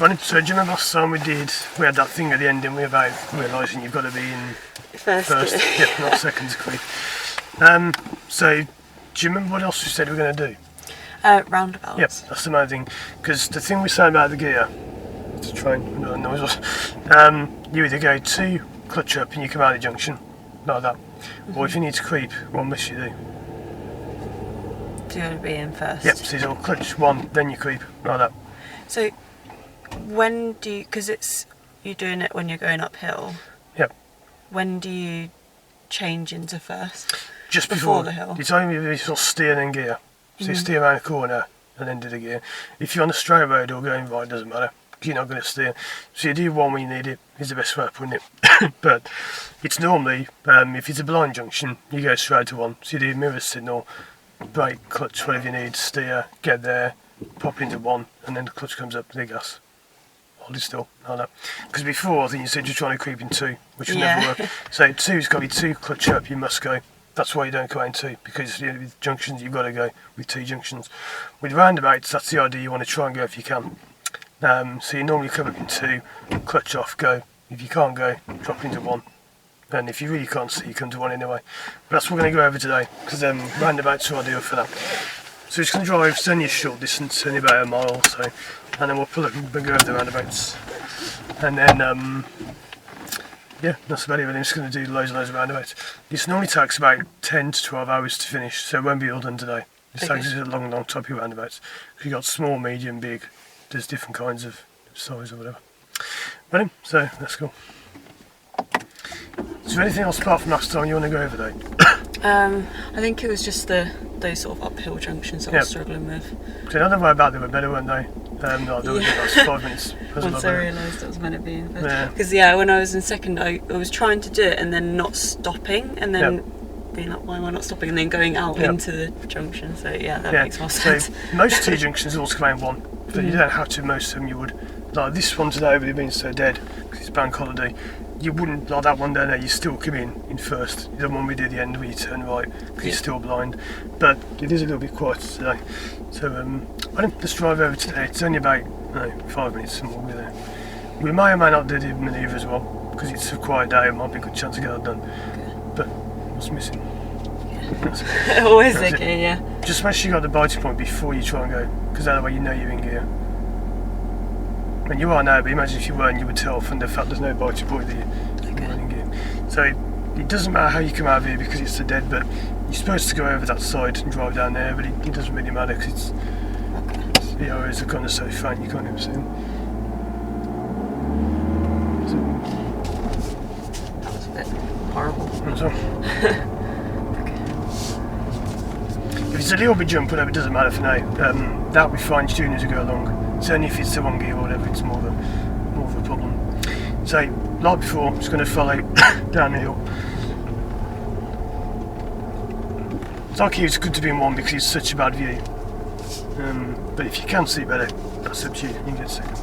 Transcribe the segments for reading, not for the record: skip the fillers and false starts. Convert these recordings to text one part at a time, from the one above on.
Right, so do you remember last time we had that thing at the end, didn't we, about realising you've got to be in first yeah, not second to creep. So do you remember what else we said we were going to do? Roundabouts. Yep, that's the main thing. Because the thing we said about the gear, to try and know the noise was, you either go 2 clutch up and you come out of the junction, like that. Or if you need to creep, what must you do? Do you want to be in first? Yep, so you'll clutch 1, then you creep, like that. So when do you, because you're doing it when you're going uphill. Yep. When do you change into first? Just before the hill. It's only if you sort of steer and then gear. So you steer around a corner and then do the gear. If you're on a straight road or going right, it doesn't matter. You're not going to steer. So you do 1 when you need it, is the best way of putting it. But it's normally, if it's a blind junction, you go straight to 1. So you do mirror signal, brake, clutch, whatever you need, steer, get there, pop into 1, and then the clutch comes up, the gas. Hold it still, like that. Because before, I think you said you're trying to creep in 2, which would never work. So 2's got to be 2 clutch up, you must go. That's why you don't go in 2, because with junctions you've got to go with 2 junctions. With roundabouts, that's the idea, you want to try and go if you can. So you normally come up in 2, clutch off, go. If you can't go, drop into 1. And if you really can't see, you come to 1 anyway. But that's what we're going to go over today, because roundabouts are ideal for that. So we're just going to drive, it's only a short distance, only about a mile or so, and then we'll pull up and go over the roundabouts. And then, yeah, that's about it. I'm just going to do loads and loads of roundabouts. This normally takes about 10 to 12 hours to finish, so it won't be all done today. This takes a long type of roundabouts. You've got small, medium, big, there's different kinds of size or whatever. Ready? So, let's go. Is there anything else apart from last time you want to go over though? I think it was just those sort of uphill junctions that I was struggling with. So the other way about they were better, weren't they? No, they were last 5 minutes. Once I realised it was meant to be in first. Because when I was in second, I was trying to do it and then not stopping, and then being like, why am I not stopping? And then going out into the junction. So that makes more sense. So most 2 junctions also come in 1, but you don't have to. Most of them you would. Like this one today, with it being so dead because it's bank holiday. You wouldn't, like that one down there, you still come in first. The one we do at the end where you turn right because you're still blind. But it is a little bit quieter today. So let's drive over today. It's only about 5 minutes and we'll be there. We may or may not do the manoeuvre as well because it's a quiet day. It might be a good chance to get that done. But what's missing? Always okay, Just make sure you got the biting point before you try and go, because that way you know you're in gear. And you are now, but imagine if you weren't, you would tell from the fact there's no biting point that you're in gear. So it doesn't matter how you come out of here because it's so dead, but you're supposed to go over that side and drive down there, but it doesn't really matter because the areas are kind of so faint you can't even see them. That was a bit horrible. If it's a little bit jump, whatever, it doesn't matter for now. That'll be fine tuning as you go along. It's only if it's the 1 gear or whatever, it's more of a problem. So, like before, I'm just going to follow down the hill. It's like it's good to be in 1 because it's such a bad view. But if you can see better, that's up to you. You can get second.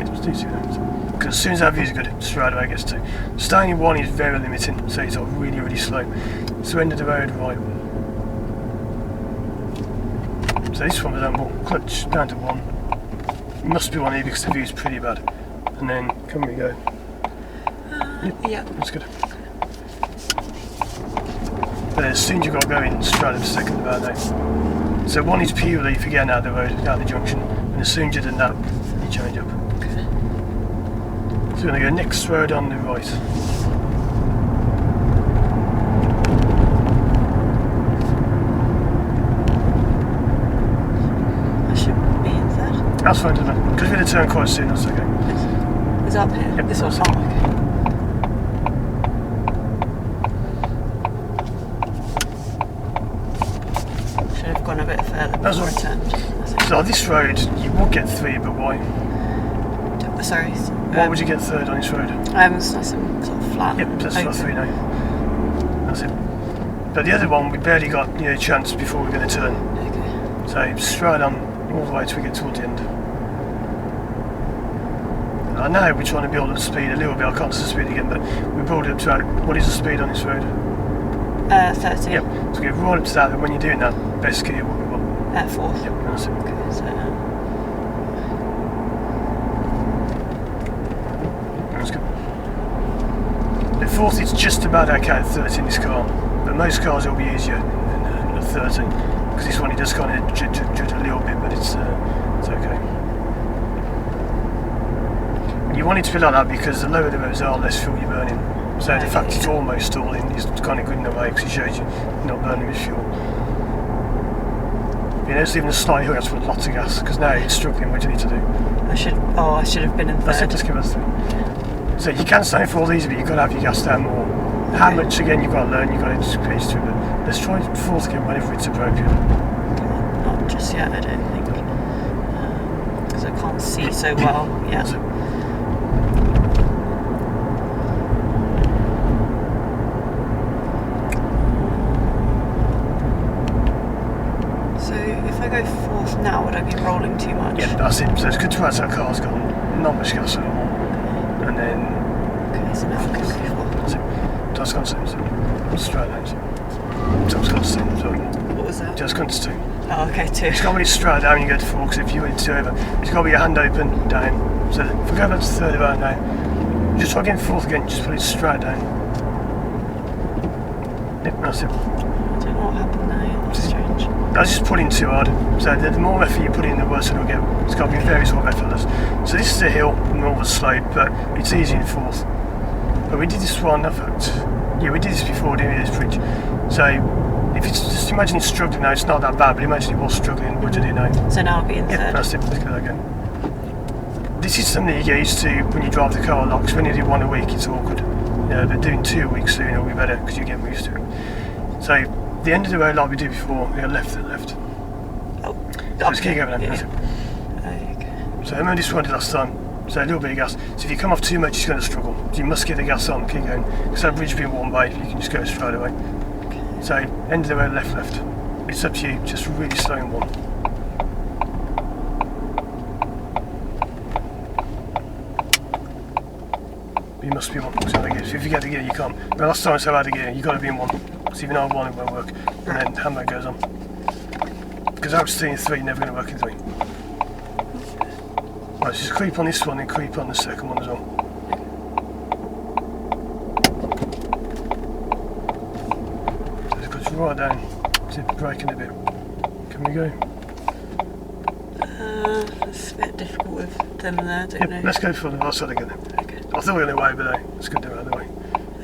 It's 2 seconds. Because as soon as that view is good, straight away it gets 2. Staying in 1 is very limiting, so it's really, really slow. So end of the road, right. So this one, for example, clutch down to 1. It must be 1 here because the view is pretty bad. And then, can we go? That's good. But as soon as you've got to go in, straight up to second about that. So 1 is purely for getting out of the road, out of the junction. And as soon as you've done that, you change up. So we're going to go next road on the right. I should be in third. That's fine, doesn't it? Because we're going to turn quite soon, that's okay. Is it up here? Yep, this one's okay. Should have gone a bit further before I turned. So this road, you will get 3, but why? Sorry. Why would you get 3rd on this road? It's nice and sort of flat. Yep, that's flat 3 now. That's it. But the other one, we barely got a chance before we're going to turn. Okay. So straight on all the way till we get towards the end. I know we're trying to build up speed a little bit. I can't see the speed again, but we build it up to what is the speed on this road? 30. Yep. So go right up to that, and when you're doing that, best gear will be what? 4th. Yep, that's it. Okay, so That's good. The 4th is just about okay at 30 in this car, but most cars will be easier than the 30, because this one it does kind of judge a little bit, but it's okay. You want it to be like that because the lower the roads are, less fuel you're burning. So the fact it's almost stalling is kind of good in a way because it shows you you're not burning with fuel. You know, it's even a slight hill, you have to put lots of gas because now it's struggling. What do you need to do? I should have been in 3rd. That's it, just give us 3. So you can stand for all these, but you've got to have your gas down more. How much, again, you've got to learn, you've got to just get used to it. But let's try 4th again whenever it's appropriate. Not just yet, I don't think. Because I can't see so well yet. So if I go 4th now, would I be rolling too much? Yeah, that's it. So it's good to watch that car's gone. Not much gas at all. And then... Okay, so now I can go 4th. That's it. Just gone to 2. Straight down. Just gone to 2. Sorry. What was that? Just gone to 2. Oh, okay, 2. It's got to be straight down when you go to 4, because if you went to over, it's got to be your hand open, down. So if we go back to 3rd about now, just try again 4th again, just put it straight down. Yep, that's it. I don't know what happened there, that's strange. I was just putting too hard. So the more effort you put in, the worse it'll get. It's got to be very sort of effortless. So this is a hill, more of a slope, but it's easy in 4th. But we did this one, in fact, yeah, we did this before, didn't we, this bridge. So if it's just imagine it's struggling now, it's not that bad, but imagine it was struggling, what do you know? So now I'll be in 3rd. Yeah, that's it, let's go again. This is something you get used to when you drive the car a lot, because when you do 1 a week, it's awkward. Yeah, but doing 2 a week soon will be better, because you get used to it. So, the end of the road, like we did before, we go left to left. Oh, so just keep going, that's it. Okay. So, I remember this one did last time, so a little bit of gas. So, if you come off too much, it's going to struggle. So, you must get the gas on, keep going. Because that bridge being one way, you can just go straight away. Okay. So, end of the road, left. It's up to you, just really slow in 1. You must be 1, so if you get the gear, you can't. But last time I said I had a gear, you've got to be in 1. Because if you're not in 1, it won't work. And then handbrake goes on. Because I was staying in 3, never going to work in 3. Right, so just creep on this one and creep on the second one as well. So it goes right down. So braking a bit. Can we go? It's a bit difficult with them there, don't know. Let's go for the other side again. Okay. I thought we were going away, but it's good to go either way.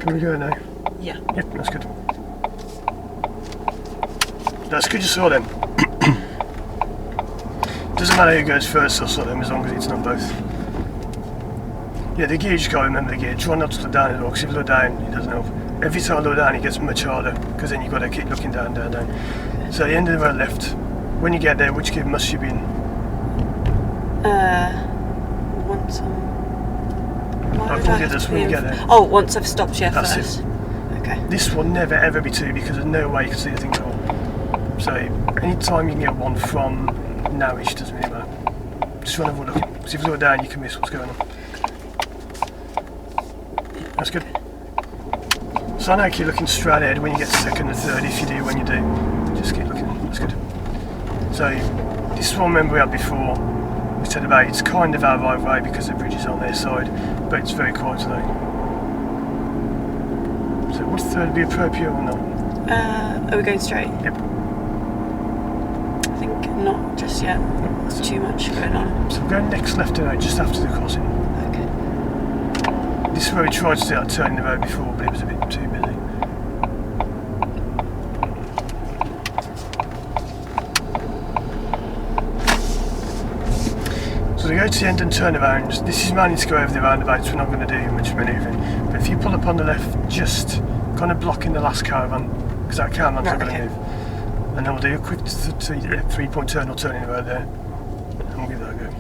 Can we go now? Yeah. Yep, that's good. That's good, you saw them. Doesn't matter who goes first or saw them as long as it's not both. Yeah, the gear, you just got to remember the gear. Try not to look down at all, because if you look down, it doesn't help. Every time I look down, it gets much harder, because then you've got to keep looking down. So at the end of the road left, when you get there, which gear must you be in? Once I'll call you this when you get there. Oh, once I've stopped, yeah, That's first. it. Okay. This will never ever be 2 because there's no way you can see the thing at all. So any time you can get 1 from nowish doesn't really matter. Just run over looking. Because if you look down you can miss what's going on. That's good. So I now keep looking straight ahead when you get to 2nd and 3rd, if you do, when you do. Just keep looking. That's good. So this is one remember we had before. We said about it's kind of our right way because the bridge is on their side, but it's very quiet today. So would 3rd be appropriate or not? Are we going straight? Yep. I think not just yet. There's too much going on. So we're going next left now, just after the crossing. Okay. This is where we tried to do that turn in the road before, but it was a bit too busy. So we go to the end and turn around. This is mainly to go over the roundabouts, we're not going to do much manoeuvring. But if you pull up on the left, just kind of blocking the last caravan, because that caravan's not going to move. And then we'll do a quick 3-point turn or turn in the road there. And we'll give that a go.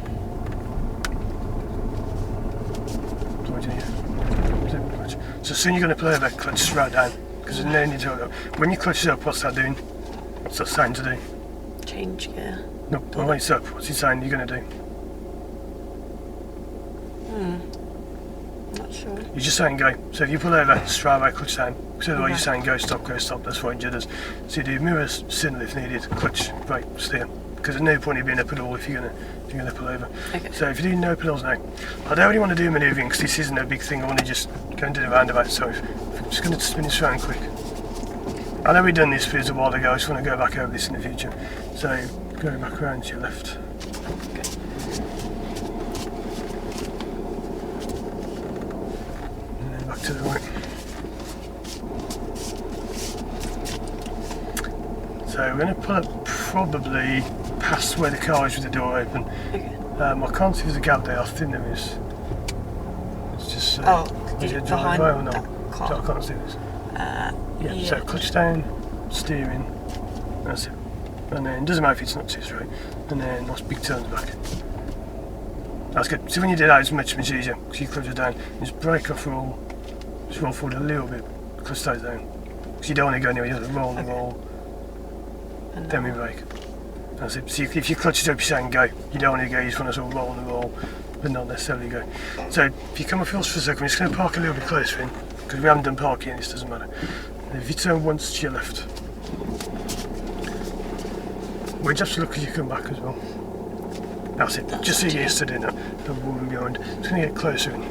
So soon you're going to play that clutch right down, because there's no need to hold up. When you clutch it up, what's that doing? What's that saying to do? Change gear. No, when it's up, what's it saying you're going to do? Not sure. You're just saying go. So if you pull over, straight away clutch down. So otherwise you're saying go, stop, that's fine, jitters. So you do mirrors, signal if needed, clutch, brake, steer. Because there's no point in being a pedal if you're gonna pull over. Okay. So if you do no pedals now, I don't really want to do manoeuvring because this isn't a big thing. I want to just go into the roundabout. So I'm just going to spin this around quick. I know we've done this a while ago. I just want to go back over this in the future. So go back around to your left. Okay. And then back to the right. So we're going to pull up probably past where the car is with the door open. Okay. I can't see there's a gap there. I think there is. It's just is it behind driveway or not? that car. So I can't see this. Yeah. So clutch down, steering. That's it. And then it doesn't matter if it's not too straight. And then nice big turns back. That's good. So when you do that, it's much easier because you clutch it down. Just brake off roll. Just roll forward a little bit. Clutch stays down. Because you don't want to go anywhere. You have to roll and roll. And Then we brake. That's it. So if you clutch it up, you're saying go. You don't want to go, you just want to sort of roll and roll, but not necessarily go. So if you come off yours for a second, we're just going to park a little bit closer in, because we haven't done parking, this doesn't matter. And if you turn once to your left, we just have to look as you come back as well. That's it. Just so you're used to doing that. The woman behind. It's going to get closer in.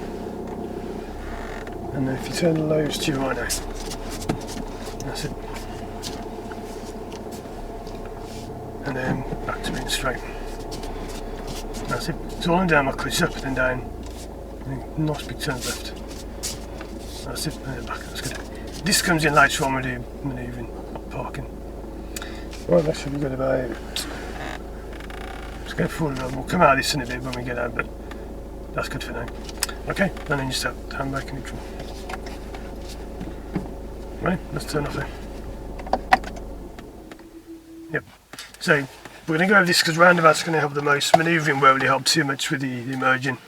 And then if you turn the lows to your right now, that's it. And then back to being straight. That's it. So all I'm down, my clutch up and then down. And then nice big turns left. That's it. And then back. That's good. This comes in later on when we do manoeuvring, not parking. Right, that should be good about. Let's go forward a little. We'll come out of this in a bit when we get out, but that's good for now. Okay, and then you start handbrake neutral. Right, let's turn off there. Yep. So we're going to go over this because roundabouts are going to help the most. Manoeuvring won't really help too much with the emerging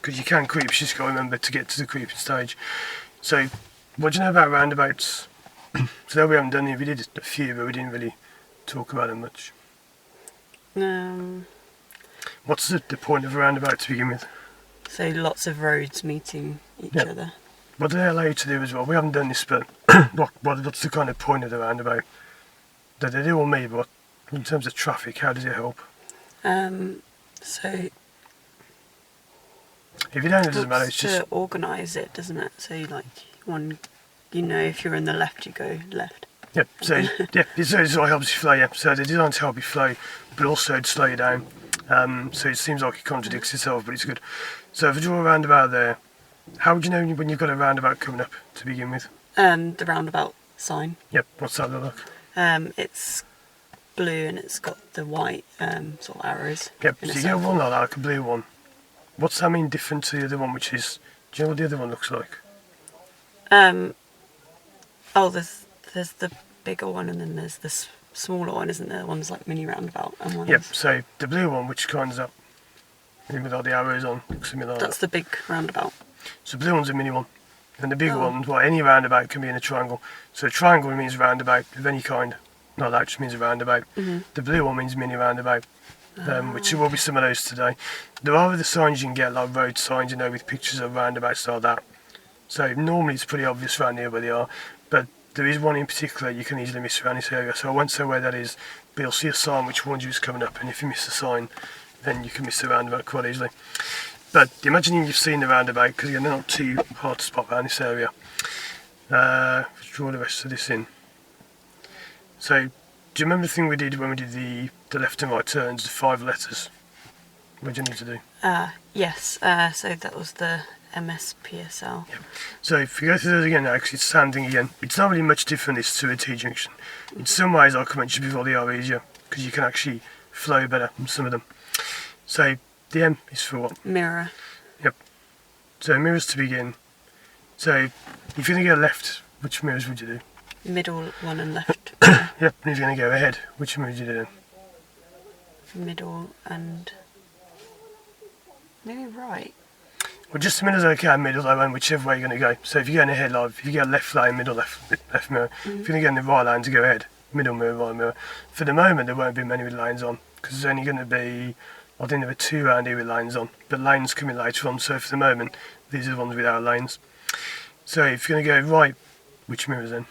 because you can creep. You just got to remember to get to the creeping stage. So what do you know about roundabouts? So we haven't done it. We did a few, but we didn't really talk about them much. What's the point of a roundabout to begin with? So lots of roads meeting each other. What do they allow you to do as well? We haven't done this, but what's the kind of point of the roundabout? That they do all me, but in terms of traffic, how does it help? So If you don't, it doesn't matter. It's just to organise it, doesn't it? So if you're in the left, you go left. Yep. So it's what helps you flow. Yeah. So they're designed to help you flow, but also to slow you down. So it seems like it contradicts itself, but it's good. So if you draw a roundabout there, how would you know when you've got a roundabout coming up to begin with? The roundabout sign. Yep. What's that look like? It's blue and it's got the white sort of arrows. Yep. So you get one like that, like a blue one. What's that mean different to the other one, which is? Do you know what the other one looks like? There's the bigger one and then there's the smaller one, isn't there? One's like mini roundabout and one. Yep. So the blue one, which comes up with all the arrows on, looks similar. That's the big roundabout. So the blue one's a mini one, and the bigger one, well, any roundabout can be in a triangle. So a triangle means roundabout of any kind. No, that just means a roundabout. Mm-hmm. The blue one means mini roundabout, which will be some of those today. There are other signs you can get, like road signs, with pictures of roundabouts like that. So normally it's pretty obvious around here where they are, but there is one in particular you can easily miss around this area. So I won't say where that is, but you'll see a sign which warns you is coming up, and if you miss the sign, then you can miss the roundabout quite easily. But imagining you've seen the roundabout, because they're not too hard to spot around this area. Let's draw the rest of this in. So, do you remember the thing we did when we did the left and right turns, the 5 letters? What do you need to do? Yes, so that was the MSPSL. Yeah. So if you go through those again now, because it's sounding again, it's not really much different this to a T-junction. In some ways, like I mentioned before, they are easier, because you can actually flow better on some of them. So the M is for what? Mirror. Yep. So mirrors to begin. So if you're going to go left, which mirrors would you do? Middle one and left. Yep. And if you're going to go ahead, which mirrors would you do then? Middle and maybe right. Well, just the middle's okay, middle, and whichever way you're going to go. So if you're going ahead, like if you go left lane, middle, left mirror. If you're going to go in the right lane to go ahead, middle mirror, right mirror. For the moment, there won't be many with lanes on, because there's only going to be, I think there are 2 around here with lanes on, but lanes coming later on. So for the moment, These are the ones without lanes. So if you're going to go right, which mirror's in?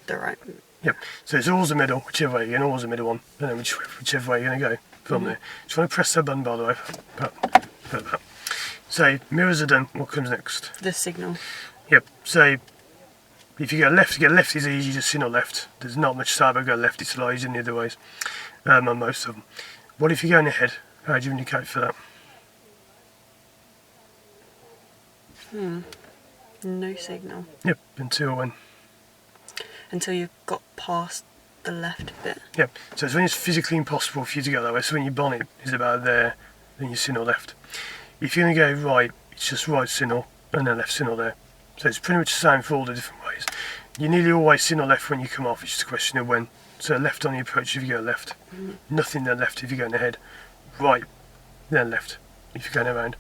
The right. Yep. So it's always the middle, whichever way you're going, always the middle one, and then whichever way you're going to go from there. Just want to press that button, by the way. So mirrors are done. What comes next? The signal. Yep. So if you go left is easy, just signal left. There's not much side about go left. It's a lot easier than the other ways on most of them. What if you're going ahead? How do you indicate for that? No signal. Yep. Until when? Until you've got past the left bit. Yep. So it's when it's physically impossible for you to go that way. So when your bonnet is about there, then you signal left. If you're going to go right, it's just right signal and then left signal there. So it's pretty much the same for all the different ways. You nearly always signal left when you come off. It's just a question of when. So left on the approach if you go left. Nothing then left if you're going ahead. Right, then left if you're going around.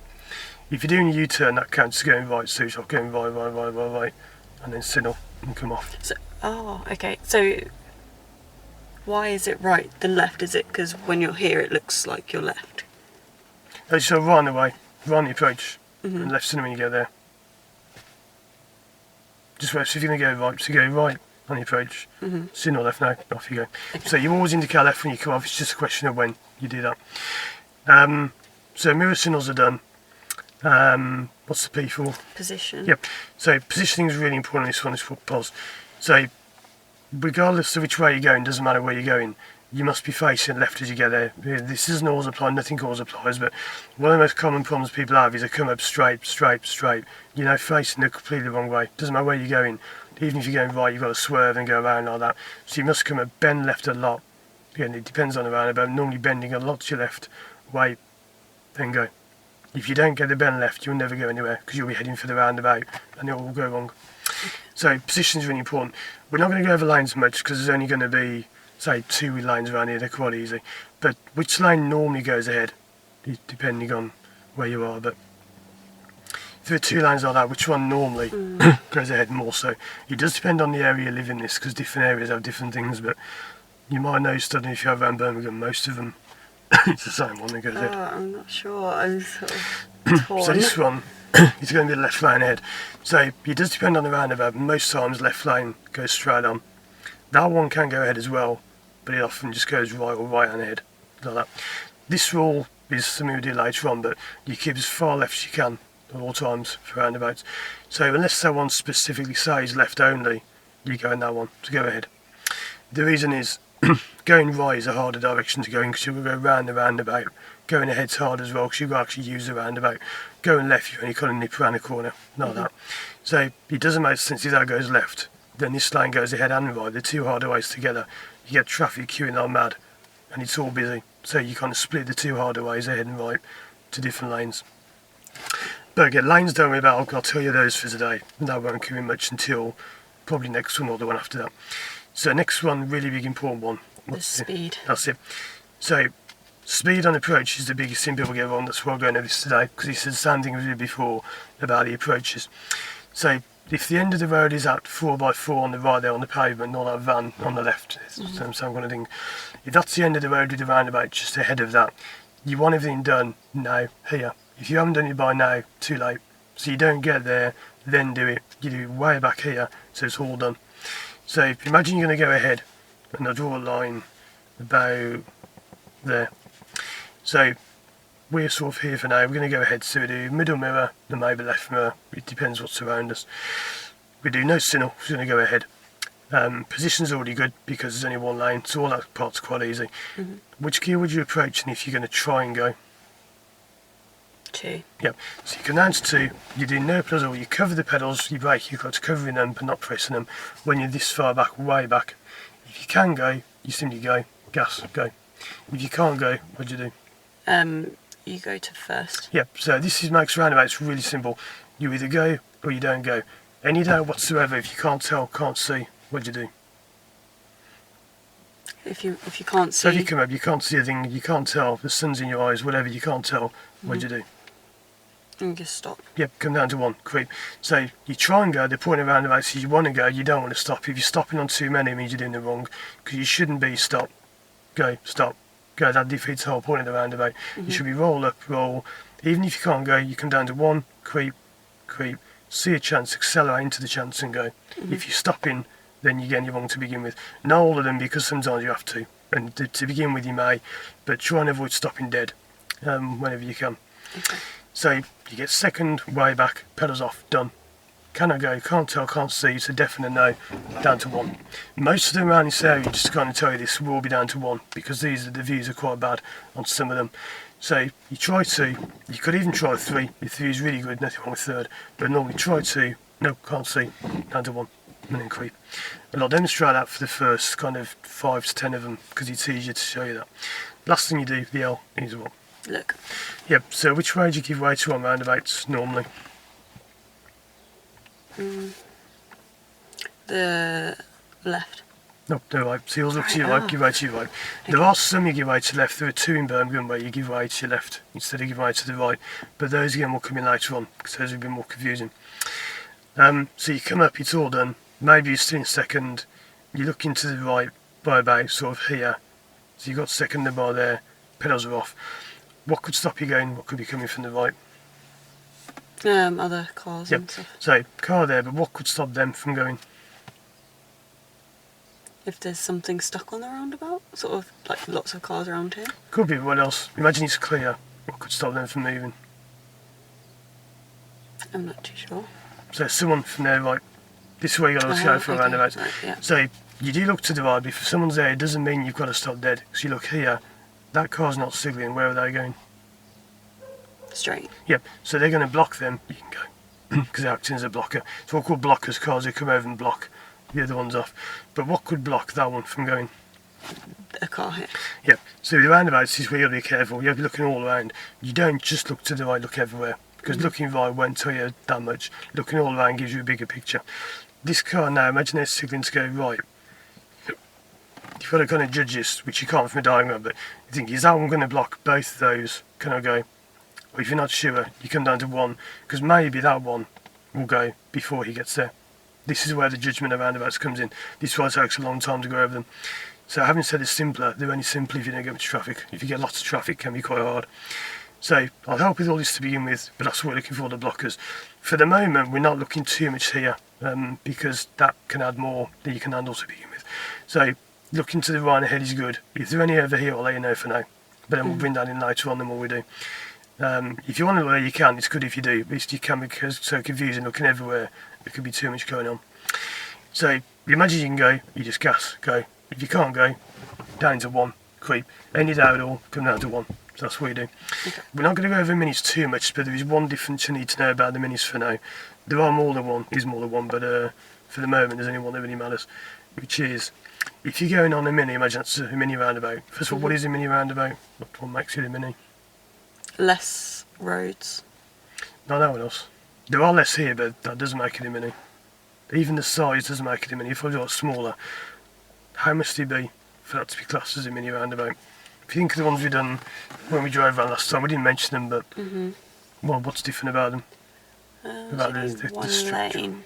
If you're doing a U-turn, that counts as going right. So you're going right, and then signal and come off. So, okay. So why is it right then left? Is it because when you're here it looks like you're left? So right on the way, right on the approach, and left signal when you go there. Just wait, so if you're going to go right, so you go right on the approach, signal left now, off you go. Okay. So you always indicate left when you come off, it's just a question of when you do that. So mirror signals are done. What's the P for? Position. Yep. So positioning is really important on this one, is for pulse. So regardless of which way you're going, doesn't matter where you're going, you must be facing left as you get there. This doesn't always apply, nothing always applies, but one of the most common problems people have is they come up straight, you know, facing the completely wrong way. Doesn't matter where you're going. Even if you're going right, you've got to swerve and go around like that. So you must come up, bend left a lot. Again, it depends on the roundabout, normally bending a lot to your left, wait, then go. If you don't get the bend left, you'll never go anywhere because you'll be heading for the roundabout and it will all go wrong. So position is really important. We're not going to go over lanes much because there's only going to be, say, 2 lanes around here. They're quite easy. But which lane normally goes ahead, depending on where you are. But if there are 2 lanes like that, which one normally goes ahead more so? It does depend on the area you live in this, because different areas have different things. But you might know, studying if you have around Birmingham, most of them it's the same one that goes ahead. I'm not sure. I'm sort of torn. So this one is going to be the left lane ahead. So it does depend on the roundabout. Most times left lane goes straight on. That one can go ahead as well, but it often just goes right or right on ahead, like that. This rule is something we do later on, but you keep as far left as you can at all times for roundabouts. So unless someone specifically says left only, you go in that one to go ahead. The reason is going right is a harder direction to go in because you'll go round the roundabout. Going ahead's hard as well because you've got to actually use the roundabout. Going left, you've only got to nip around the corner, not that. So it doesn't make sense if that goes left, then this lane goes ahead and right. They're 2 harder ways together. You get traffic queuing like mad and it's all busy. So you kind of split the 2 harder ways ahead and right to different lanes. But again, lanes don't worry about, I'll tell you those for today. That won't come in much until probably next one or the one after that. So next one, really big important one. The speed. That's it. So speed on approach is the biggest thing people get wrong. That's why I'm going over this today, because it's the same thing we did before about the approaches. So if the end of the road is at 4x4 on the right there on the pavement, not that van on the left, same kind of thing. If that's the end of the road with the roundabout just ahead of that, you want everything done now, here. If you haven't done it by now, too late. So you don't get there, then do it. You do it way back here, so it's all done. So if imagine you're going to go ahead, and I'll draw a line about there. So we're sort of here for now. We're going to go ahead, so we do middle mirror, then maybe left mirror. It depends what's around us. We do no signal, we're going to go ahead. Position's already good because there's only 1 lane, so all that part's quite easy. Which gear would you approach, and if you're going to try and go? 2. Yep. So you can down to 2. You do no pedals, or you cover the pedals, you brake, you've got to covering them but not pressing them when you're this far back, way back. If you can go, you simply go, gas, go. If you can't go, what do you do? You go to first. Yep. So this makes roundabouts really simple. You either go or you don't go. Any doubt whatsoever, if you can't tell, can't see, what do you do? If you can't see. So if you come up, you can't see a thing, you can't tell, the sun's in your eyes, whatever, you can't tell, what do you do? You just stop. Yep, come down to 1, creep. So you try and go, the point of roundabouts is you want to go, you don't want to stop. If you're stopping on too many, it means you're doing it wrong, because you shouldn't be stop, go, stop, go. That defeats the whole point of the roundabout. You should be roll up, roll. Even if you can't go, you come down to 1, creep, creep, see a chance, accelerate into the chance and go. If you're stopping, then you're getting it wrong to begin with. Not all of them, because sometimes you have to. And to begin with you may, but try and avoid stopping dead whenever you can. Okay. So you get second, way back, pedals off, done. Can I go? Can't tell, can't see. It's a definite no, down to 1. Most of them around this area, just to kind of tell you this, will be down to 1 because the views are quite bad on some of them. So you try 2, you could even try 3 if the view is really good, nothing wrong with third. But normally try 2, no, can't see, down to 1, and then creep. And I'll demonstrate that for the first kind of 5 to 10 of them because it's easier to show you that. Last thing you do, the L is 1. Look. Yep, so which way do you give way to on roundabouts normally? The left. No, right. So you'll look to your right, give way to your right. Okay. There are some you give way to the left. There are 2 in Birmingham where you give way to your left instead of giving way to the right. But those again will come in later on because those will be more confusing. So you come up, it's all done. Maybe you're still in second. You look into the right by about sort of here. So you've got second the bar there. Pedals are off. What could stop you going? What could be coming from the right? Other cars and stuff. So car there, but what could stop them from going? If there's something stuck on the roundabout, sort of like lots of cars around here. Could be. What else? Imagine it's clear. What could stop them from moving? I'm not too sure. So someone from there, like this is where you got to go for a roundabout. Right, yeah. So you do look to the right, but if someone's there, it doesn't mean you've got to stop dead. So you look here, that car's not signalling. Where are they going? Straight. Yep. So they're going to block them. You can go because they're acting as a blocker. So what called blockers, cars who come over and block the other ones off. But what could block that one from going? A car here. Yep. So the roundabouts is where you got to be careful. You have to be looking all around. You don't just look to the right, look everywhere. Because looking right won't tell you that much. Looking all around gives you a bigger picture. This car now, imagine they're signalling to go right. You've got to kind of judge this, which you can't from a diagram, but you think, is that one going to block both of those? Can I go? Or if you're not sure, you come down to 1, because maybe that one will go before he gets there. This is where the judgment of roundabouts comes in. This is why it takes a long time to go over them. So having said it's simpler, they're only simple if you don't get much traffic. If you get lots of traffic, it can be quite hard. So I'll help with all this to begin with, but that's what we're looking for, the blockers. For the moment, we're not looking too much here, because that can add more than you can handle to begin with. So looking to the right ahead is good. If they're any over here, I'll let you know for now. But then we'll bring that in later on the more we do. If you want to know where you can, it's good if you do. At least you can, because it's so confusing looking everywhere. There could be too much going on. So you imagine you can go, you just gas, go. If you can't go, down to 1, creep. Any doubt at all, come down to 1. So that's what you do. Okay. We're not going to go over minis too much, but there is one difference you need to know about the minis for now. There are more than one, is more than one, but for the moment there's only one that really matters, which is, if you're going on a mini, imagine that's a mini roundabout. First of all, what is a mini roundabout? What makes it a mini? Less roads. No one else. There are less here, but that doesn't make it a mini. Even the size doesn't make it a mini. If I got smaller, how much would it be for that to be classed as a mini roundabout? If you think of the ones we done when we drove around last time, we didn't mention them, but well, what's different about them? About the structure. Lane.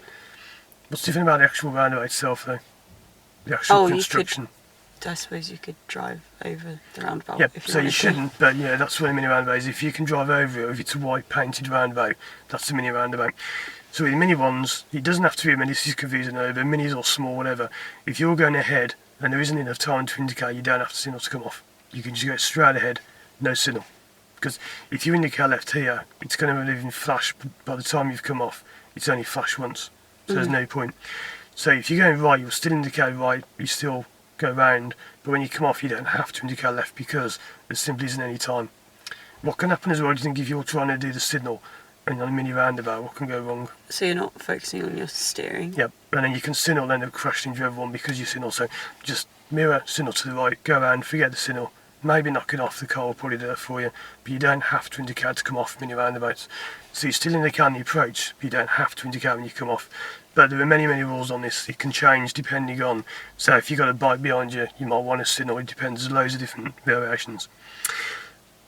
What's different about the actual roundabout itself, though? The actual construction. I suppose you could drive over the roundabout. Yeah, if you so you shouldn't, but yeah, that's what a mini roundabout is. If you can drive over it, or if it's a white painted roundabout, that's a mini roundabout. So with the mini ones, it doesn't have to be a mini, this is confusing over, minis or small, whatever. If you're going ahead and there isn't enough time to indicate, you don't have to signal to come off. You can just go straight ahead, no signal. Because if you indicate left here, it's going to even flash. By the time you've come off, it's only flash once, so there's no point. So if you're going right, you'll still indicate right, you still go round, but when you come off, you don't have to indicate left because there simply isn't any time. What can happen as well, do you think, if you're trying to do the signal and on a mini roundabout, what can go wrong? So you're not focusing on your steering? Yep, and then you can signal and end up crashing into everyone because you signal. So just mirror, signal to the right, go around, forget the signal, maybe knock it off, the car will probably do that for you, but you don't have to indicate to come off mini roundabouts. So you're still indicating the approach, but you don't have to indicate when you come off. But there are many rules on this. It can change depending on, so if you've got a bike behind you, you might want to signal. It depends, there's loads of different variations.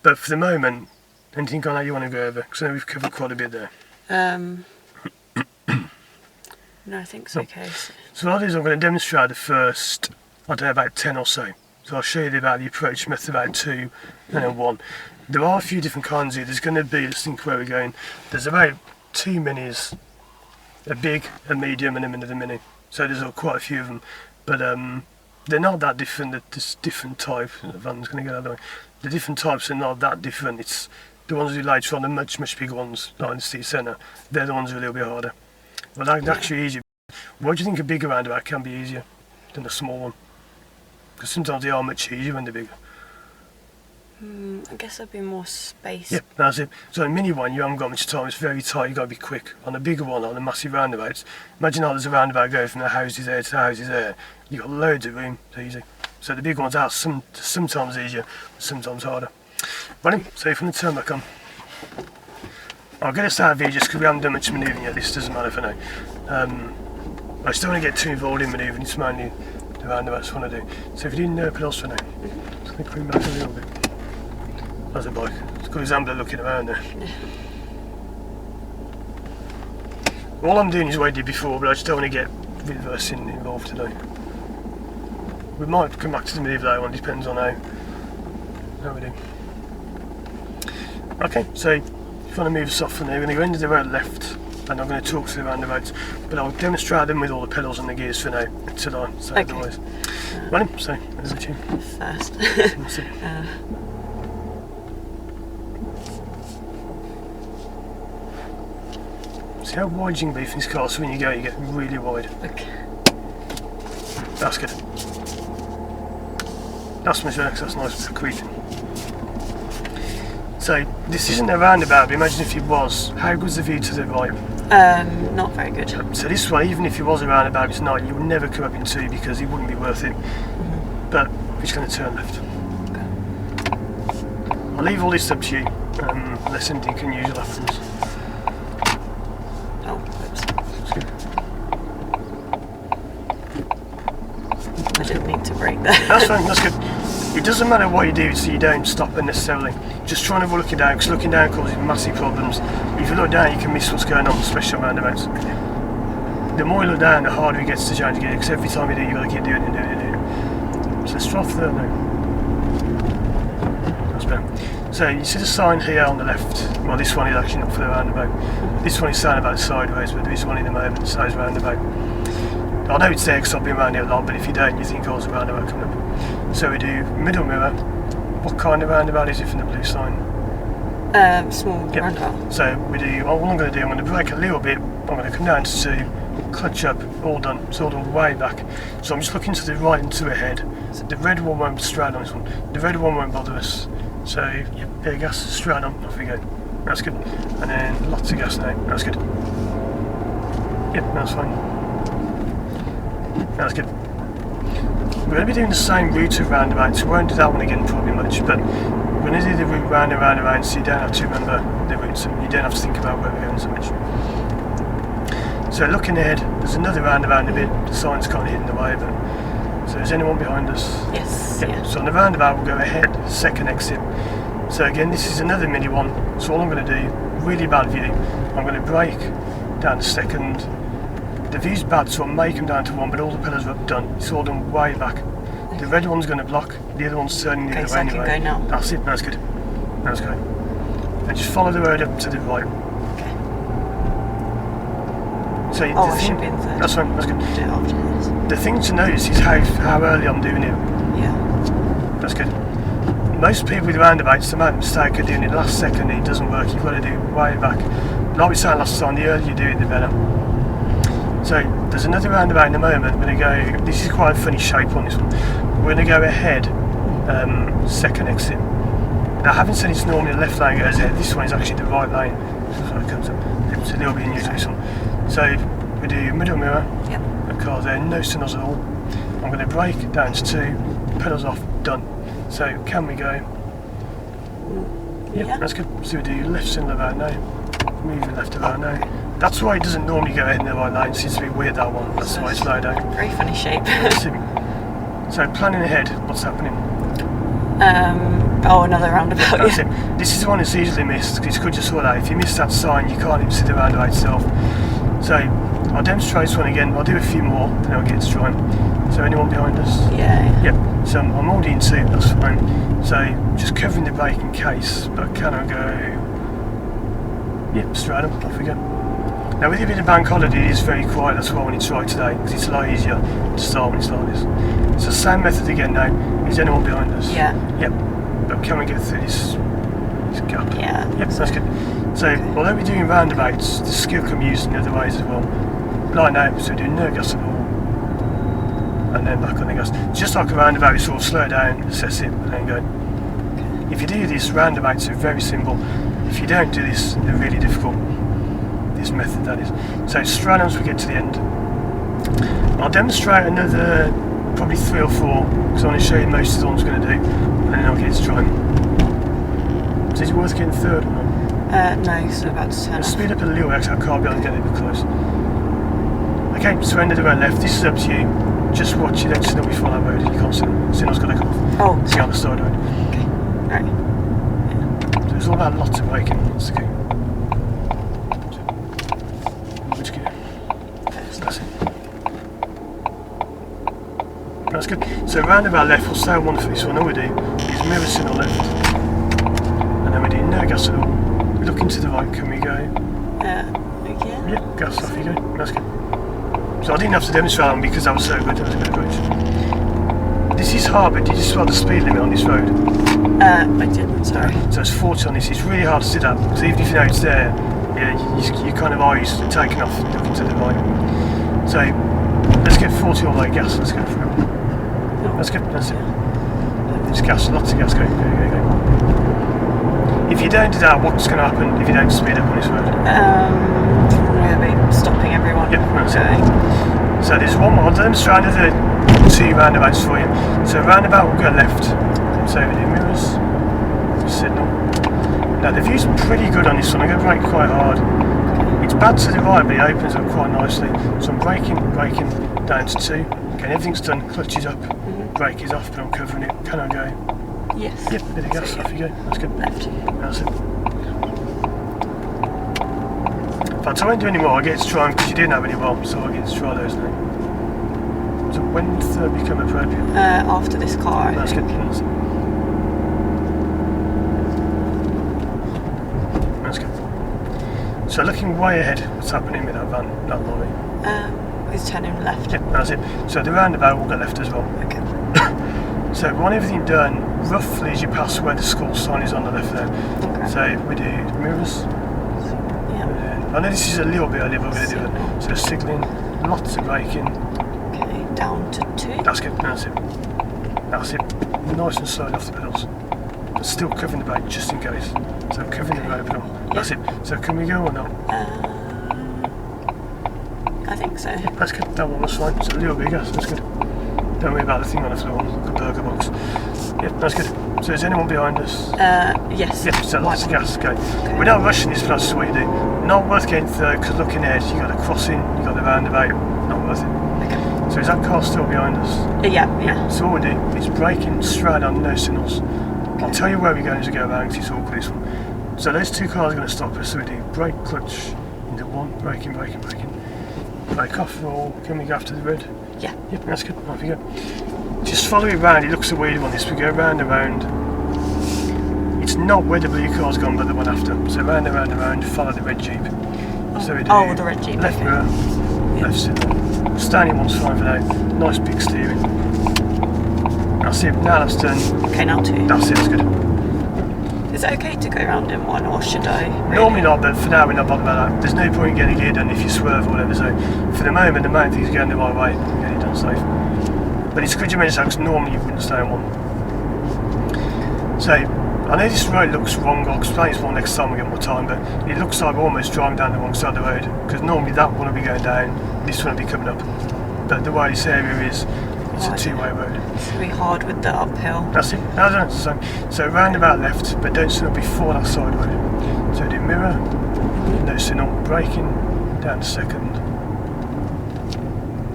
But for the moment, anything on that you want to go over? Because I know we've covered quite a bit there. No, I think it's okay. So what I'll do is I'm going to demonstrate the first, I don't know, about 10 or so. So I'll show you about the approach method, about 2 and then 1. There are a few different kinds here. There's going to be, let's think where we're going, there's about two minis, a big, a medium, and another mini. So there's quite a few of them, but they're not that different. There's different types. The van's going to go that way. The different types are not that different. It's the ones we later on, the much bigger ones, like in the city centre. They're the ones who are a little bit harder. But they're actually easier. Why do you think a bigger roundabout can be easier than a small one? Because sometimes they are much easier when they're bigger. I guess there'd be more space. Yeah, that's it. So a mini one, you haven't got much time, it's very tight, you've got to be quick. On a bigger one, on the massive roundabouts, imagine how there's a roundabout going from the houses there to the houses there. You've got loads of room, it's easy. So the big ones are sometimes easier, sometimes harder. Right, so if I'm going to turn back on, I'll get us out of here just because we haven't done much manoeuvring yet, this doesn't matter for now. I just don't want to get too involved in manoeuvring, it's mainly the roundabouts I want to do. So if you do no pedals for now, I'm just going to cream back a little bit. That's a bike. It's a good example of looking around there. All I'm doing is what I did before, but I just don't want to get reversing involved today. We might come back to the move later on, depends on how we do. Okay, so if you want to move us off from there, we're going to go into the road left, and I'm going to talk through the roundabouts, but I'll demonstrate them with all the pedals and the gears for now, until I say otherwise. Right, so, over to you. First. See how wide you can be from this car, so when you go you get really wide. Okay. That's good. That's much better, that's nice for creeping. So this isn't a roundabout, but imagine if it was. How good's the view to the right? Not very good. So this way, even if it was a roundabout, it's not, you would never come up in two because it wouldn't be worth it. But we're just going to turn left. Okay. I'll leave all this up to you, unless anything unusual happens. I didn't mean to break there. That's fine, that's good. It doesn't matter what you do, so you don't stop unnecessarily. Just trying to avoid looking down, because looking down causes massive problems. If you look down, you can miss what's going on, especially on roundabouts. The more you look down, the harder it gets to change gear, because every time you do, you've got to keep doing it and doing it and doing it. So let's try third now. That's better. So you see the sign here on the left. Well, this one is actually not for the roundabout. This one is saying about sideways, but there is one in the moment that says roundabout. I know it's there because I've been around here a lot, but if you don't, you think I was a roundabout coming up. So we do middle mirror. What kind of roundabout is it from the blue sign? Small roundabout. So we do, what I'm going to do, I'm going to brake a little bit, I'm going to come down to 2, clutch up, all done. It's all done way back. So I'm just looking to the right and to ahead. So the red one won't straight on this one. The red one won't bother us. So yeah, there you go, straight on, off we go. That's good. And then lots of gas now, that's good. Yep, that's fine. That's good. We're going to be doing the same route of roundabouts. We won't do that one again probably much, but we're going to do the route round and round and round, so you don't have to remember the routes and you don't have to think about where we're going so much. So looking ahead, there's another roundabout in a bit. The sign's kind of hidden away, but so is anyone behind us? Yes. Yeah. So on the roundabout we'll go ahead, second exit. So again, this is another mini one. So all I'm going to do, really bad view, I'm going to brake down to second. The view's bad, so I'll make them down to 1, but all the pillars are up done. It's all done way back. The red one's going to block, the other one's turning the other way anyway. I can go now. That's it, that's good. That's good. And just follow the road up to the right. Okay. So I should be in third. That's fine, that's good. Do it after this. The thing to notice is how early I'm doing it. Yeah. That's good. Most people with roundabouts, they make a mistake of doing it last second and it doesn't work. You've got to do it way backer. Like we said last time, the earlier you do it, the better. So there's another roundabout in a moment. We're going to go, this is quite a funny shape on this one. We're going to go ahead, second exit. Now having said it's normally the left lane goes ahead, this one is actually the right lane. So it comes up. It's a little bit unusual this one. So we do middle mirror, Yep. the car there, no signals at all. I'm going to brake down to 2, pedals off, done. So can we go? Yeah. That's good. So we do left signal about now, moving left about now. That's why it doesn't normally go ahead in the right line. It seems to be weird, that one. That's why it's slowed down. Very funny shape. So planning ahead, what's happening? Another roundabout. That's it. This is the one that's easily missed, because you could just sort out. If you miss that sign, you can't even see the roundabout itself. So I'll demonstrate this one again. I'll do a few more, and then I'll get to try. So anyone behind us? Yeah. Yep. So I'm already in 2, that's fine. So just covering the brake in case, but can I go? Yep, straight on, off we go. Now with it being a bank holiday, it is very quiet. That's why I wanted to try today, because it's a lot easier to start when it's like this. It's the same method again now. Is anyone behind us? Yeah. Yep. But can we get through this gap? Yeah. Yep, that's good. So although we're doing roundabouts, the skill can be used in other ways as well. Like now, so we're doing no gas at all. And then back on the gas. Just like a roundabout, you sort of slow down, assess it, and then go. If you do this, roundabouts are very simple. If you don't do this, they're really difficult. This method, that is. So straight on as we get to the end. I'll demonstrate another probably 3 or 4, because I want to show you most of the ones I'm going to do, and then I'll get to try them. So is it worth getting third or not? No, it's about to turn off. Speed up a little bit, because I can't be able to get a bit close. Okay, so end of the road left. This is up to you. Just watch it, don't signal before that road. You can't signal. Signal's got to come off. Oh, see on the side road. Okay, right. So it's all about lots of braking. That's the key. Which gear? That's it. That's good. So roundabout left, we'll stay on one for this one. All we do is mirror signal left. And then we do no gas at all. Looking to the right, can we go? Okay. Yep, gas off you go. That's good. So I didn't have to demonstrate them because that was so good. That was a good approach. This is hard, but did you spot the speed limit on this road? I didn't, sorry. So it's 40 on this. It's really hard to see that, because even if you know it's there, you kind of eyes taking off looking to the right. So let's get 40 all the way gas. Let's go for it. That's good. That's it. There's gas, lots of gas going. Go. If you don't do that, what's going to happen if you don't speed up on this road? Stopping everyone. Yep, that's it. So there's one more. I'll demonstrate another 2 roundabouts for you. So roundabout will go left. So we do mirrors, signal. Now the view's pretty good on this one. I'm going to brake quite hard. It's bad to the right, but it opens up quite nicely. So I'm braking down to 2. Okay, everything's done. Clutch is up, brake is off, but I'm covering it. Can I go? Yes. Yep, bit of gas, off you go. That's good. Left. That's it. But I won't do any more. I get to try them because you didn't have any bombs, so I get to try those now. So when did third become appropriate? After this car. That's good. That's good. So looking way ahead, what's happening with that van, that lorry? It's turning left. Yep, that's it. So the roundabout will go left as well. Okay. So we want everything done roughly as you pass where the school sign is on the left there. Okay. So we do mirrors. I know this is a little bit early, but we're going to do it. So signalling, lots of braking. Okay, down to 2. That's good, that's it. That's it. Nice and slow off the pedals. But still covering the brake just in case. So covering the brake pedal. That's it. So can we go or not? I think so. Yeah, that's good. That one was fine. It's a little bit gas, that's good. Don't worry about the thing on the floor, the burger box. Yep, that's good. So is anyone behind us? Yes. Yep, so lots of gas, okay. Okay. We're not rushing this, but that's what you do. Not worth getting third, because looking ahead, you got the crossing, you got the roundabout, not worth it. Okay. So is that car still behind us? Yeah. So all we do is braking straight on, no signals. I'll tell you where we're going as we go around, because it's awkward this one. So those 2 cars are going to stop us, so we do brake, clutch, into 1, braking. Brake off, or can we go after the red? Yeah. Yep, that's good, off you go. Just follow it round, it looks a weird one this, we go round and round. It's not where the blue car's gone, but the one after. So round and round and round, follow the red Jeep. So we do the red Jeep. left mirror, left signal. Standing one's fine for now, nice big steering. That's it, now that's done. Okay, now 2. That's it, that's good. Is it okay to go round in 1, or should I? Normally not, but for now we're not bothered about that. There's no point in getting a gear done if you swerve or whatever, so for the moment, the main thing is going the right way and getting it done safe. But it's good you mentioned that, because normally you wouldn't stay on 1. So, I know this road looks wrong, I'll explain this more next time we get more time, but it looks like we're almost driving down the wrong side of the road, because normally that one will be going down, this one will be coming up. But the way this area is, it's a 2-way road. It's going to be hard with the uphill. That's it, that's the same. So roundabout left, but don't signal before that side road. So do mirror, no signal, braking, down to 2nd.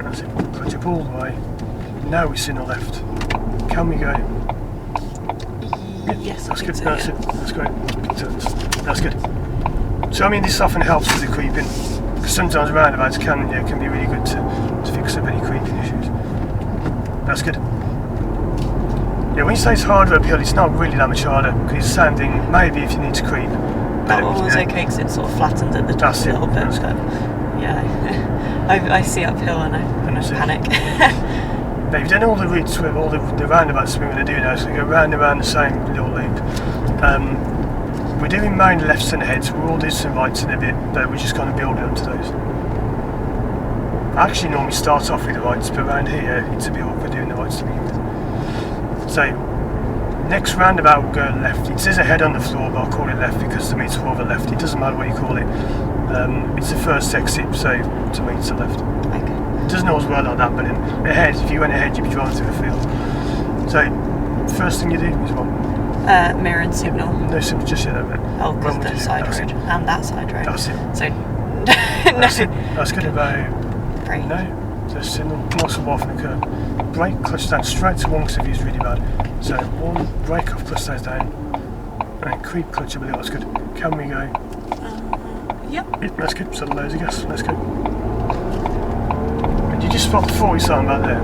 That's it, put it all the way. Now we signal left. Can we go? Yes, that's good. So, That's it. That's great. Big turns. That's good. So I mean, this often helps with the creeping, because sometimes roundabouts can be really good to fix up any creeping issues. That's good. Yeah, when you say it's harder uphill, it's not really that much harder, because it's the same thing. Maybe if you need to creep. That one was okay because it sort of flattens at the top a little bit. That's good. Yeah. I see uphill and I kind of panic. Now you've done all the routes with all the roundabouts we're going to do now, so we go round and round the same little loop. We're doing main lefts and heads, we'll all do some rights in a bit, but we're just kind of building up to those. I actually normally start off with the rights, but around here it's a bit awkward doing the rights to begin with. So, next roundabout we'll go left. It says ahead on the floor, but I'll call it left because to me it's more of a left. It doesn't matter what you call it. It's the first exit, so to me it's a left. Okay. It doesn't always work like that, but then ahead, if you went ahead, you'd be driving through the field. So, first thing you do is what? Mirror and signal. No signal just yet, but oh, because the side road and that side road. That's it. So, that's it. That's good about. Brake. No, so signal, muscle off in the curve. Brake, clutch down, straight to one because the view's really bad. So one, brake off, clutch stays down, and then creep clutch up a little, that's good. Can we go? Yep. Yep, that's good, so loads of gas, let's go. And did you just spot the 40 sign back there?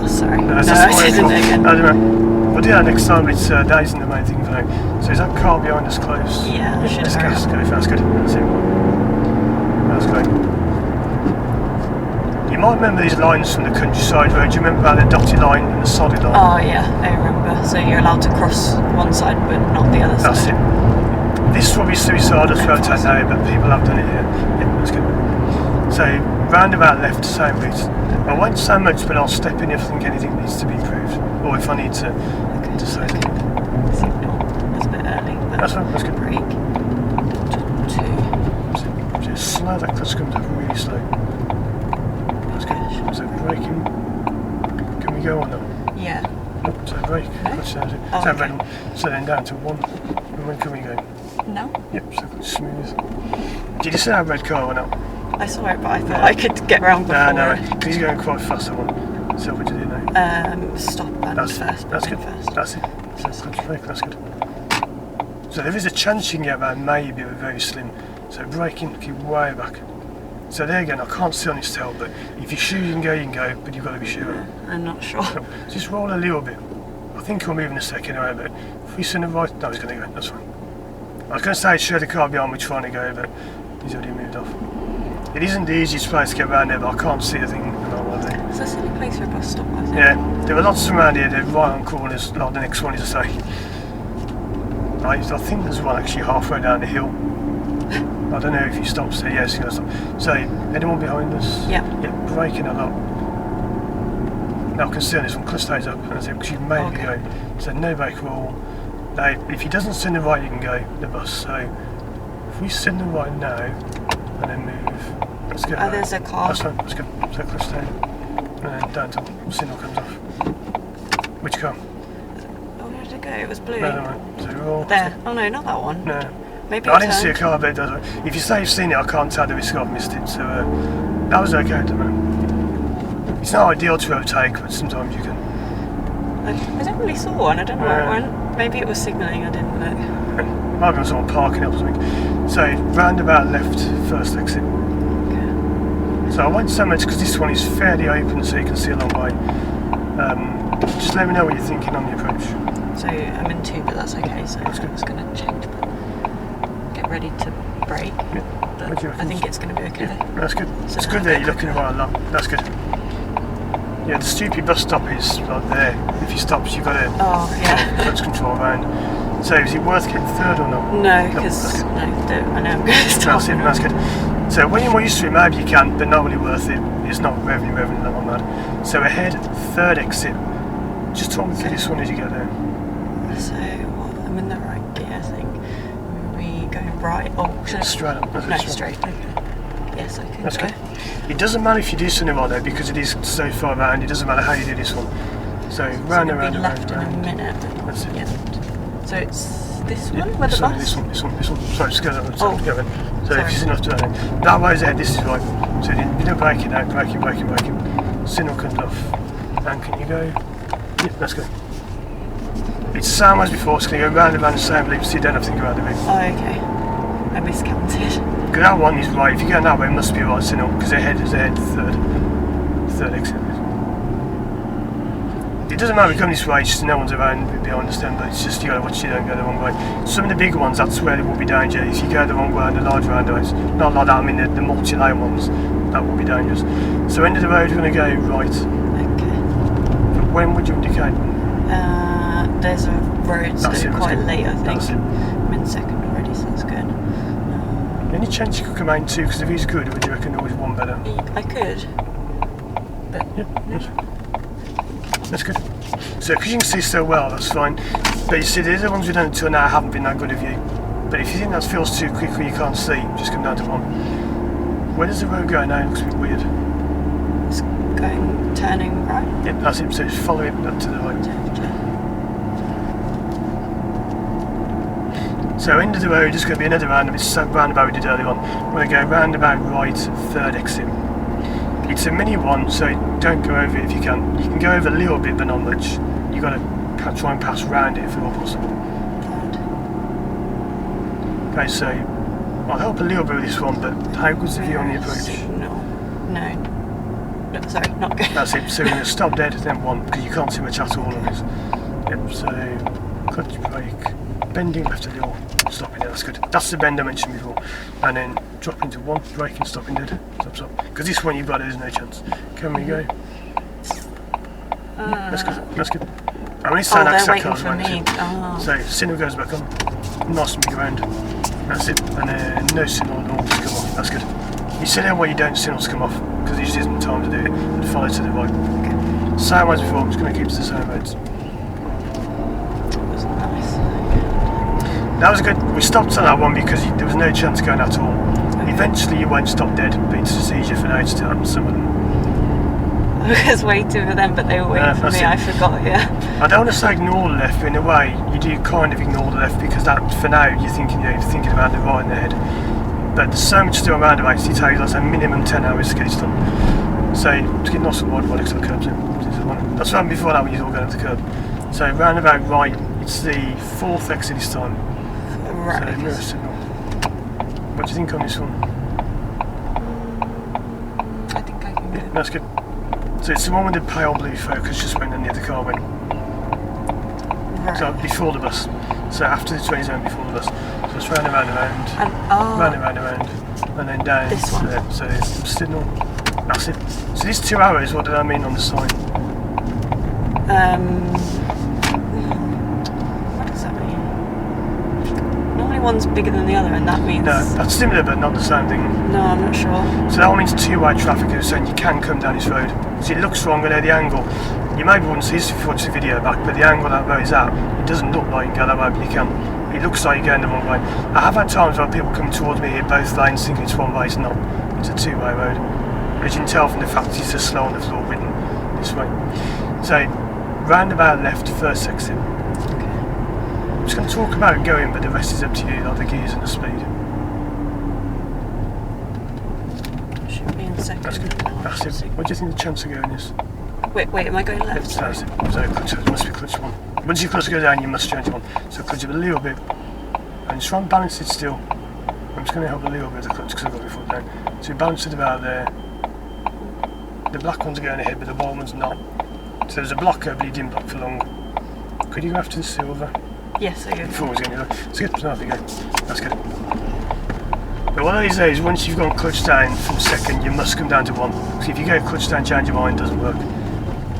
Oh, sorry. No, I didn't again. I don't know. We'll do that next time, it's, that isn't the main thing for now. So is that car behind us close? Yeah, I should let's hurry go, up. that's good, that's it. That's great. You might remember these lines from the countryside road. Do you remember about the dotted line and the solid line? Oh yeah, I remember. So you're allowed to cross one side but not the other That's side. it. This will be suicidal to rotate now, but people have done it here. Yeah, that's good. So, roundabout left, same route. I won't say much, but I'll step in if I think anything needs to be improved. Or if I need to say something. Signal. It's a bit early. But That's fine, that's good. Brake. Two. Just slow, that clutch comes up really slow. That's good. So, braking. Can we go on now? Yeah. Nope, so brake. Clutch down to so okay. red, so then down to one. And when can we go? No. Yep, so smooth. Did you see that red car or not? I saw it, but I thought I could get round before. No, he's going quite fast, I want. So what do you do now? Stop and That's first. That's good. First. That's it. So clutch brake, that's good. So there is a chance you can get around maybe, but very slim. So braking, keep way back. So there again, I can't see on his tail, but if you're sure you can go, but you've got to be sure. I'm not sure. So just roll a little bit. I think he'll move in a second anyway, but if we send the right, no, he's going to go, that's fine. I was going to say show the car behind me trying to go, but he's already moved off. It isn't the easiest place to get around there, but I can't see a thing. It's a silly place for a bus stop, I think. Yeah, there are lots around here, they're right on corners, like the next one is a say. I think there's one actually halfway down the hill. I don't know if he stops there, yes, he does stop. So, anyone behind us? Yeah. Yeah, braking a lot. Now I can see on this one, clutch stays up, that's it, because you may be going. So no brake roll. Now, if he doesn't send the right, you can go, the bus. So, if we send the right now, and then move, let's go. Oh, there's a car. That's fine, that's good. So clutch down, and then down till the signal comes off. Which car? Oh, where did it go? It was blue. No. So roll. There. Oh no, not that one. No. Maybe I didn't see a car, but it does. If you say you've seen it, I can't tell the risk I've missed it. So that was okay, don't know. It's not ideal to overtake, but sometimes you can. I don't really saw one. I don't know where it went. Maybe it was signalling. I didn't look. Might be someone parking up or something. So roundabout left, first exit. Okay. So I won't so much because this one is fairly open, so you can see a long way. Just let me know what you're thinking on the approach. So I'm in two, but that's okay. So I'm just going to change. Get ready to brake. Yeah. But I think it's going to be okay. Yeah, that's good. So it's good that you're looking right a lot. That's good. Yeah, the stupid bus stop is like there. If he stops, you've got to clutch control around. So is it worth getting third or not? No, because I know I'm going to stop. That's good. So when you're more used to it, maybe you can, but not really worth it. It's not revenue that on that. So ahead, third exit. Just talk me through this one as you get there. So I'm in the right gear, I think. We going right? Oh, should I? Straight up. No, straight. Okay. Yes, I can. That's go. good. It doesn't matter if you do something like that because it is so far round. It doesn't matter how you do this one. So round and round and round. Left in a minute. That's it. Yeah. So it's this one with the bus. This one. Sorry, just go that one. So Sorry. if it's enough to that way's ahead. This is right. So you don't brake it out. Braking. Signal comes off. And can you go? Yeah, that's good. It's the same as before. It's going to go round and round the same loop, so you don't have to think about the route. Oh, okay. I miscounted. Because that one is right. If you go that way, it must be right signal because ahead is ahead third exit. It doesn't matter, we come this way, it's just no one's around behind us then, but it's just you gotta watch you don't go the wrong way. Some of the bigger ones, that's where there will be danger. If you go the wrong way on the large roundabouts, not like that, I mean the multi-lane ones, that will be dangerous. So end of the road, we're gonna go right. Okay. But when would you indicate? There's a road, so quite late, I think. That's it. I'm in second already, so that's good. Any chance you could come out in two? Because if he's good, would you reckon there was one better? I could. But that's good. So, because you can see so well, that's fine. But you see, the other ones we've done until now haven't been that good of you. But if you think that feels too quick or you can't see, just come down to one. Where does the road go now? It looks a bit weird. It's turning right. Yep, that's it. So just follow it up to the right. So end of the road is going to be another roundabout. It's the roundabout we did earlier on. We're going to go roundabout right, third exit. It's a mini one, so don't go over it if you can. You can go over a little bit, but not much. You've got to try and pass round it if at all possible. Okay, so I'll help a little bit with this one, but how good's the view on the approach? No, sorry, not good. That's it. So we're going to stop dead, then one, because you can't see much at all on this. Yep, so clutch brake, bending left a little, stopping dead, that's good. That's the bend I mentioned before. And then drop into one, braking, stopping dead, stop. Because this one you've got, there's no chance. Can we go? That's good. I mean, it's an accent cars, so signal goes back on, nice and big round. That's it, and then no signal at all to come off, that's good. You sit down where you don't, signals come off, because there just isn't time to do it, and follow to the right. Okay. Same as before, I'm just going to keep to the same roads. That was good. We stopped on that one because there was no chance going at all. Eventually you won't stop dead, but it's just easier for now to happen to some of them. I was waiting for them, but they were waiting for me, I forgot, I don't want to say ignore the left, but in a way you do kind of ignore the left because that, for now, you're thinking about the right in the head. But there's so much to do on roundabouts, it takes like a minimum 10 hours to get it done. So to get nice and wide next to the curbs in. That's what happened before that when you're all going up the curb. So roundabout right, it's the fourth exit this time. Right. So mirror signal. What do you think on this one? I think I can go. That's good. So it's the one with the pale blue focus just when the other car went. Right. So before the bus. So after the 20 zone before the bus. So it's round and round and round. Round and round and round. And then down. This one. So the signal. That's it. So these 2 arrows, what did I mean on the sign? What does that mean? Normally one's bigger than the other, and that means... No, that's similar but not the same thing. No, I'm not sure. So that one means two-way traffic, it's saying you can come down this road. So it looks wrong, I know the angle. You maybe wouldn't see this if you watch the video back, but the angle that road is at, it doesn't look like you can go that way, but you can. It looks like you're going the wrong way. I have had times where people come towards me here both lanes thinking it's one way, it's not. It's a two-way road. As you can tell from the fact it's just slow on the floor written this way. So, roundabout left, first exit. I'm just going to talk about going, but the rest is up to you, like the gears and the speed. Should be in second. That's good. That's it. What do you think the chance of going is? Wait, am I going left? That's it. So clutch, it must be clutch one. Once your clutch goes down, you must change one. So clutch it a little bit, and just try and balance it still. I'm just going to help a little bit of the clutch because I've got my foot down. So you balance it about there. The black one's going ahead, but the white one's not. So there's a blocker, but he didn't block for long. Could you go after the silver? Yes, I go. Before was going to go. It's good. So off you go. That's good. But one of these days, once you've gone clutch down from second, you must come down to one. Because if you go clutch down, change your mind, it doesn't work.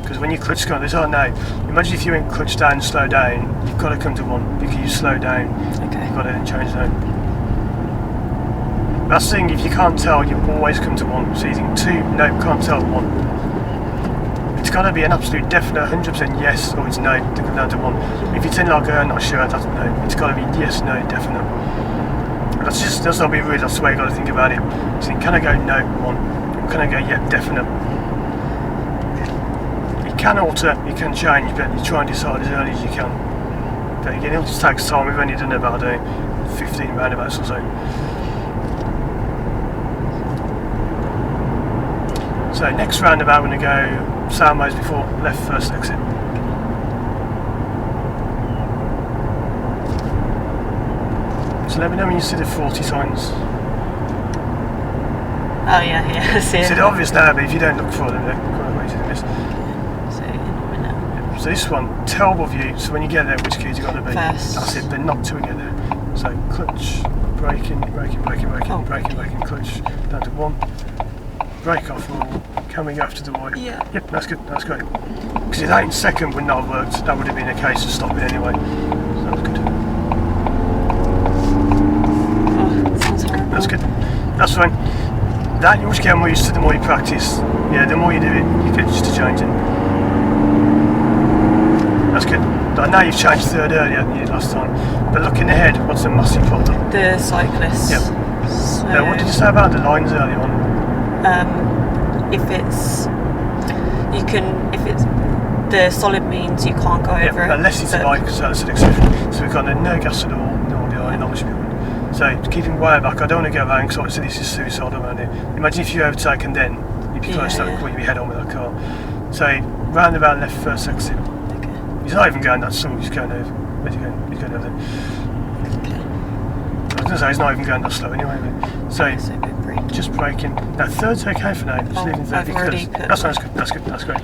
Because when you clutch down, there's hard now. Imagine if you went clutch down and slow down, you've got to come to one. Because you slow down, you've got to then change down. That's the thing, if you can't tell, you always come to one. So you think two, no, can't tell, one. It's got to be an absolute definite 100% yes or it's no to come down to one. If you tend like, I'm not sure, that's no. It's got to be yes, no, definite. That's not being rude, that's the way you got to think about it. So can I go no, one? Or can I go yeah, definite? You can alter, you can change, but you try and decide as early as you can. But again, it just takes time. We've only done about 15 roundabouts or so. So next roundabout, we're going to go same way as before, left first exit. So let me know when you see the 40 signs. Oh yeah, I see it. It's obvious now, but if you don't look for them, they're quite a way to miss. So in a minute. So So this one, terrible view. So when you get there, which keys you got to be? First. That's it. But not till we get there. So clutch, braking, braking, braking, braking, braking, braking, clutch. Down to 1. Brake off normal. Can we go after the white? Yeah. Yep, that's good. That's great. Because that in second would not have worked. That would have been a case of stopping anyway. So that's good. Oh, that sounds horrible. That's good. That's fine. That you just get more used to the more you practice. Yeah, the more you do it, you get used to changing. That's good. I know you've changed third earlier than you did last time, but looking ahead, what's the massive problem? The cyclists. Yep. So, What did you say about the lines earlier on? if it's the solid means you can't go over it. Unless it's a bike, so that's an exception. So we've got no gas at all, no audio, no much movement. So keeping way back, I don't want to go around because obviously this is suicidal around here. Imagine if you overtake and then you'd be close to that, you'd be head on with that car. So roundabout left first exit. Okay. He's not even going that slow, he's going over. Where's he going? He's going over there. Okay. I was going to say he's not even going that slow anyway. So just braking. Now third's okay for now. Just leaving third because that sounds good. That's good. That's great.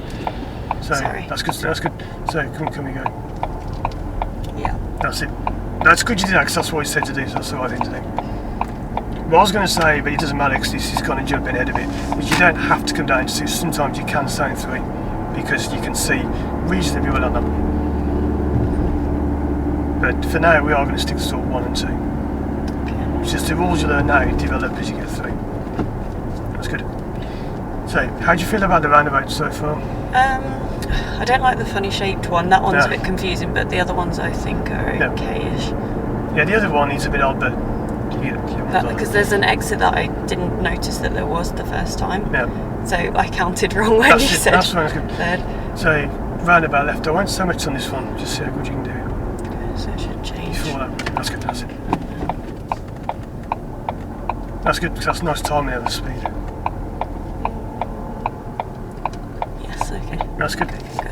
So sorry. That's good. That's good. So can we go? Yeah. That's it. That's good you did that because that's what he said to do. So that's the right thing to do. What I was going to say, but it doesn't matter because this is kind of jumping ahead of it, is you don't have to come down to 2. Sometimes you can stay in 3 because you can see reasonably well on them. But for now, we are going to stick to sort of 1 and 2. It's just the rules you learn now develop as you get through. That's good. So, how do you feel about the roundabout so far? I don't like the funny shaped one. That one's a bit confusing, but the other ones I think are okay-ish. Yeah, the other one is a bit odd, but because there's an exit that I didn't notice that there was the first time. Yeah. So I counted wrong when you said that's fine, that's good. third. So, roundabout left. I won't so much on this one, just see how good you can do it. Okay, so it should change. Before that. That's good, that's it. That's good, because that's nice timing at the speed. Yes, okay. That's good.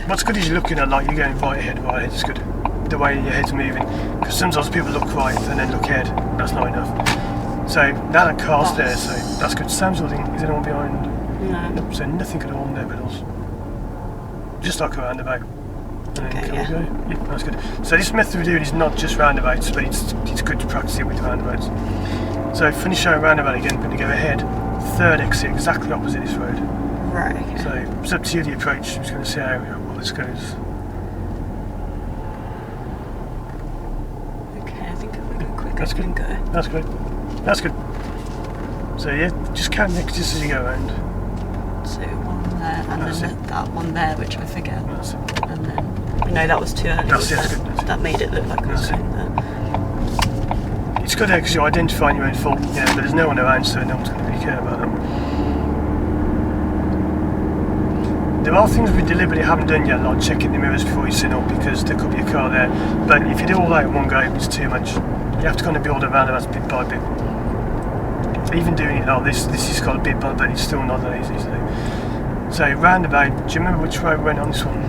What's good is you're looking at, like, you're going right ahead, it's good. The way your head's moving. Because sometimes people look right and then look ahead. That's not enough. So, now that car's there, so that's good. Sam's holding, is anyone behind? No. Nope, so nothing at all, no pedals. Just like a roundabout. And then can we go? Yeah, that's good. So this method we're doing is not just roundabouts, but it's good to practice it with roundabouts. So finish our roundabout again, going to go ahead. Third exit, exactly opposite this road. Right, okay. So it's up to you the approach. I'm just going to see how well this goes. Okay, I think if we go quick, That's good. Go. That's good. That's good. So yeah, just count next just as you go around. So one there, and then that one there, which I forget. That's it. And then, that was too early. That's good. That made it look like I was going there. It's good because you're identifying your own fault, but there's no one around, so no one's going to really care about them. There are things we deliberately haven't done yet, like checking the mirrors before you sit up, because there could be a car there. But if you do all that in one go, it's too much. You have to kind of build around it bit by bit. Even doing it like this is got a bit by bit, it's still not that easy to do. So roundabout, do you remember which road we went on this one?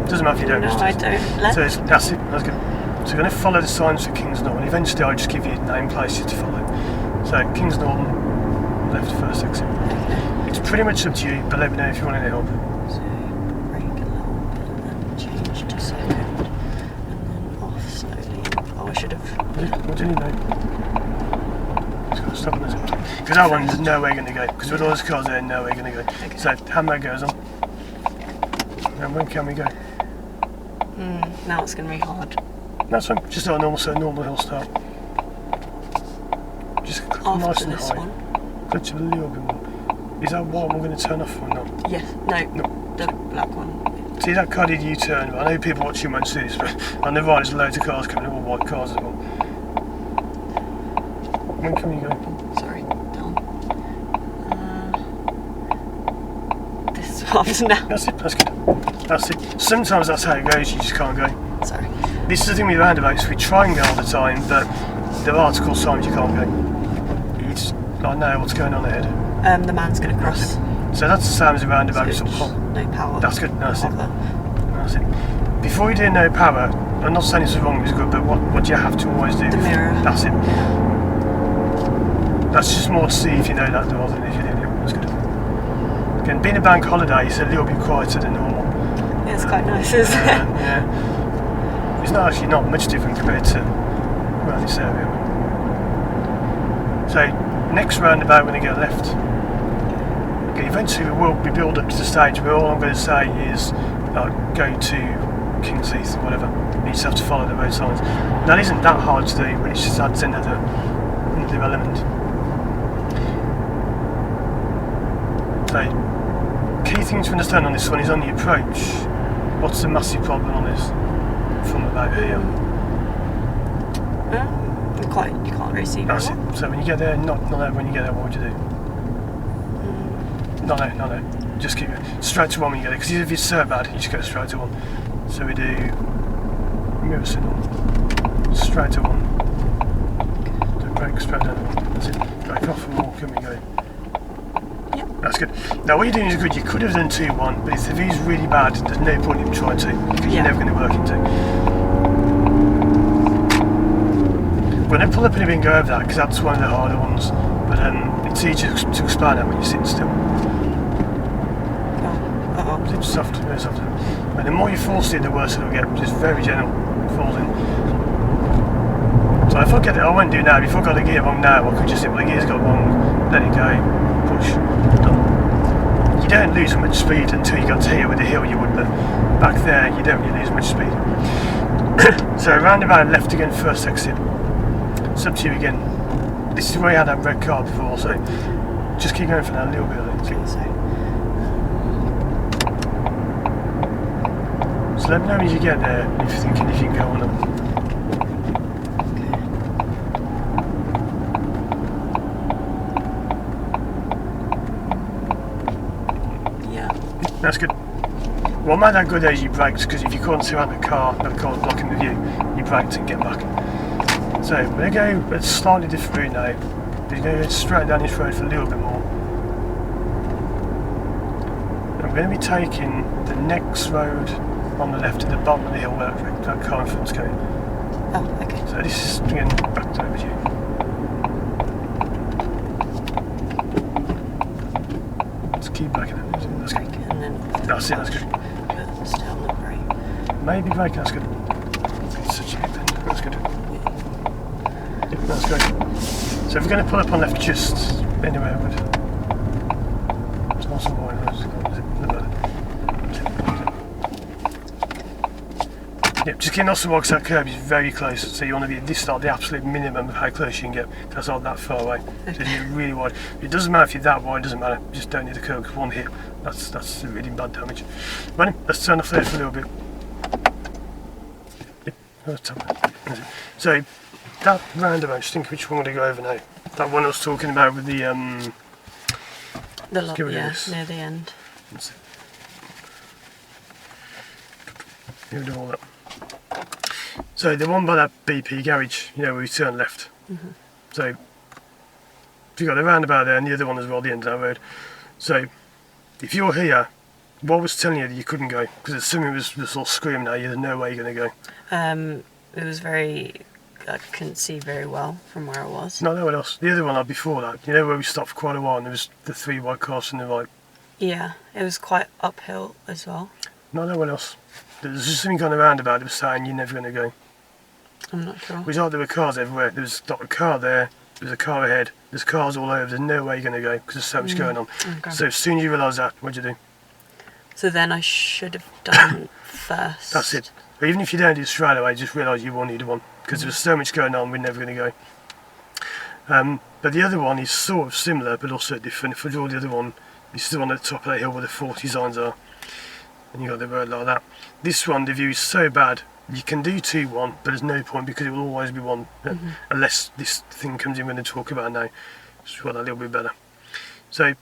Doesn't matter if you don't. No, I don't. Left. So that's it, that's good. So we're going to follow the signs for Kings Norton. Eventually I'll just give you name places to follow. So Kings Norton, left first exit. Okay. It's pretty much up to you, but let me know if you want any help. So brake a little bit and then change to second. And then off slowly. Oh, I should have. What do you need now? Just got to stop on this one. Because that one there's no way going to go. Because with all those cars there, no way going to go. Okay. So handbrake goes on. And when can we go? Now it's going to be hard. That's fine, just like a normal hill start. Just click nice and high. One. Clutch a little bit more. Is that what I'm going to turn off or not? Yes, no, the black one. See that car did U-turn, but I know people watching won't see this, but on the right there's loads of cars coming, all white cars as well. When can we go? Sorry, down. This one's now. That's it, that's good. That's it. Sometimes that's how it goes, you just can't go. Sorry. This is the thing with roundabouts, we try and go all the time, but there are article signs you can't go. You just not know what's going on ahead. The man's going to cross. So that's the same as a roundabout. So no power. That's good, that's it. That's it. Before you do no power, I'm not saying this is wrong, it's good, but what do you have to always do? The mirror. That's it. That's just more to see if you know that rather than if you didn't. That's good. Again, being a bank holiday, it's a little bit quieter than normal. Yeah, it's quite nice, isn't it? Yeah. It's not much different compared to around this area. So, next roundabout when you go left. Okay, eventually we will be built up to the stage where all I'm going to say is go to King's Heath or whatever. You just have to follow the road signs. That isn't that hard to do, but it's just adds another element. So, key thing to understand on this one is on the approach. What's the massive problem on this from about here? You can't really see very That's well. it. So when you get there, not when you get there, what would you do? No. Just keep it straight to one when you get there. Because if it's so bad, you just go straight to one. So we do mirror signal, straight to one. Do brake straight down to one. That's it. Brake off and walk and we go. Yep. That's good. Now what you're doing is good. You could have done 2-1, but if the view's really bad, there's no point in trying to, because you're never going to work into. We're going to pull up in a bit and go over that, because that's one of the harder ones. But it's easier to explain that when you sit still. It's soft, very soft. And the more you force it, the worse it'll get. Just very gentle falling. So if I get it, I won't do now. If I got the gear wrong now, I could just say, well, the gear's got wrong, let it go, push, done. You don't lose much speed until you got to here with the hill you would, but back there you don't really lose much speed. So roundabout left again, first exit. It's up to you again. This is where you had that red car before, so just keep going for that a little bit, I think. So let me know when you get there if you're thinking if you can go on them. That's good. What made that good is you braked, because if you couldn't see around the car was blocking the view, you braked and get back. So we're going to go a slightly different route now. We're going to go straight down this road for a little bit more. And we're going to be taking the next road on the left at the bottom of the hill where that car in front's going. Oh, okay. So this is again back over to you. Let's keep backing it. That's good. That's it, that's good. Stay on the brake. Maybe braking, that's good. It's such a good bend, that's good. Yep, that's great. So if we're going to pull up on left just anywhere, would it's not some more Yep, just getting off the walks, that curb is very close, so you want to be at this start, the absolute minimum of how close you can get. That's not that far away. So you're really wide. It doesn't matter if you're that wide, it doesn't matter. Just don't need the curb, because one hit, that's really bad damage. Right, let's turn off there for a little bit. Yep, that's it. So that roundabout, just think which one we're going to go over now. That one I was talking about with the lot, yeah, near the end. That's it. You'll do all that. So the one by that BP garage, where we turn left. Mm-hmm. So you've got the roundabout there and the other one as well, the end of that road. So if you're here, what was telling you that you couldn't go? Because as soon as it was all screaming at you, there's no way you're going to go. It was I couldn't see very well from where I was. No one else. The other one before that, where we stopped for quite a while and there was the 3 white cars on the right. Yeah, it was quite uphill as well. No one else. There's just something on the roundabout that was saying you're never going to go. I'm not sure. Which there were cars everywhere. There was not a car there, there's a car ahead, there's cars all over, there's no way you're going to go because there's so much going on. Okay. So as soon as you realise that, what'd you do? So then I should have done first. That's it. But even if you don't do it straight away, just realise you will need one because there's so much going on, we're never going to go. But the other one is sort of similar but also different. If we draw the other one, it's still on the top of that hill where the 40 signs are. And you got the road like that. This one, the view is so bad, you can do 2-1, but there's no point because it will always be one, unless this thing comes in we're going to talk about now. Just got that a little bit better. So,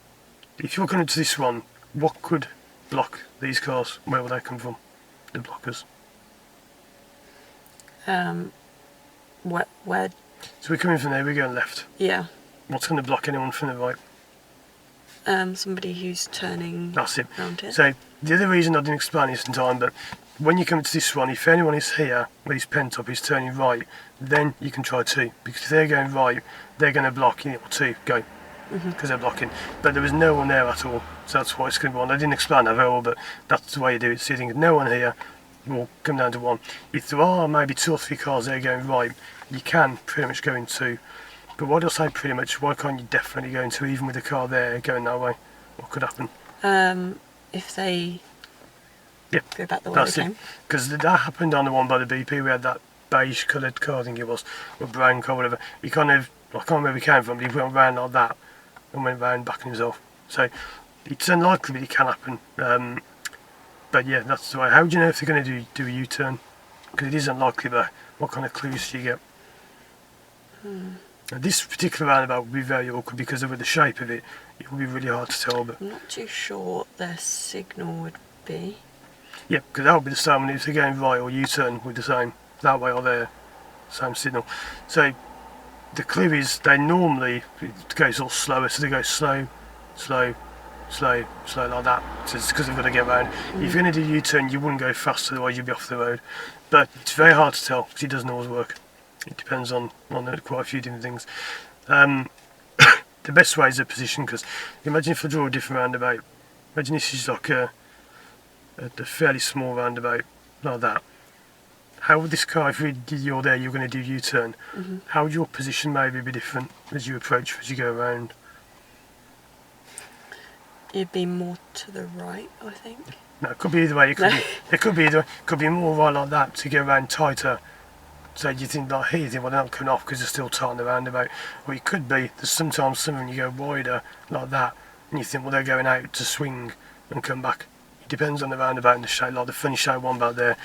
if you're coming to this one, what could block these cars? Where will they come from? The blockers. Where? So we're coming from there, we're going left. Yeah. What's going to block anyone from the right? Somebody who's turning. That's it. Around here. So the other reason I didn't explain this in time, but when you come to this one, if anyone is here with his pen top is turning right, then you can try 2, because if they're going right, they're going to block in it or 2, go. because they're blocking. But there was no one there at all, so that's why it's going to be 1. I didn't explain that very well, but that's the way you do it. So you think, no one here, will come down to 1. If there are maybe 2 or 3 cars there going right, you can pretty much go in 2. But what I'll say pretty much, why can't you definitely go in 2 even with the car there going that way? What could happen? If they go back the way that's they came. Because that happened on the one by the BP. We had that beige coloured car, I think it was, or brown car, whatever. He kind of, I can't remember where he came from, but he went round like that and went round backing himself. So it's unlikely, but it can happen. But yeah, that's the way. How do you know if they're going to do a U-turn? Because it is unlikely, but what kind of clues do you get? Now, this particular roundabout would be very awkward because of the shape of it. It would be really hard to tell. But I'm not too sure what their signal would be. yeah, because that would be the same if they're going right or U-turn with the same that way or there, same signal. So the clue is they normally, it goes all slower, so they go slow, slow, slow, slow like that. So it's because they've got to get around. If you're going to do U-turn, you wouldn't go fast, otherwise you'd be off the road. But it's very hard to tell because it doesn't always work. It depends on quite a few different things. The best way is the position, because imagine if I draw a different roundabout. Imagine this is like a fairly small roundabout like that. How would this car, if you're there, you're going to do U-turn, how would your position maybe be different as you approach, as you go around? It'd be more to the right, I think. No, it could be either way. It could be either way. It could be more right like that to go around tighter. So you think like here, you think, well, they're not coming off because they're still tight on the roundabout. Or it could be, there's sometimes some when you go wider like that, and you think, well, they're going out to swing and come back. It depends on the roundabout and the shape. Like the funny shape one back there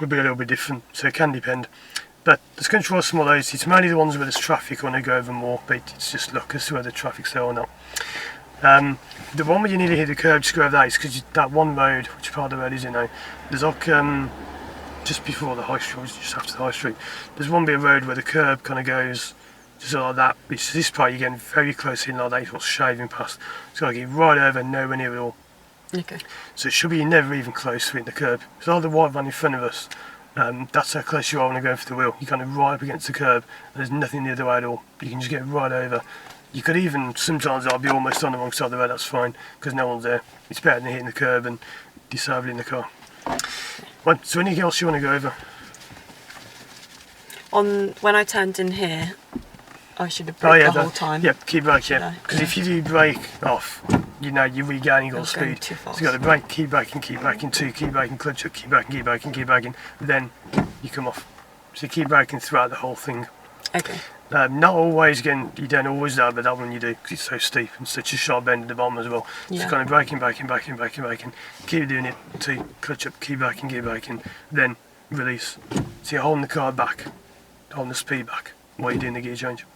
would be a little bit different, so it can depend. But there's going to try some of those. It's mainly the ones where there's traffic when they go over more, but it's just luck as to whether traffic's there or not. The one where you need to hit the curb to go over that is because that one road, which part of the road is it now, there's like just before the high street, just after the high street, there's one bit of road where the curb kind of goes just like that. It's this part you're getting very close in like that, it's what's shaving past. It's got to get right over, nowhere near it all. Okay. So it should be never even close to hitting the curb. It's like the white van in front of us. That's how close you are when you're going for the wheel. You're kind of right up against the curb, and there's nothing the other way at all. You can just get right over. You could even, sometimes I'll be almost on the wrong side of the road, that's fine, because no one's there. It's better than hitting the curb and disabling the car. Right, so anything else you want to go over? When I turned in here, I should have braked the whole time. Yeah, keep braking, yeah. Because if you do brake off, you know, you're regaining all speed. Too fast. So you've got to brake, keep braking, 2, keep braking, clutch up, keep braking, keep braking, keep braking, then you come off. So you keep braking throughout the whole thing. Okay. Not always, again, you don't always know, but that one you do, because it's so steep and such a sharp bend at the bottom as well. Yeah. So kind of braking, keep doing it, 2, clutch up, keep braking, then release. So you're holding the car back, holding the speed back while you're doing the gear change.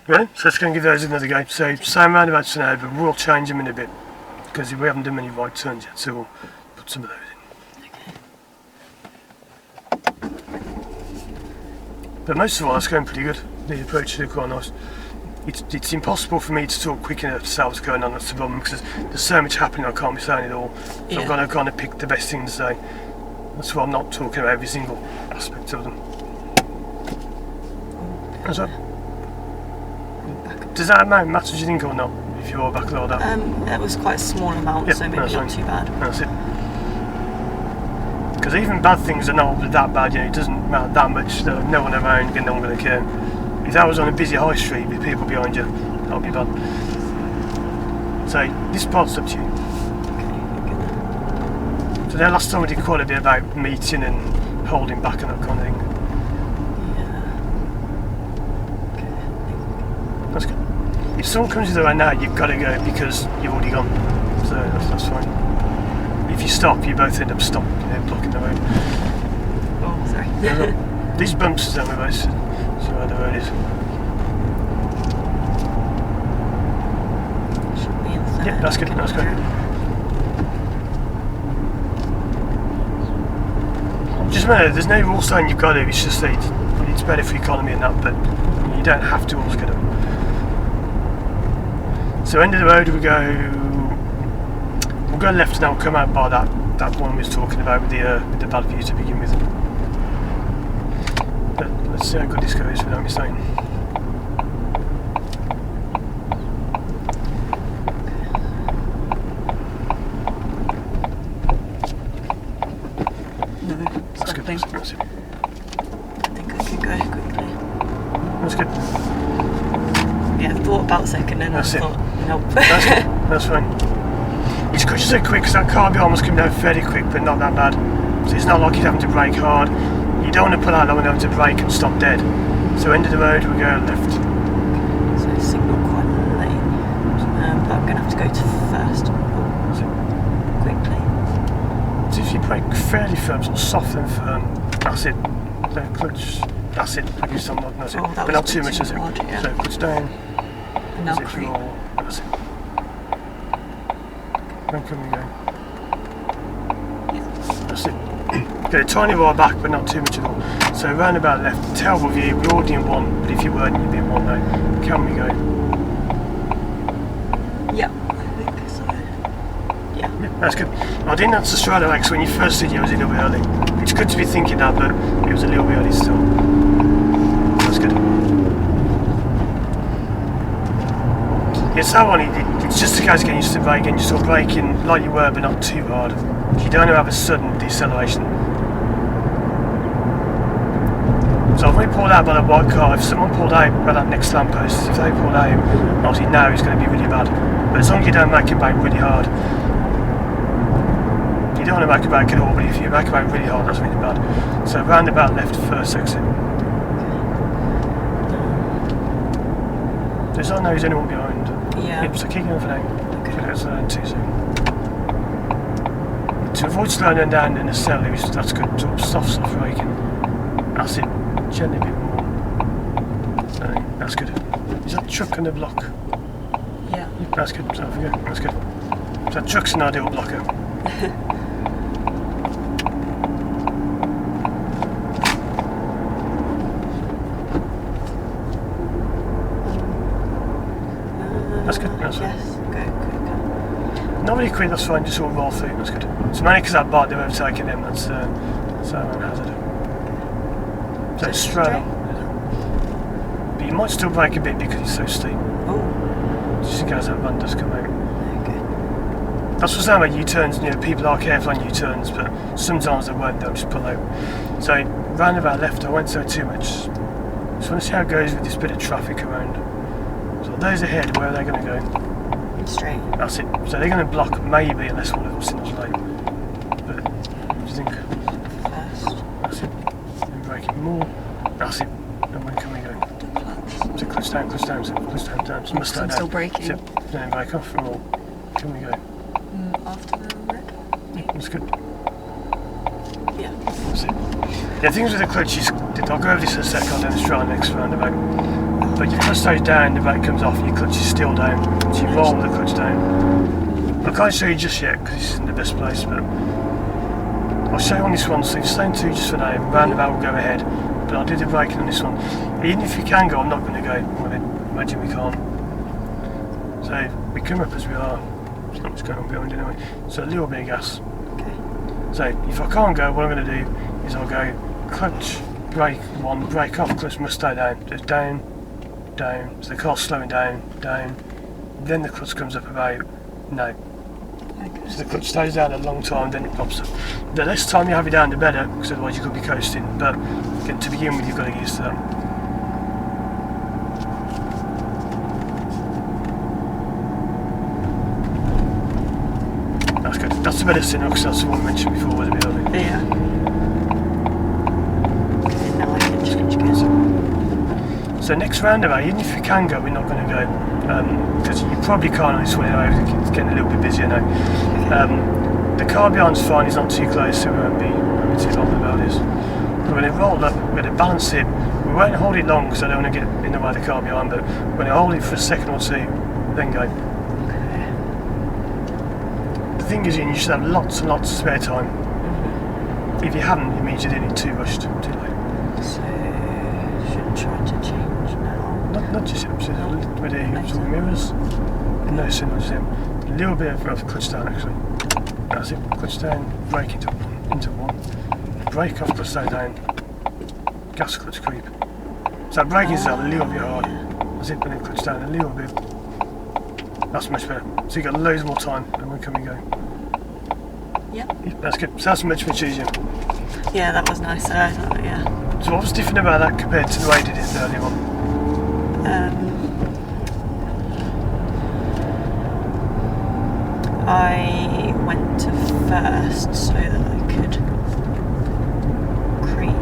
Right, so let's go and give those another go. So same roundabouts for now, but we'll change them in a bit, because we haven't done many right turns yet, so we'll put some of those in. But most of all, that's going pretty good. The approaches are quite nice. It's impossible for me to talk quick enough to say what's going on, that's the problem, because there's so much happening I can't be saying it all. So I've got to kind of pick the best thing to say. That's why I'm not talking about every single aspect of them. How's that? Does that amount matter, do you think, or not? If you are back like that? That was quite a small amount, so maybe not too bad. That's it. Because even bad things are not that bad, you know, it doesn't matter that much. No one around and no one going to care. If that was on a busy high street with people behind you, that would be bad. So this part's up to you. So the last time we did quite a bit about meeting and holding back and that kind of thing. That's good. If someone comes in right now, you've got to go because you've already gone. So that's fine. If you stop, you both end up stopping, you know, blocking the road. Oh, sorry. These bumps are the most, so where the road is. Should be inside. Yeah, that's good, that's good. Just remember, there's no rule saying you've got to, it's just that it's better for economy and that, but you don't have to always get them. So end of the road we'll go left and then we'll come out by that one we was talking about with the bad view to begin with. But let's see how good this goes without me saying. That's good. That's it. I think I can go quickly. That's good. Yeah, I thought about a second and That's I it. thought, nope. That's good. That's fine. It's good to say quick because that car behind was coming down fairly quick, but not that bad. So it's not like you're having to brake hard. You don't want to pull out long enough to brake and stop dead. So end of the road, we go left. So signal quite late. But I'm going to have to go to first. Quickly. So if you brake fairly firm, sort of soft and firm, that's it. The clutch, that's it. Give you some nod, that's it. But not too much, is it? Yeah. So clutch down. And now creep. That's it. When can we go? Yeah. That's it. Get a tiny while back, but not too much at all. So roundabout left, terrible view, we're already in one, but if you weren't, you'd be in one now. Can we go? Yeah, I think so. Yeah. That's good. I didn't answer straight away because when you first said you was a little bit early. It's good to be thinking that, but it was a little bit early still. That's good. It's that one, it's just a case of getting used to braking, just sort of braking like you were, but not too hard. You don't have a sudden deceleration. So I've already pulled out by that white car. If someone pulled out by that next lamppost, if they pulled out, obviously now it's going to be really bad. But as long as you don't make it brake really hard, you don't want to make it brake at all, but if you make it brake really hard, that's really bad. So roundabout left, first exit. There's not know there's anyone behind. Yeah. Yep, so keep going for now. Okay. Don't slow down too soon. To avoid slowing down in the cell, that's good. Sort of soft braking. That's it. Gently a bit more. That's good. Is that truck on the block? Yeah. That's good. So off we go. That's good. So that truck's an ideal blocker. That's good. That's fine. Yes. Go quick. Not really quick. That's fine. Just sort of roll through. That's good. It's mainly because that bike they're overtaking them. That's an hazard. So it's straight on. But you might still brake a bit because it's so steep. Oh. Just in case that van does come out. Okay. That's what's saying about U-turns. You know, people are careful on U-turns, but sometimes they won't. They'll just pull out. So roundabout left, I won't say too much. Just want to see how it goes with this bit of traffic around. So those ahead, where are they going to go? Straight. That's it. So they're going to block maybe unless one of them signals late. But what do you think? First. That's it. Then braking more. That's it. And when can we go? Clutch. So clutch down, so clutch down. So must slow I'm down. still braking. So then brake off and all. Can we go? After the red? Yeah. That's good. Yeah. That's it. Yeah, things with the clutch is, I'll go over this in a sec, I'll then try next roundabout. But your clutch stays down, the brake comes off, and your clutch is still down. So you roll the clutch down. I can't show you just yet because this isn't the best place, but I'll show you on this one. So if you're staying two just for now, roundabout will go ahead. But I'll do the braking on this one. Even if we can go, I'm not going to go. Well, imagine we can't. So we come up as we are. It's not what's going on behind anyway. So a little bit of gas. Okay. So if I can't go, what I'm going to do is I'll go clutch, brake one, brake off, clutch must stay down. So it's down, down. So the car's slowing down, down. Then the clutch comes up about no. Okay. So the clutch stays down a long time, then it pops up. The less time you have it down, the better, because otherwise you could be coasting. But again, to begin with, you've got to get used to that. That's good. That's the better signal, because that's the one I mentioned before was a bit early. Yeah. Okay, now I can change again. So next roundabout, even if you can go, we're not going to go. Because you probably can't on this one anyway, it's getting a little bit busier now. The car behind's fine, he's not too close, so we won't be too bothered about this. We're going to roll up, we're going to balance it. We won't hold it long because I don't want to get in the way of the car behind, but we're going to hold it for a second or two, then go. The thing is, you should have lots and lots of spare time. If you haven't, it means you didn't get too rushed, too late. So, should try to change now. Not just him, so with the sort of mirrors. No, so not just him. A little bit of clutch down actually. That's it, clutch down, brake into one. Brake off, clutch down, gas clutch creep. So braking is a little bit hard. That's it, and then clutch down a little bit. That's much better. So you got loads more time, and when can we go? Yeah. That's good. So that's much easier. Yeah, that was nice. Yeah. So what was different about that compared to the way you did it earlier on? I went to first so that I could creep.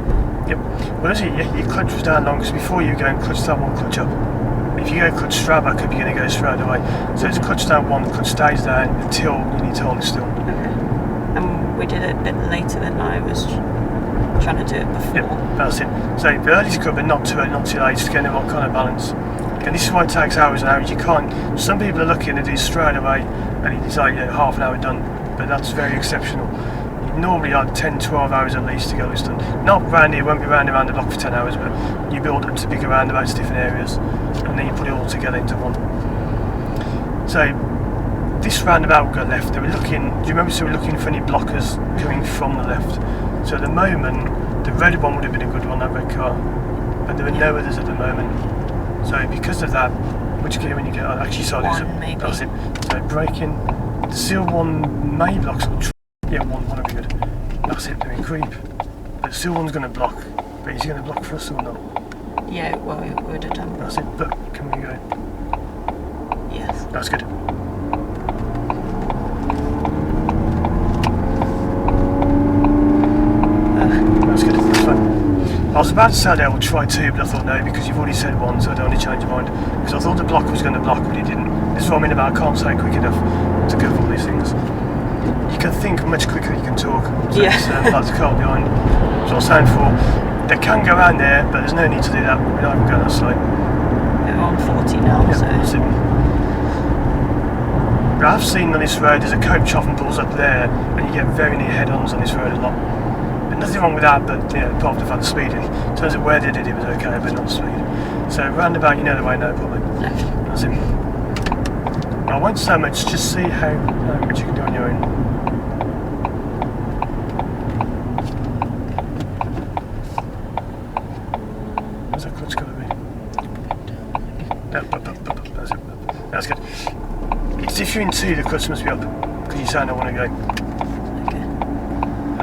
Yep. Well, as your clutch was down long, because before you go and clutch down one, clutch up. If you go clutch straight back up, you're going to go straight away. So it's clutch down one, the clutch stays down until you need to hold it still. Okay. And we did it a bit later than I was trying to do it before. Yep, that's it. So early's good, but not too early, not too late, just getting the right kind of balance. And this is why it takes hours and hours. You can't. Some people are lucky and they do it straight away, and it's like half an hour done. But that's very exceptional. Normally like 10, 12 hours at least to get this done. Not round here, won't be round around the block for 10 hours, but you build up to bigger roundabouts, different areas, and then you put it all together into one. So this roundabout will go left. They were looking. Do you remember? So we were looking for any blockers coming from the left. So at the moment, the red one would have been a good one, that red car, but there were no others at the moment. So because of that, which gear when you get? Actually, sorry, one, maybe. That's it. So braking. The seal one may block. Yeah, one would be good. That's it. Doing creep. But seal one's going to block. But is he going to block for us or not? Yeah, well, it would have done. That's it. But can we go? Yes. That's good. That's good. That's fine. I was about to say I would try two, but I thought no, because you've already said one, so I don't want to change your mind. Because I thought the blocker was going to block, but he didn't. This is what I mean about I can't say quick enough to go for all these things. You can think much quicker than you can talk. So yeah. It's like the car behind. So I was saying before, they can go around there, but there's no need to do that. We're not even going that slow. We're on 40 now, Yeah, so. that's it. But I've seen on this road, there's a coach often pulls up there, and you get very near head-ons on this road a lot. Nothing wrong with that, but apart from the fact of speed, in terms of where they did it was okay, but not speed. So roundabout, you know the way, no problem. That's it. I won't say much, just see how much you can do on your own. Where's that clutch going to be? Up. That's it. That's good. It's if you're in two, the clutch must be up, because you're saying I want to go.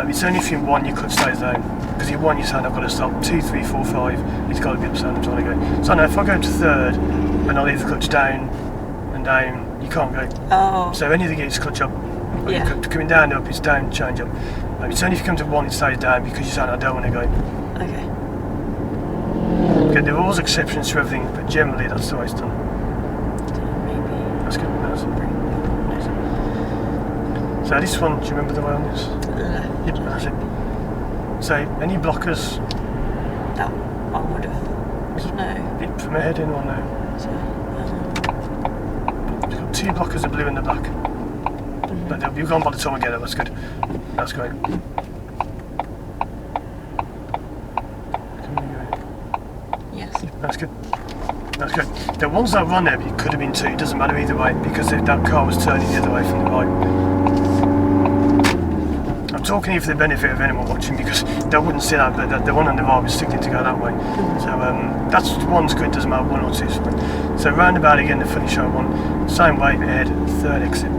It's only if you're in one, your clutch stays down. Because you're one, you're saying I've got to stop. 2, 3, 4, 5, it's got to be up, so I'm trying to go. So I know if I go to third and I leave the clutch down and down, you can't go. Oh. So any of the gears clutch up. Yeah. Coming down, up, it's down, change up. It's only if you come to one, it stays down because you're saying I don't want to go. Okay. Okay, there are always exceptions to everything, but generally that's the way it's done. Maybe. That's good. That's it. So this one, do you remember the way on this? Left. Yep, that's it. So any blockers? That one would have. No. Yep, from ahead in or no? So, We've got two blockers, the blue and the black. But they'll be gone by the time we get it, that's good. That's great. yes. Yep, that's good. That's good. The ones that run there, it could have been two, it doesn't matter either way, because if that car was turning the other way from the right. I'm talking here for the benefit of anyone watching, because they wouldn't see that, but the one on the right was sticking to go that way. So that's one's good, doesn't matter, one or two's fine. So roundabout again, the funny show one, same way ahead, third exit.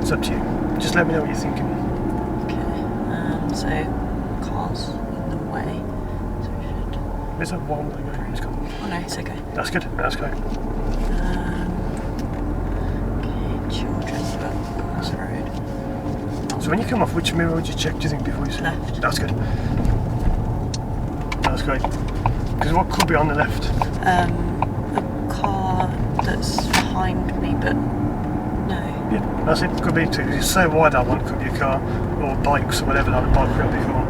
It's up to you. Just let me know what you're thinking. Okay. So cars in the way. So we should. Where's that one that I go? It's gone. Oh no, it's okay. That's good. That's great. Okay, children, but that's the road. So when you come off, which mirror would you check, do you think, before you see? Left. That's good. That's great. Because what could be on the left? A car that's behind me, but no. Yeah, that's it. Could be too. It's so wide that one. Could be a car or bikes or whatever like the bike road before.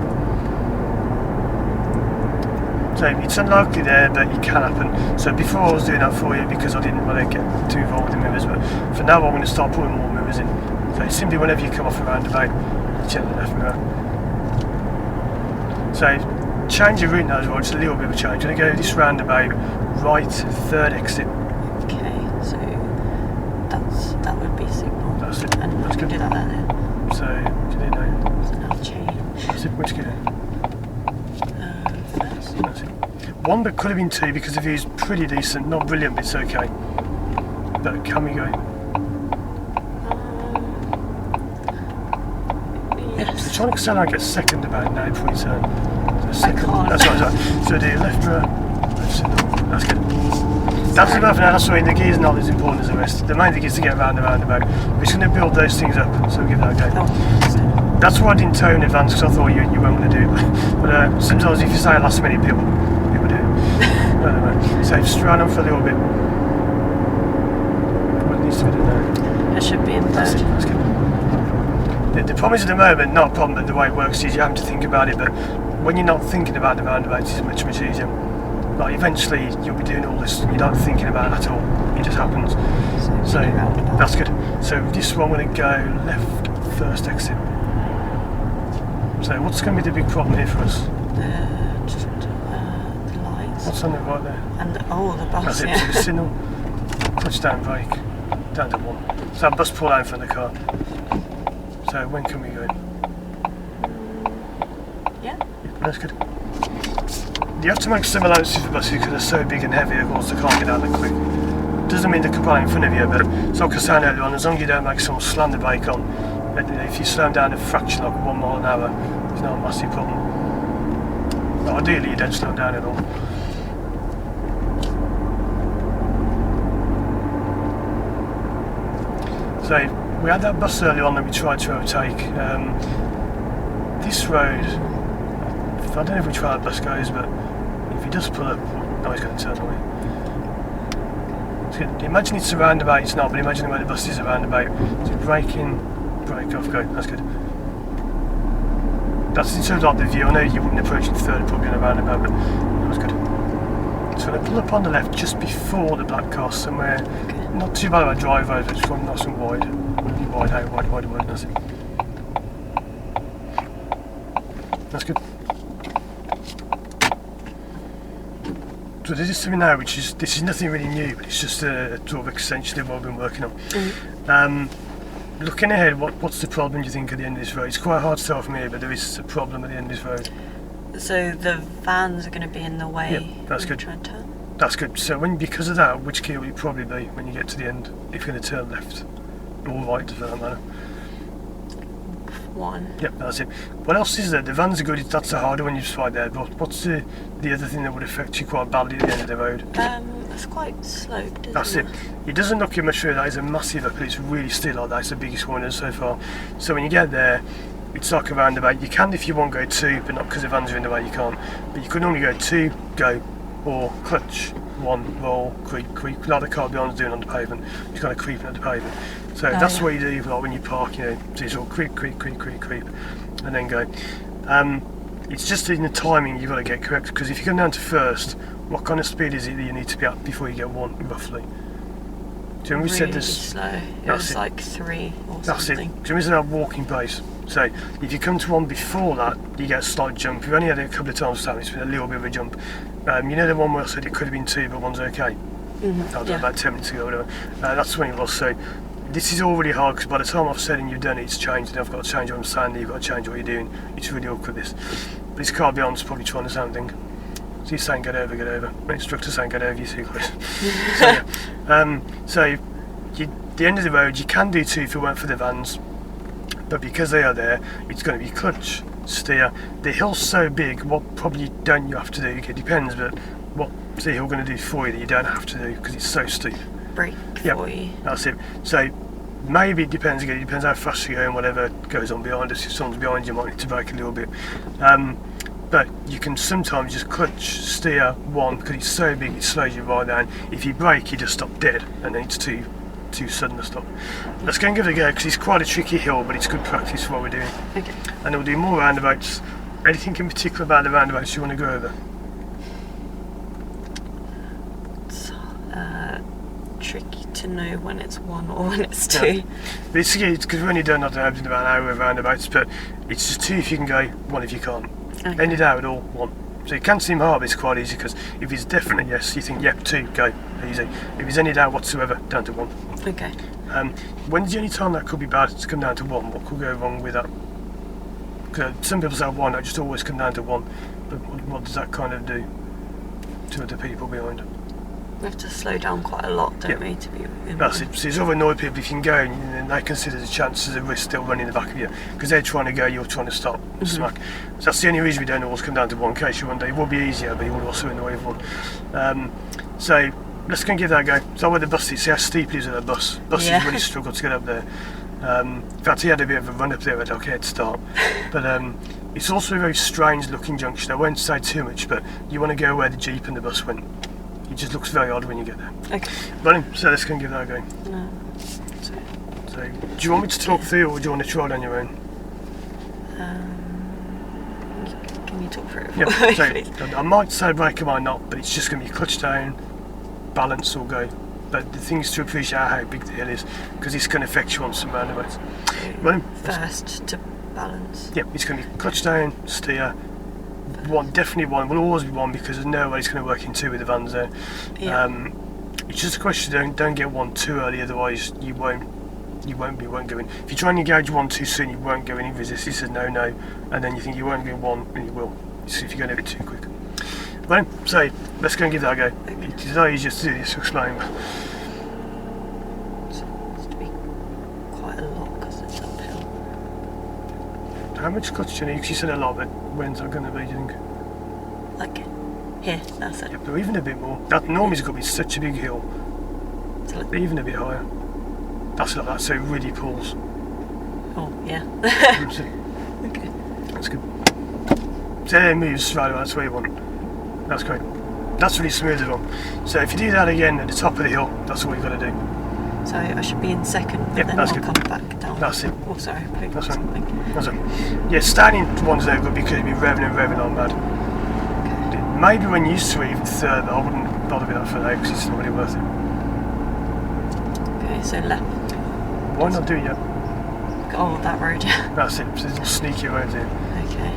So it's unlikely there, but it can happen. So before I was doing that for you because I didn't want to get too involved with the mirrors, but for now I'm going to start putting more mirrors in. So it's simply whenever you come off a roundabout, check the left mirror. So change your route now as well, just a little bit of a change. You're going to go this roundabout, right, third exit. Okay, so that would be signal. That's it. And That's good. do that there. So, do you know? So now change. That's it. Which gear? First. That's it. One, but could have been two because the view's pretty decent. Not brilliant, but it's okay. But can we go? Yes. So try and accelerate, get second about now before you turn. So second. can't. That's right. So do left mirror, left signal. That's good. That's enough now. That's why the gear's not as important as the rest. The main thing is to get around the roundabout. We're just going to build those things up. So we'll give that a go. Oh, that's why I didn't tell you in advance because I thought you weren't going to do it. But sometimes if you say it last minute, people do it. Anyway, so just run on for a little bit. What needs to be done now? it should be in That's it. third. That's good. The problem is at the moment, not a problem, but the way it works is you have to think about it. But when you're not thinking about the roundabouts, it's much easier. Like eventually you'll be doing all this and you're not thinking about it at all. It just happens. So that's good. So this one we're going to go left first exit. So what's going to be the big problem here for us? The lights. What's on the right there? And the bus. That's it. So the signal, clutch down, brake, down to 1. So that bus pull out in front of the car. So when can we go? Yeah. That's good. You have to make some allowances for buses because they're so big and heavy, of course they can't get out that quick. Doesn't mean they can pull out in front of you, but it's like I was saying earlier on, as long as you don't make someone slam the brake on, if you slow them down a fraction, like 1 mile an hour, it's not a massive problem. But ideally you don't slow them down at all. So we had that bus earlier on that we tried to overtake. This road, I don't know which way that bus goes, but if he does pull up, no, he's going to turn away. So imagine it's a roundabout, it's not, but imagine where the bus is a roundabout. So brake in, brake off, go, that's good. That's in terms of the view. I know you wouldn't approach the third probably in a roundabout, but that was good. So I'm going to pull up on the left just before the black car somewhere. Not too bad about driveway, but just one nice and wide. Wide out, wide, that's it. That's good. So there's this something now which is, this is nothing really new, but it's just a sort of extension of what I've been working on. Looking ahead, what's the problem do you think at the end of this road? It's quite hard to tell from here, but there is a problem at the end of this road. So the vans are going to be in the way. Yep, that's good. Try and turn. That's good. So because of that, which key will you probably be when you get to the end, if you're going to turn left? Or right, for that matter. 1. Yep, that's it. What else is there? The vans are good, that's the harder one you just right there, but what's the other thing that would affect you quite badly at the end of the road? It's quite sloped, isn't That's it. It doesn't knock you much through, that is a massive up, it's really still like that, it's the biggest one so far. So when you get there, it's like a roundabout. You can, if you want, go 2, but not because the vans are in the way, you can't. But you could normally go 2, go, or clutch, 1, roll, creep, like the car behind is doing on the pavement. You're kind of creeping at the pavement. So that's what you do, like when you park, so you sort of creep, and then go. It's just in the timing you've got to get correct, because if you come down to first, what kind of speed is it that you need to be at before you get 1, roughly? Do you remember we said this? Slow. It was like 3 or that's something. It. Do you remember that walking pace? So if you come to 1 before that, you get a slight jump. We've only had it a couple of times, so it's been a little bit of a jump. You know the one where I said it could have been 2, but 1's okay? That was about 10 minutes ago, whatever. That's when it was. So this is already hard, because by the time I've said and you've done it, it's changed, and I've got to change what I'm saying, you've got to change what you're doing. It's really awkward, this. But this car beyond's probably trying the same thing. So he's saying get over. My instructor's saying get over, you see close. So the end of the road, you can do 2 if it weren't for the vans, but because they are there, it's going to be clutch, steer. The hill's so big, what probably don't you have to do? It depends, but what's the hill going to do for you that you don't have to do because it's so steep? Brake for you. That's it. So maybe it depends again, it depends how fast you go and whatever goes on behind us. If someone's behind you, you might need to brake a little bit. But you can sometimes just clutch, steer 1, because it's so big it slows you right down. If you brake, you just stop dead, and then it's too sudden to stop. Let's go and give it a go, because it's quite a tricky hill, but it's good practice for what we're doing. Okay. And we'll do more roundabouts. Anything in particular about the roundabouts you want to go over? It's tricky to know when it's 1 or when it's 2. Yeah. But it's because we've only done, I don't know, about an hour of roundabouts, but it's just 2 if you can go, 1 if you can't. Okay. Any doubt at all, 1. So it can seem hard, but it's quite easy, because if it's definite yes, you think, yep, 2, go, easy. If there's any doubt whatsoever, down to 1. Okay. When's the only time that could be bad to come down to 1? What could go wrong with that? Because some people say 1, I just always come down to 1, but what does that kind of do to other people behind? We have to slow down quite a lot, don't we, to be in That's it. So it's other annoyed people if you can go and they consider the chances of risk still running in the back of you because they're trying to go, you're trying to stop and smack. So that's the only reason we don't always come down to one case. One day it will be easier, but it will also annoy everyone. So let's go and give that a go. So where the bus is, see how steep it is at the bus. Buses really struggle to get up there. In fact, he had a bit of a run up there at a head start. But it's also a very strange looking junction. I won't say too much, but you want to go where the Jeep and the bus went. It just looks very odd when you get there. Okay. Running, so let's go and give that a go. No. So, do you want me to talk through or do you want to try it on your own? Can you talk through it? Yeah, so I might say brake, I might not, but it's just going to be clutch down, balance or go. But the thing is to appreciate how big the hill is because it's going to affect you on some roundabouts. Running. First to balance. Yeah, it's going to be clutch down, steer. Definitely one. Will always be one because there's no way it's going to work in two with the vans there. Yeah. It's just a question of don't get one too early, otherwise you won't go in. If you try and engage one too soon, you won't go in. If resist, it says no, and then you think you won't go in one, and you will. So if you're going a bit too quick. Right, so let's go and give that a go. It's not easy to do this to explain. It's to be quite a lot because it's uphill. How much clutch do you need? Because you said a lot, but when's that going to be, do you think? Like here, that's it. Yeah, but even a bit more. That normally is going to be such a big hill. So even a bit higher. That's like that, so it really pulls. Oh, yeah. Okay. That's good. So it moves right about, that's where you want. That's great. That's really smooth as well. So if you do that again at the top of the hill, that's all you've got to do. So I should be in second, but then I'll come back down. That's it. Oh, sorry. That's right. That's right. Yeah, standing ones there good because you'd be revving on mad. Okay. Maybe when you used to even third, but I wouldn't bother with that for now because it's not really worth it. Okay, so left. Why not do it yet? Oh, that road, yeah. That's it. So there's little sneaky roads here. Okay.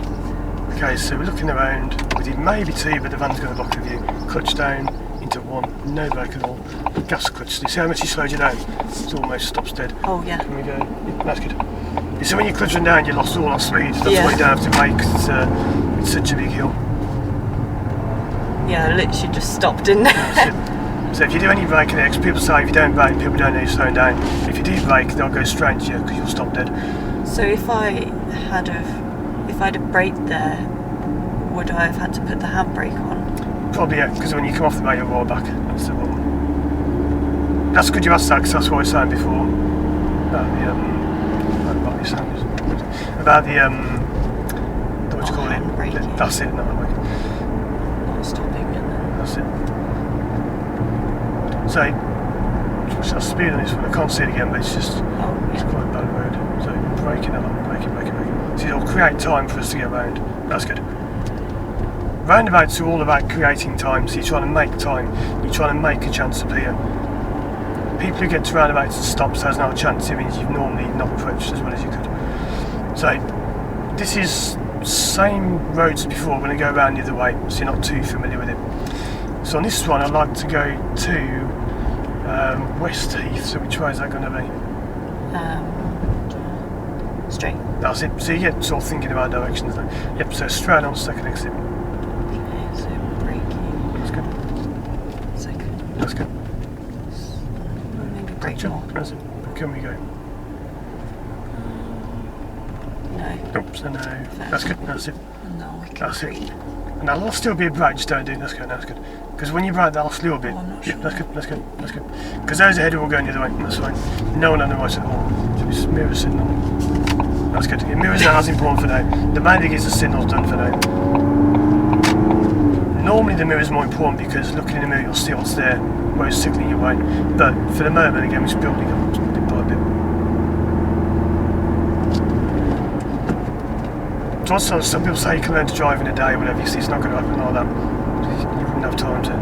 Okay, so we're looking around. We did maybe two, but the van's going to block the view. Clutch down into one, no brake at all. Gas clutch. You see how much he slowed you down? It's almost stops dead. Oh, yeah. Can we go? Yeah, that's good. You see, when you're clutching down, you lost all our speed. That's why you don't have to brake because it's such a big hill. Yeah, I literally just stopped in there. So if you do any braking there, because people say if you don't brake, people don't know you're slowing down. If you do brake, they'll go straight to you because you'll stop dead. So if I'd have braked there, would I have had to put the handbrake on? Probably, yeah, because when you come off the brake, you'll roll back. That's the problem. That's good you asked that, because that's what I was saying before. About the what do you call it? That's it, not stopping. That's it. So, what's that speed on this one? I can't see it again, but it's just, it's quite a bad road. So, braking a lot, braking. So it'll create time for us to get round. That's good. Roundabouts are all about creating time, so you're trying to make time. You're trying to make a chance to clear. People who get to roundabouts and stops has no chance, it means you've normally not approached as well as you could. So, this is same roads as before, we're going to go around the other way, so you're not too familiar with it. So on this one I'd like to go to West Heath, so which way is that going to be? Straight. That's it, so you get sort of thinking about directions there. Yep, so straight on second exit. Okay, so braking. That's good. Second. That's good. Maybe brake more. That's it. Can we go? No. Nope, so no. That's good, that's it. No, I can That's green. it. And that'll still be a brake, just don't do it. That's good, that's good. Because when you brake that last little bit, sure. That's good. Because those ahead are all going the other way, that's fine. No one on the right at all. So it's mirror signal. That's good. Your mirror's not as important for now. The main thing is the signal's done for now. Normally the mirror's more important because looking in the mirror you'll see what's there, where it's signalling your way. But for the moment, again, it's building up bit by bit. So also, some people say you can learn to drive in a day or whatever, you see it's not going to happen like that. You wouldn't have time to do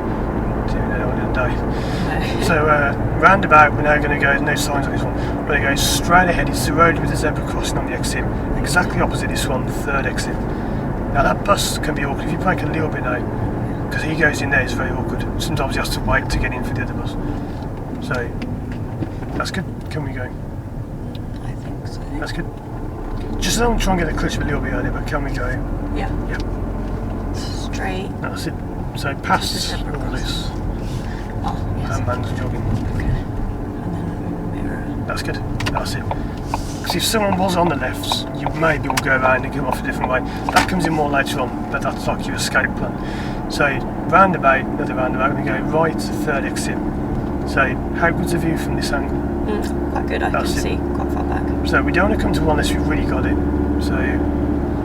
that in a day. No. So roundabout, we're now going to go, there's no signs on this one, we're going to go straight ahead. It's the road with the zebra crossing on the exit, exactly opposite this one, the third exit. Now that bus can be awkward if you brake a little bit now, because he goes in there, it's very awkward. Sometimes he has to wait to get in for the other bus. So, that's good. Can we go? I think so. That's good. Just don't try and get the clutch a little bit earlier, but can we go? Yeah. Yeah. Straight. That's it. So past all this. Oh, yes. And man's jogging. Okay. And then mirror. That's good. That's it. Because if someone was on the left, you maybe will go around and come off a different way. That comes in more later on, but that's like your escape plan. So roundabout, another roundabout, we go right, third exit. So how good's the view from this angle? Quite good, I can see quite far back. So we don't want to come to one unless we've really got it. So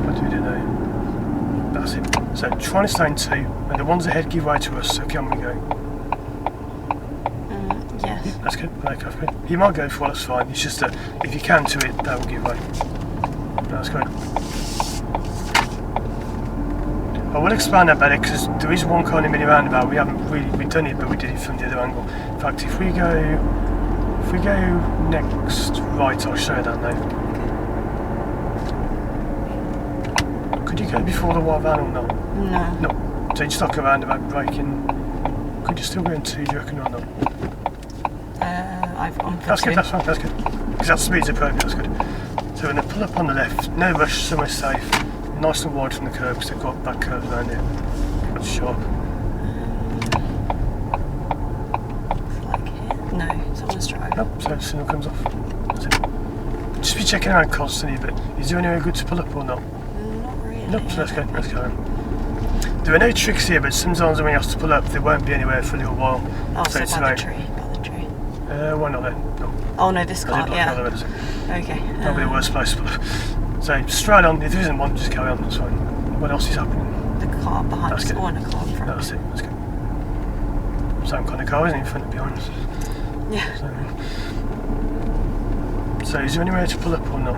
what do we do now? That's it. So trying to stay in 2, and the ones ahead give way to us, so can we go? Yes. Yeah, that's good. Okay. You might go for it, that's fine. It's just that if you can to it, that will give way. That's good. I will expand that better because there is one kind of mini roundabout. We haven't really done it, but we did it from the other angle. In fact, if we go next right, I'll show you that now. Could you go before the white van or not? No. No. So you just like a roundabout braking. Could you still go in 2, do you reckon, or not? I've gone for That's 2. good, that's fine, that's good. Because that speeds appropriate, that's good. So we're going to pull up on the left, no rush, somewhere safe. Nice and wide from the curb because they've got back curves around here. That's sharp. Like here? No, someone's driving. Nope, so the signal comes off. That's it. Just be checking around constantly, but is there anywhere good to pull up or not? Not really. Nope, so let's go on. There are no tricks here, but sometimes when you have to pull up, there won't be anywhere for a little while. Oh, so it's by about, the tree. why not there? No. Oh no, this car, yeah. Okay. That'll be the worst place to pull up. So straight on, if there isn't one, just carry on, that's fine. What else is happening? The car behind us, good. or a car in front. That's it, that's good. Same kind of car, isn't it, in front and behind us? Yeah. So is there anywhere to pull up or not?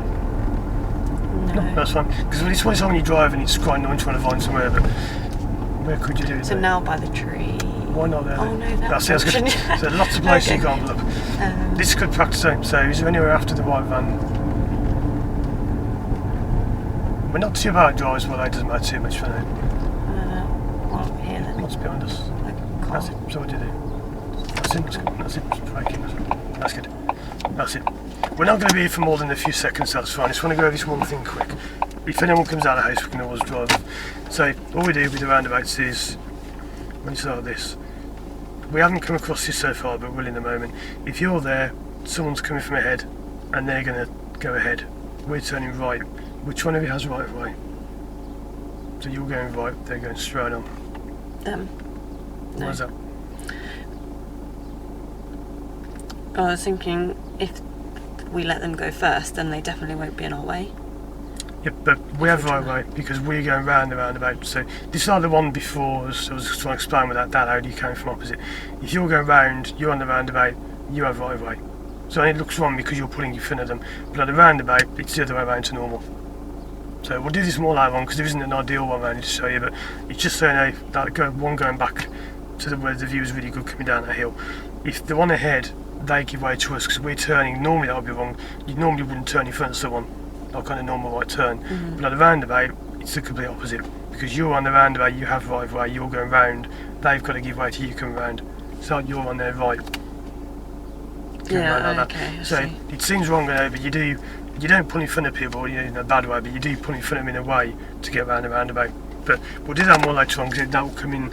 No. That's fine. Because it's always when you drive and it's quite annoying trying to find somewhere, but where could you do it? So now by the tree. Why not there? Oh no, that's good. So lots of places you can't pull up. This is good practice. So is there anywhere after the white van? We're not too bad drives, well it doesn't matter too much for now. Well, here then. What's behind us? That's it, so what do you do? That's it, that's it, just braking. That's good. That's it. We're not going to be here for more than a few seconds, that's fine. I just want to go over this one thing quick. If anyone comes out of the house, we can always drive. So all we do with the roundabouts is, when you start this, we haven't come across this so far, but we'll in a moment. If you're there, someone's coming from ahead, and they're going to go ahead. We're turning right. Which one of you has right of way? So you're going right, they're going straight on. No. Why is that? I was thinking if we let them go first, then they definitely won't be in our way. Yeah, but we have right of way because we're going round and roundabout. So this is like the one before, as I was trying to explain with that Audi came from opposite. If you're going round, you're on the roundabout, you have right of way. So it looks wrong because you're pulling in front of them. But at the roundabout, it's the other way around to normal. So we'll do this more later on because there isn't an ideal one around to show you, but it's just so you know that one going back to where the view is really good coming down that hill. If the one ahead, they give way to us because we're turning, normally that would be wrong. You normally wouldn't turn in front of someone, like on a normal right turn. But at the roundabout, it's the complete opposite because you're on the roundabout, you have right of way, you're going round, they've got to give way to you coming round. So you're on their right. Yeah, like okay. So it seems wrong there, but you don't pull in front of people in a bad way, but you do pull in front of them in a way to get round and roundabout. But we'll do that more later on because that will come in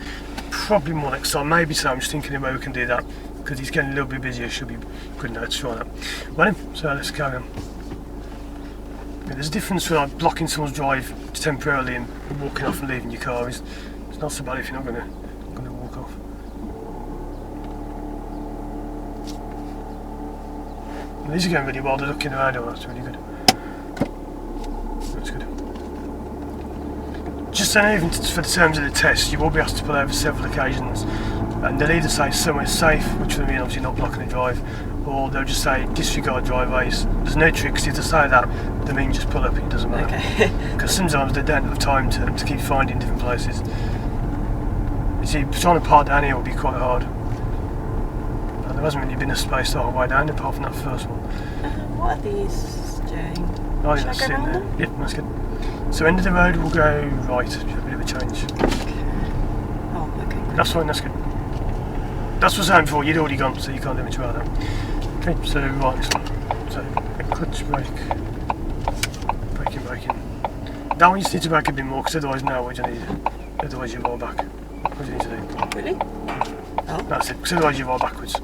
probably more next time. Maybe so. I'm just thinking of where we can do that because it's getting a little bit busier. Should be good now to try that. Well, so let's carry on. Yeah, there's a difference between like blocking someone's drive temporarily and walking off and leaving your car. It's not so bad if you're not going to walk off. And these are going really well. They're looking around. Oh, that's really good. That's good. Just so even for the terms of the test, you will be asked to pull over several occasions, and they'll either say somewhere safe, which will mean obviously not blocking the drive, or they'll just say disregard driveways. There's no tricks. If they say that, they mean just pull up. It doesn't matter. Okay. Because sometimes they don't have time to keep finding different places. You see, trying to park down here will be quite hard. There hasn't really been a space the whole way down apart from that first one. What are these doing? I think that's sitting there. Yep, that's good. So end of the road we'll go right, a bit of a change. Okay. Oh, okay. Great. That's fine, that's good. That's what's happened before, you'd already gone, so you can't do much about that. Okay, so right this one. So clutch brake. Braking. That one you just need to brake a bit more because otherwise now what do you need? Otherwise you'll go back. What do you need to do? Really? Oh. That's it, because otherwise you roll backwards.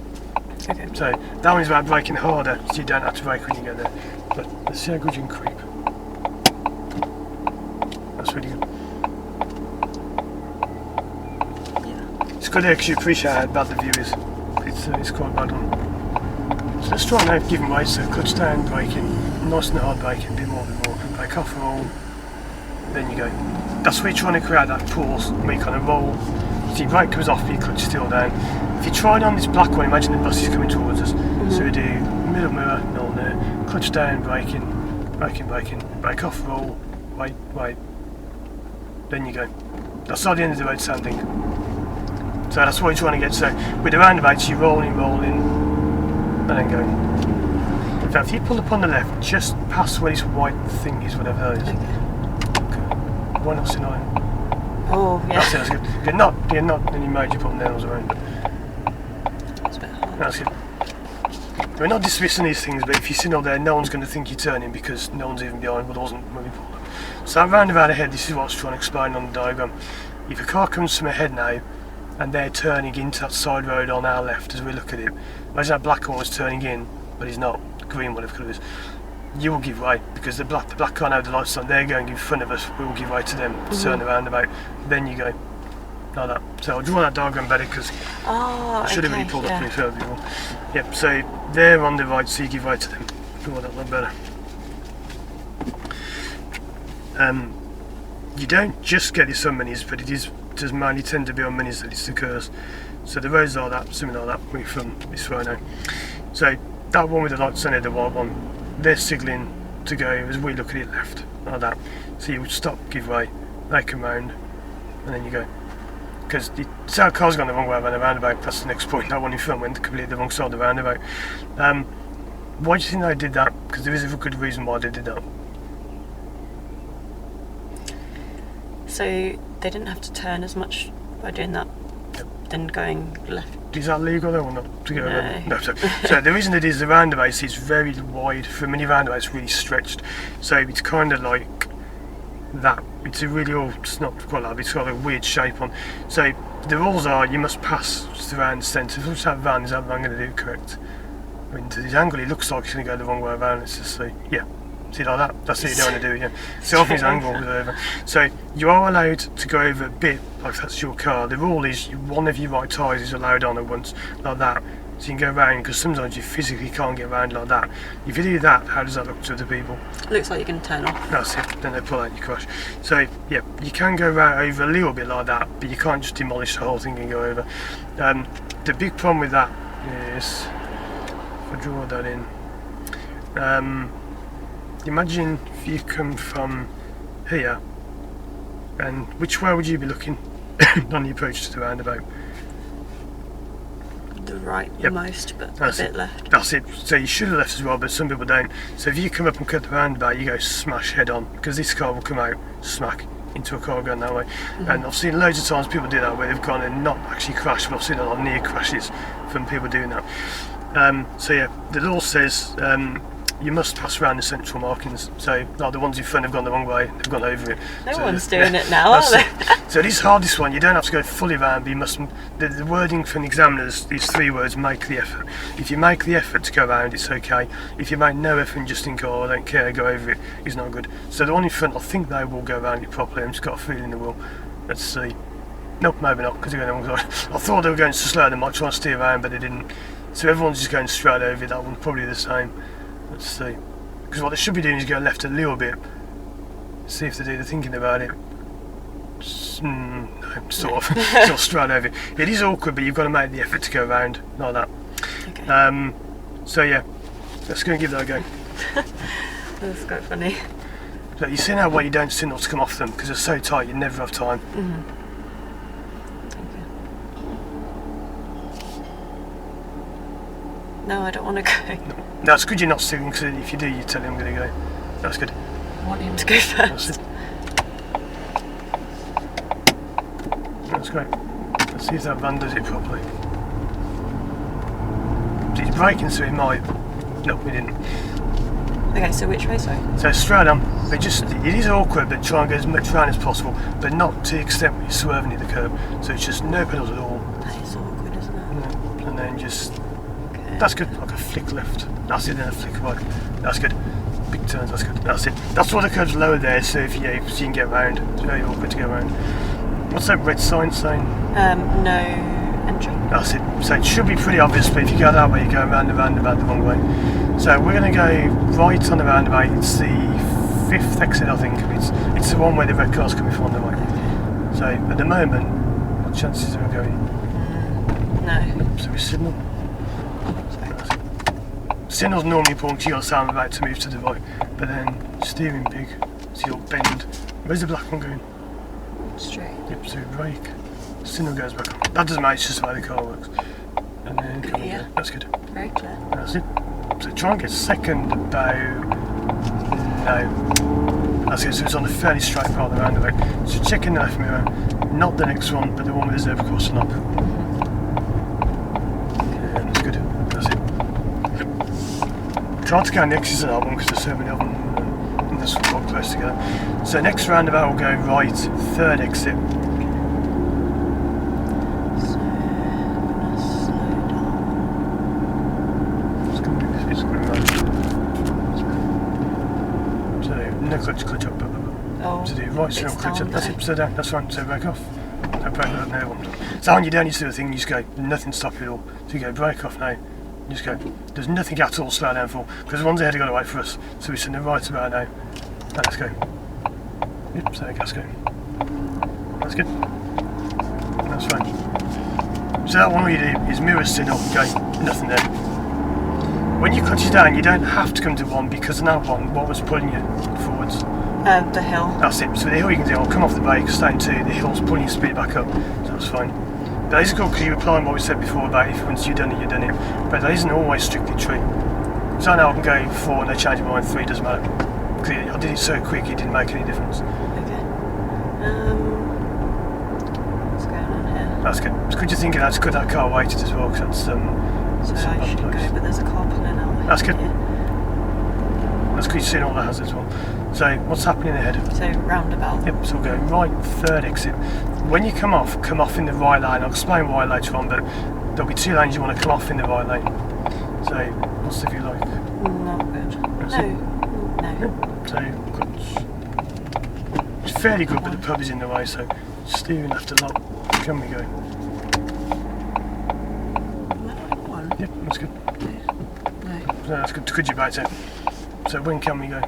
Okay. So that one's about braking harder, so you don't have to brake when you get there. But let's see how good you can creep. That's really good. Yeah. It's good because you appreciate how bad the view is. It's quite a bad one. So let's try now giving way, so clutch down, braking, nice and hard braking, a bit more, brake off, roll, then you go. That's where you're trying to create that pause, where you kind of roll, so your brake comes off, but your clutch is still down. If you try it on this black one, imagine the bus is coming towards us. So we do middle mirror, no there, clutch down, braking, brake off, roll, wait, then you go. That's not the end of the road standing. So that's what you're trying to get. So with the roundabouts, you're rolling, and then going. In fact, if you pull up on the left, just past where this white thing is, whatever that is. Okay. Why not sit on it? Oh, yeah. That's good. You're not any major putting nails around, but That's a bit hard. that's good. We're not dismissing these things, but if you sit on there, no one's going to think you're turning because no one's even behind, but there wasn't when we pulled up. So that roundabout ahead, this is what I was trying to explain on the diagram. If a car comes from ahead now, and they're turning into that side road on our left as we look at it, imagine that black one was turning in, but he's not, green, whatever colour it is, you will give way, because the black car now, the lights on, they're going in front of us, we will give way to them, turn the roundabout, then you go, like that. So I'll draw that diagram better, because I should have really pulled up pretty further before. Yep, so they're on the right, so you give way to them, draw that a lot better. You don't just get this on minis, but it does mainly tend to be on minis that this occurs. So the roads are that, something like that, we're from this way now. So that one with the lights on it, the white one, they're signalling to go as we look at it left, like that. So you would stop, give way, they come round, and then you go. Because our car's gone the wrong way around the roundabout, that's the next point. That one in front went completely the wrong side of the roundabout. Why do you think they did that? Because there is a good reason why they did that. So they didn't have to turn as much by doing that, than going left. Is that legal though or not? To go No. So the reason it is the roundabout is very wide. For many roundabouts, it's really stretched. So it's kind of like that. It's a really old, it's not quite like, it's got a weird shape on. So the rules are you must pass around the centre. If it's that van, is that van going to do it correct? I mean, to this angle, it looks like it's going to go the wrong way around. Let's just see. Yeah. See, like that, that's what you don't want to do, yeah. So often his angle goes over. So you are allowed to go over a bit, like that's your car. The rule is one of your right tyres is allowed on at once, like that. So you can go around, because sometimes you physically can't get around like that. If you do that, how does that look to other people? Looks like you're going to turn off. That's it, then they pull out and you crash. So yeah, you can go around over a little bit like that, but you can't just demolish the whole thing and go over. The big problem with that is, if I draw that in, imagine if you come from here, and which way would you be looking on the approach to the roundabout? The right most, but that's a bit it. left. That's it. So you should have left as well, but some people don't. So if you come up and cut the roundabout, you go smash head on, because this car will come out smack into a car going that way. And I've seen loads of times people do that where they've gone and not actually crashed, but I've seen a lot of near crashes from people doing that. So yeah, the law says you must pass around the central markings. So like the ones in front have gone the wrong way, they've gone over it. No so one's doing it now, are they? So this hardest one, you don't have to go fully around, but you must. The wording from the examiners is 3 words: make the effort. If you make the effort to go around, it's okay. If you make no effort and just think, oh, I don't care, go over it, it's not good. So the one in front, I think they will go around it properly. I've just got a feeling they will. Let's see. Nope, maybe not, because they're going the wrong side. I thought they were going so slow, they might try and steer around, but they didn't. So everyone's just going straight over it. That one's probably the same. Let's see. Because what they should be doing is go left a little bit. See if they're thinking about it. No, sort of. Sort of straight over it. It is awkward, but you've got to make the effort to go around like that. Okay. So yeah, let's go and give that a go. That's quite funny. So you see now why you don't signal to come off them, because they're so tight you never have time. No, I don't want to go. No, it's good you're not signaling, because if you do, you tell him I'm going to go. That's good. I want him to go first. That's great. Let's see if that van does it properly. So he's braking, so he might. No, he didn't. Okay, so which way, sorry? So straight on. It is awkward, but try and get as much round as possible, but not to the extent where you're swerving at the curb. So it's just no pedals at all. That is awkward, isn't it? and then just, that's good, like a flick left, that's it, then a flick right, that's good, big turns, that's good, that's it, that's why the curve's lower there, so if you can get round, it's very awkward to go round. What's that red sign saying? No entry. That's it, so it should be pretty obvious, but if you go that way, you go around the roundabout the wrong way. So we're going to go right on the roundabout, it's the 5th exit I think, it's the one where the red car's coming from on the way. So at the moment, what chances are we going? No. So we signal. Signal's normally important because you've got sound about to move to the right, but then steering big, so you'll bend. Where's the black one going? Straight. Yep, so we brake, signal goes back on. That doesn't matter, it's just the way the car works. And then come and go. That's good. Very clear. That's it. So try and get second about, no. That's it, so it's on the fairly straight part of the roundabout. So checking the left mirror, not the next one, but the one with the zebra crossing up. Yeah, that's good. That's it. Try to go next to that one because there's so many of them and they're sort of quite close together. So next roundabout will go right, 3rd exit. So I'm gonna slow down. It's going to be this bit's going to run. So no clutch up. Oh, So do right, so clutch up. That's there. it. So down. That's fine. So back off. No brake off. No one. So when you're down, you do the thing. You just go. Nothing stop you at all. So you go brake off now. You just go. There's nothing at all slow down for because the ones ahead have got to wait for us. So we send the right about now. Now let's go. Yep. So gas go. That's good. That's fine. So that one we do is mirror signal. Go. Nothing there. When you clutch down, you don't have to come to one because in that one, what was pulling you forwards? The hill. That's it. So the hill you can do, I'll come off the brake, stand to, the hill's pulling your speed back up. So that's fine. But that is good because you're applying what we said before about if once you've done it, you've done it. But that isn't always strictly true. So now I can go 4 and they change my mind, 3 doesn't matter. Because I did it so quick, it didn't make any difference. Okay. What's going on here? That's good. It's good you're thinking that's good that car waited as well because that's So I should go, but there's a car pulling out. That's good. Here. That's good you've seen all the hazards as well. So what's happening ahead? So roundabout. Yep, so we'll go right, 3rd exit. When you come off in the right lane. I'll explain why later on, but there'll be 2 lanes you want to come off in the right lane. So what's the view like? Not good. No. So clutch. It's fairly good, but the pub is in the way, so steering left a lot. Can we go? One. Yep, that's good. No. So that's good. Could you back it? So when can we go?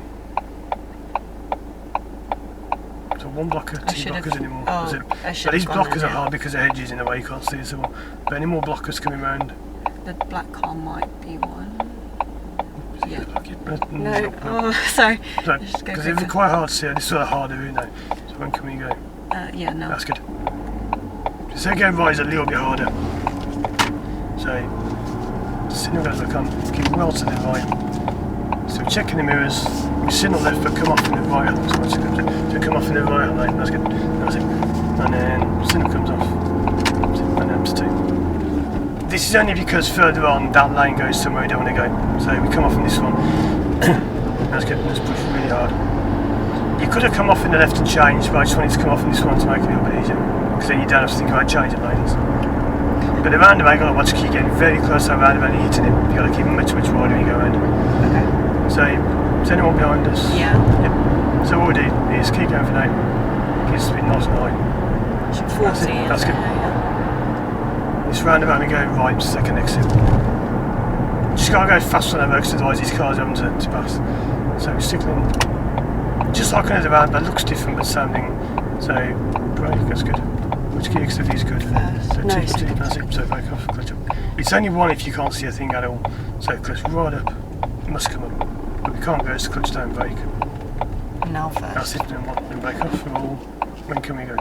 So 1 blocker, 2 blockers anymore. Oh, so these blockers are hard because the hedge is in the way, you can't see it so well. But any more blockers coming round? The black car might be one. Yeah. No. Oh, sorry. Because they're quite hard to see. This is sort of harder, isn't it? So when can we go? Yeah, no. That's good. So going right is a little bit harder. So signal goes back on. Keep well to the right. So checking the mirrors. We signal left, but come off in the right. So come off in the right lane. That's good. That's it. And then signal comes off. And then to 2. This is only because further on that lane goes somewhere we don't want to go. So we come off in this one. That's good. Let's push really hard. You could have come off in the left and changed, but I just wanted to come off in this one to make it a little bit easier. Because then you don't have to think about changing lanes. But the roundabout, you've got to watch, keep getting very close to that roundabout and hitting it. You've got to keep much wider when you go around. Okay. So, is anyone behind us? Yeah. Yep. So what we do is keep going for now. Keep the speed nice and high. 40. That's good. This roundabout we go right, 2nd exit. Just gotta go fast on that because otherwise these cars have to pass. So we're sticking just like another roundabout, looks different but sounding. So brake, that's good. Which gear exit is good? So no, T, that's it. So back off, clutch up. It's only 1 if you can't see a thing at all. So clutch right up, it must come up. But we can't go, it's clutch down, brake. Now first. That's it, then 1, then back off. Roll. When can we go?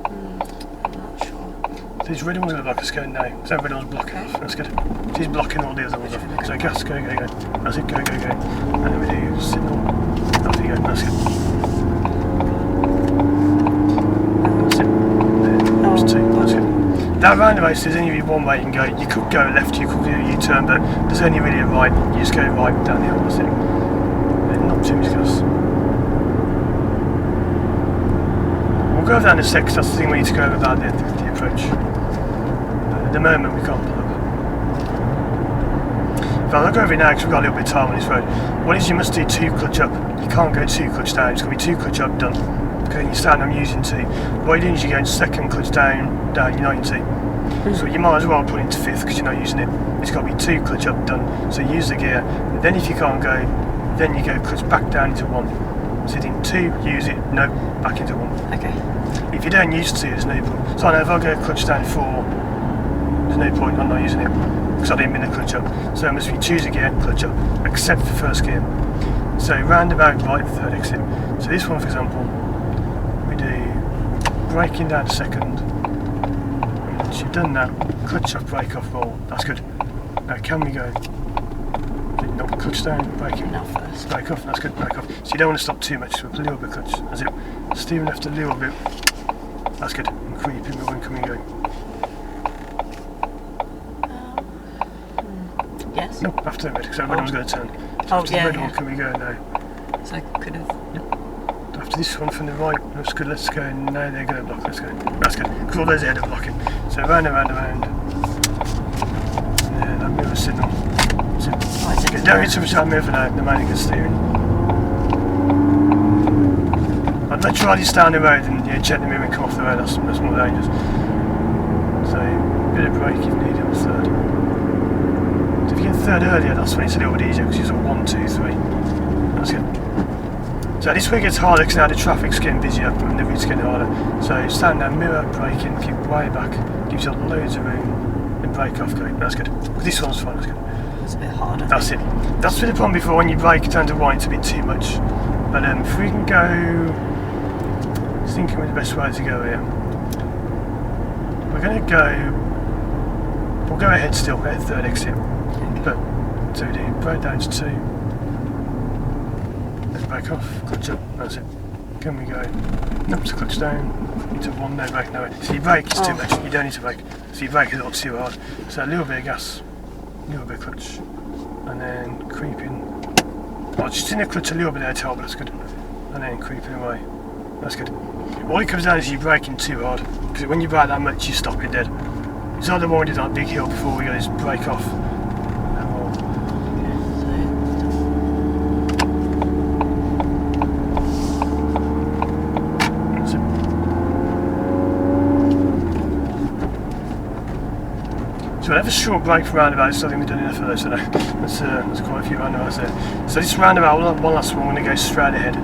I'm not sure. These red ones look like it's going now. So red one's blocking off. That's good. She's blocking all the other ones off. So gas, go. That's it, go. And then we do signal. Off you go. That's good. That's it. That's 2. That's good. That roundabout, there's only 1 way you can go. You could go left, you could do a U-turn, but there's only really a right. You just go right down the hill. That's it. And not too much gas. We'll go over that in a sec, 'cause that's the thing we need to go over about the approach. At the moment we can't pull up. If I look over it now, because we've got a little bit of time on this road, what is you must do 2 clutch up. You can't go 2 clutch down, it's going to be 2 clutch up done. Because then you stand I'm using 2. What you're doing is you're going 2nd clutch down, you're 90. So you might as well put it into 5th because you're not using it. It's got to be 2 clutch up done. So use the gear, and then if you can't go, then you go clutch back down into 1. Sitting 2, use it, no, back into 1. Okay. If you don't use 2, there's no point. So I know if I go clutch down 4, there's no point, I'm not using it. Because I didn't mean the clutch up. So it must be choose a gear, clutch up, except for first gear. So roundabout, right, 3rd exit. So this one, for example, we do braking down to 2nd. Once you've done that, clutch off, brake off, roll. That's good. Now can we go? No, clutch down, braking. Not first. Brake off, that's good, brake off. So you don't want to stop too much, so a little bit clutch. That's it. Steering left a little bit. That's good. And creeping, but when can we go? Yes. No, after the red, because that red one's going to turn. So after the red one, can we go now? So I could have. After this one from the right, that's good, let's go. Now they're going to block, let's go. That's good, because all those ahead are blocking. So round and round and round. Yeah, that mirror signal. So, okay, don't get too much out of the mirror for now, the man who gets steering. I'd much rather stand the road and check the mirror and come off the road, that's more dangerous. So, bit of brake if needed on 3rd. So if you get 3rd earlier, that's when it's a little bit easier, because you're sort of 1, 2, 3. That's good. So this way it gets harder because now the traffic's getting busier and the route's getting harder. So stand there, mirror, braking, keep way back, gives you loads of room, and brake off, go. That's good. This one's fine, that's good. It's a bit harder. That's it. That's been the problem before, when you brake down to right, it's a bit too much. But if we can go, just thinking with the best way to go here. We're going to go, we'll go ahead still, at 3rd exit. But, so we do brake down to 2. Back off, clutch up, that's it. Can we go? Nope, so clutch down, into 1, no brake, no. So your brake is too much, you don't need to brake. So your brake is a lot too hard. So a little bit of gas, a little bit of clutch, and then creeping. Oh, just in the clutch a little bit there, but that's good. And then creeping away, that's good. All it comes down is you're braking too hard, because when you brake that much, you stop it dead. It's like the one we did that big hill before we got this brake off. So we'll have a short break for roundabouts, I think we've done enough of those today. There's quite a few roundabouts there. So this roundabout, one last one, we're going to go straight ahead.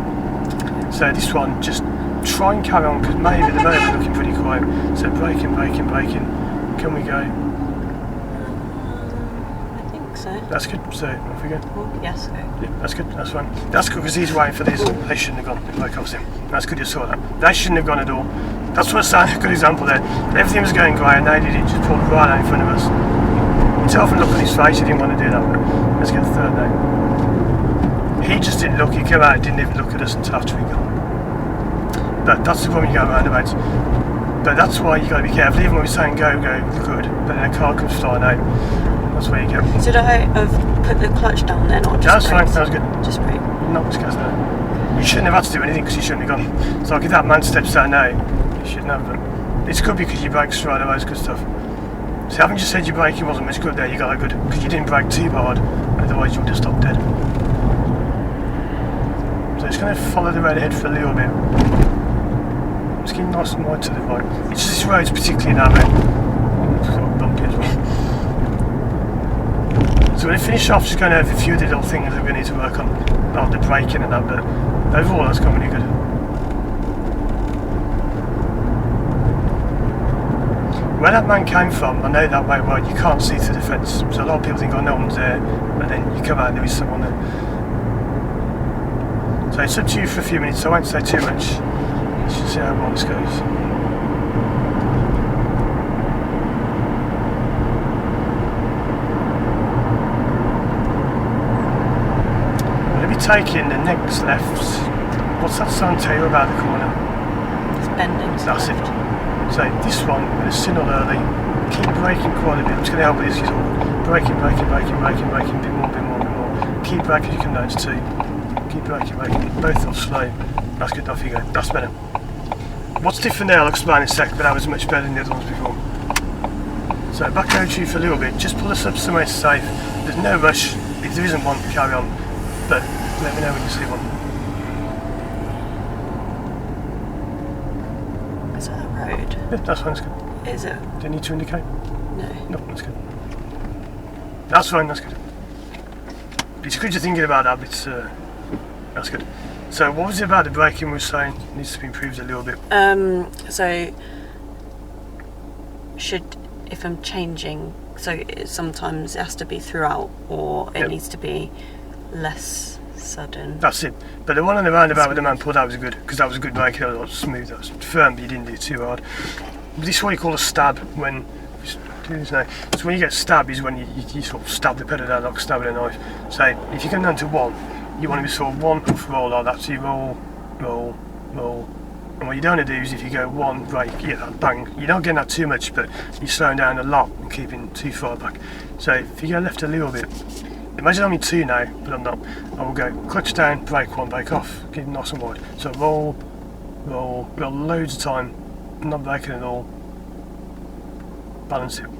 So this one, just try and carry on, because maybe at the moment we're looking pretty quiet. So braking. Can we go? I think so. That's good, so off we go. Oh, yes, go. Yeah, that's good, that's fine. That's good, because he's waiting for these. They shouldn't have gone, the brake offs him. That's good you saw that. They shouldn't have gone at all. That's what I'm saying, a good example there. Everything was going great and they did it, just pulled right out in front of us. You can tell from the look on his face he didn't want to do that, but let's get the 3rd now. He just didn't look, he came out and didn't even look at us until after we gone. But that's the problem you go roundabouts. But that's why you got to be careful, even when we're saying go, good, but then a car comes flying out. That's where you go. Should I have put the clutch down then, or just that's fine, that was good. Just brake. Not much gas there. You shouldn't have had to do anything because you shouldn't have gone. So like if that man steps down now, you shouldn't have, but it's good because you brake straight away, it's good stuff. So having just said your braking wasn't much good there, you got that good, because you didn't brake too hard, otherwise you would have stopped dead. So it's going to follow the road ahead for a little bit. It's getting nice and wide to the right. It's just this road's particularly narrow. It's sort of bumpy as well. So when I finish off, just going over a few of the little things that we're going to need to work on, like the braking and that, but overall that's gone really good. Where that man came from, I know that way well, you can't see through the fence. So a lot of people think, oh, no one's there, but then you come out and there is someone there. So it's up to you for a few minutes, so I won't say too much. Let's just see how well this goes. Taking the next left. What's that sign tell you about the corner? It's bending. That's it. So this one, I'm going to signal early, keep braking quite a bit. I'm just going to help with this. Braking, bit more. Keep braking, you can notice too. Keep braking, both off slow. That's good, off you go. That's better. what's different there, I'll explain in a sec, but that was much better than the other ones before. So back over to you for a little bit, just pull us up somewhere safe. There's no rush. If there isn't one, carry on. But let me know when you see one. Is that a road? Yeah, that's fine, that's good. Is it? Do you need to indicate? No. No, that's good. That's fine, that's good. It's good you're thinking about that, but that's good. So what was it about the braking we were saying needs to be improved a little bit? So if I'm changing, so sometimes it has to be throughout, or it needs to be less sudden. That's it. But the one on the roundabout with the man pulled out was good, because that was a good braking. That was smooth, that was firm, but you didn't do it too hard. This is what you call a stab when. Do this now. So when you get stabbed is when you sort of stab the pedal down like stabbing a knife. So if you come down to 1, you want to be sort of 1 off roll like that. So you roll, roll, roll. And what you don't want to do is if you go 1 brake, you get that bang. You're not getting that too much, but you're slowing down a lot and keeping too far back. So if you go left a little bit, imagine I'm in 2 now, but I'm not. I will go clutch down, brake 1, brake off, keep it nice and wide. So roll, roll, roll loads of time, not braking at all. Balance it. So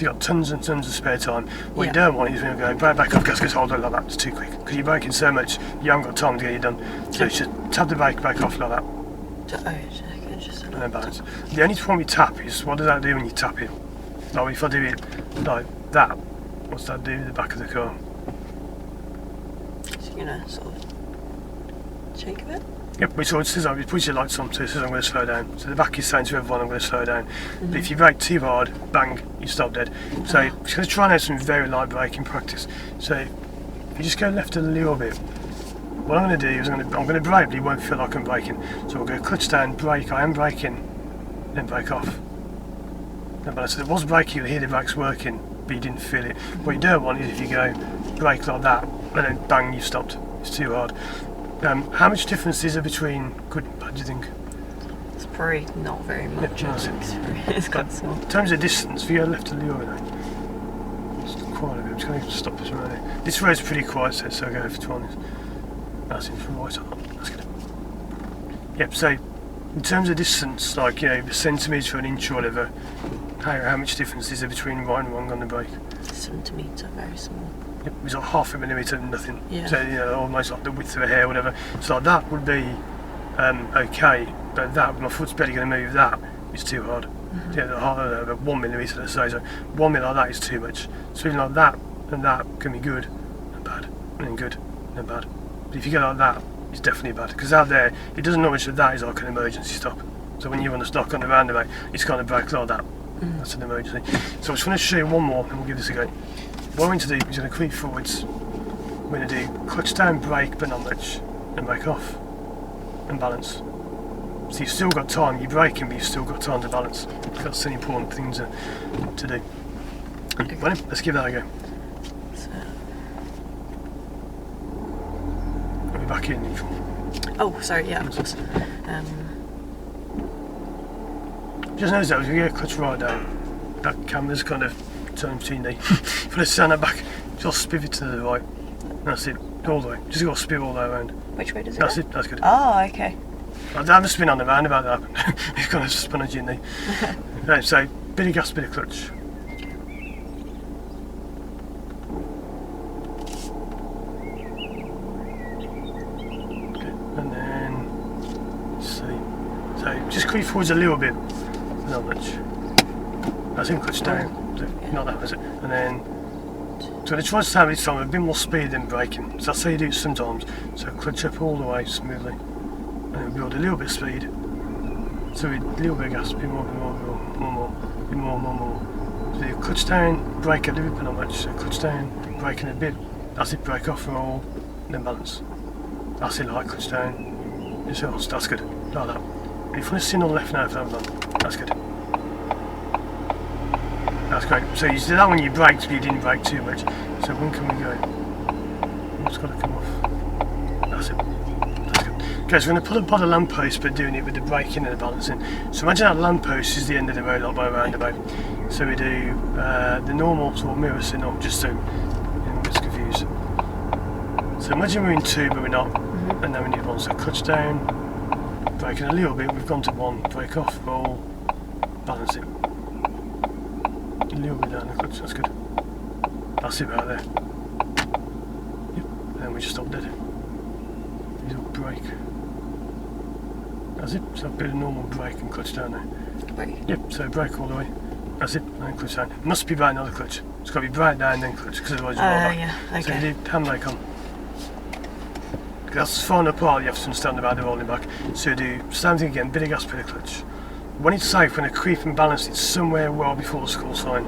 you've got tons and tons of spare time. What you don't want is when you're going brake back off, gas goes hold on like that, it's too quick. Because you're braking so much, you haven't got time to get it done. So you should tap the brake back off like that. And then balance. The only time you tap is, what does that do when you tap it? Like if I do it like that, what's that do to the back of the car? So you're going to sort of shake a bit? Yep, it says you put your lights on, so it says I'm going to slow down. So the back is saying to everyone I'm going to slow down. But if you brake too hard, bang, you stop dead. So I'm just going to try and have some very light braking practice. So if you just go left a little bit, what I'm going to do is I'm going to brake, but it won't feel like I'm braking. So we'll go clutch down, brake, I am braking, then brake off. So it was braking, you'll hear the brakes working, but you didn't feel it. What you don't want is if you go brake like that, and then bang, you've stopped. It's too hard. How much difference is there between good and bad, do you think? It's probably not very much. Yeah, It's quite small. In terms of distance, if you go left a little bit, it's quiet a bit. I'm just going to stop this right there. This road's pretty quiet, so I'll go left to honest. That's in from right on. That's good. Yep, so in terms of distance, like, a centimetre or an inch or whatever, how much difference is there between right and wrong on the brake? Centimetre, very small. It was like 0.5 millimetre, nothing. Yeah. So almost like the width of a hair, whatever. So like that would be okay, but that my foot's barely going to move. That is too hard. Yeah, 1 millimetre, let's say. So 1 mil like that is too much. So even like that and that can be good and bad, and then good and bad. But if you go like that, it's definitely bad, because out there it doesn't know much of that is like an emergency stop. So when you want to stop on the roundabout, it's kind of brake like that. That's an emergency. So I just want to show you one more, and we'll give this a go. What I'm going to do is going to creep forwards. I'm going to do clutch down, brake, but not much, and brake off, and balance. So you've still got time, you're braking, but you've still got time to balance. That's an important thing to do. Okay. Well, let's give that a go. So, I'll be back in neutral. oh, sorry, yeah, of course. Just notice that as we get clutch right down, that camera's kind of turned between the. If I stand that back, just pivot to the right. That's it, all the way. Just got to spin all the way around. Which way does it That's go? it, that's good. Oh, okay. That must have been on the roundabout that happened. It's kind of spun a jitney. Right, so bit of gas, bit of clutch. Okay, and then let's see. So just creep forwards a little bit, not much. That's in clutch down. So not that, was it? And then so the try to have this time a bit more speed than braking. So that's how you do it sometimes. So clutch up all the way smoothly. And then build a little bit of speed. So a little bit of gas, a bit more, more. So you clutch down, brake a little bit, but not much. So clutch down, braking a bit. That's it, brake off, roll, and then balance. That's it, like clutch down. That's good, like that. And if you want to sit on the left now, if I'm done, that's good. That's great. So you did that when you braked, but you didn't brake too much. So when can we go? It's got to come off. That's it. That's good. Okay, so we're going to put up by the lamppost, but doing it with the braking and the balancing. So imagine that lamppost is the end of the road, like by a roundabout. So we do the normal sort of mirror signal, just so anyone gets confused. So imagine we're in 2, but we're not, and then we need 1. So clutch down, braking a little bit, we've gone to 1, brake off, roll, balance it. A little bit down the clutch, that's good. That's it right there. Yep, and then we just stop dead. Little brake. That's it, so a bit of normal brake and clutch down there. Brake. Yep, so brake all the way. That's it, and then clutch down. It must be brake, not the clutch. It's got to be brake down, then clutch, because otherwise you'll roll back. Yeah, okay. So you do handbrake on. That's the final part you have to understand about the rolling back. So you do same thing again, bit of gas, bit of clutch. When it's safe, when a creep and balance, it's somewhere well before the school sign.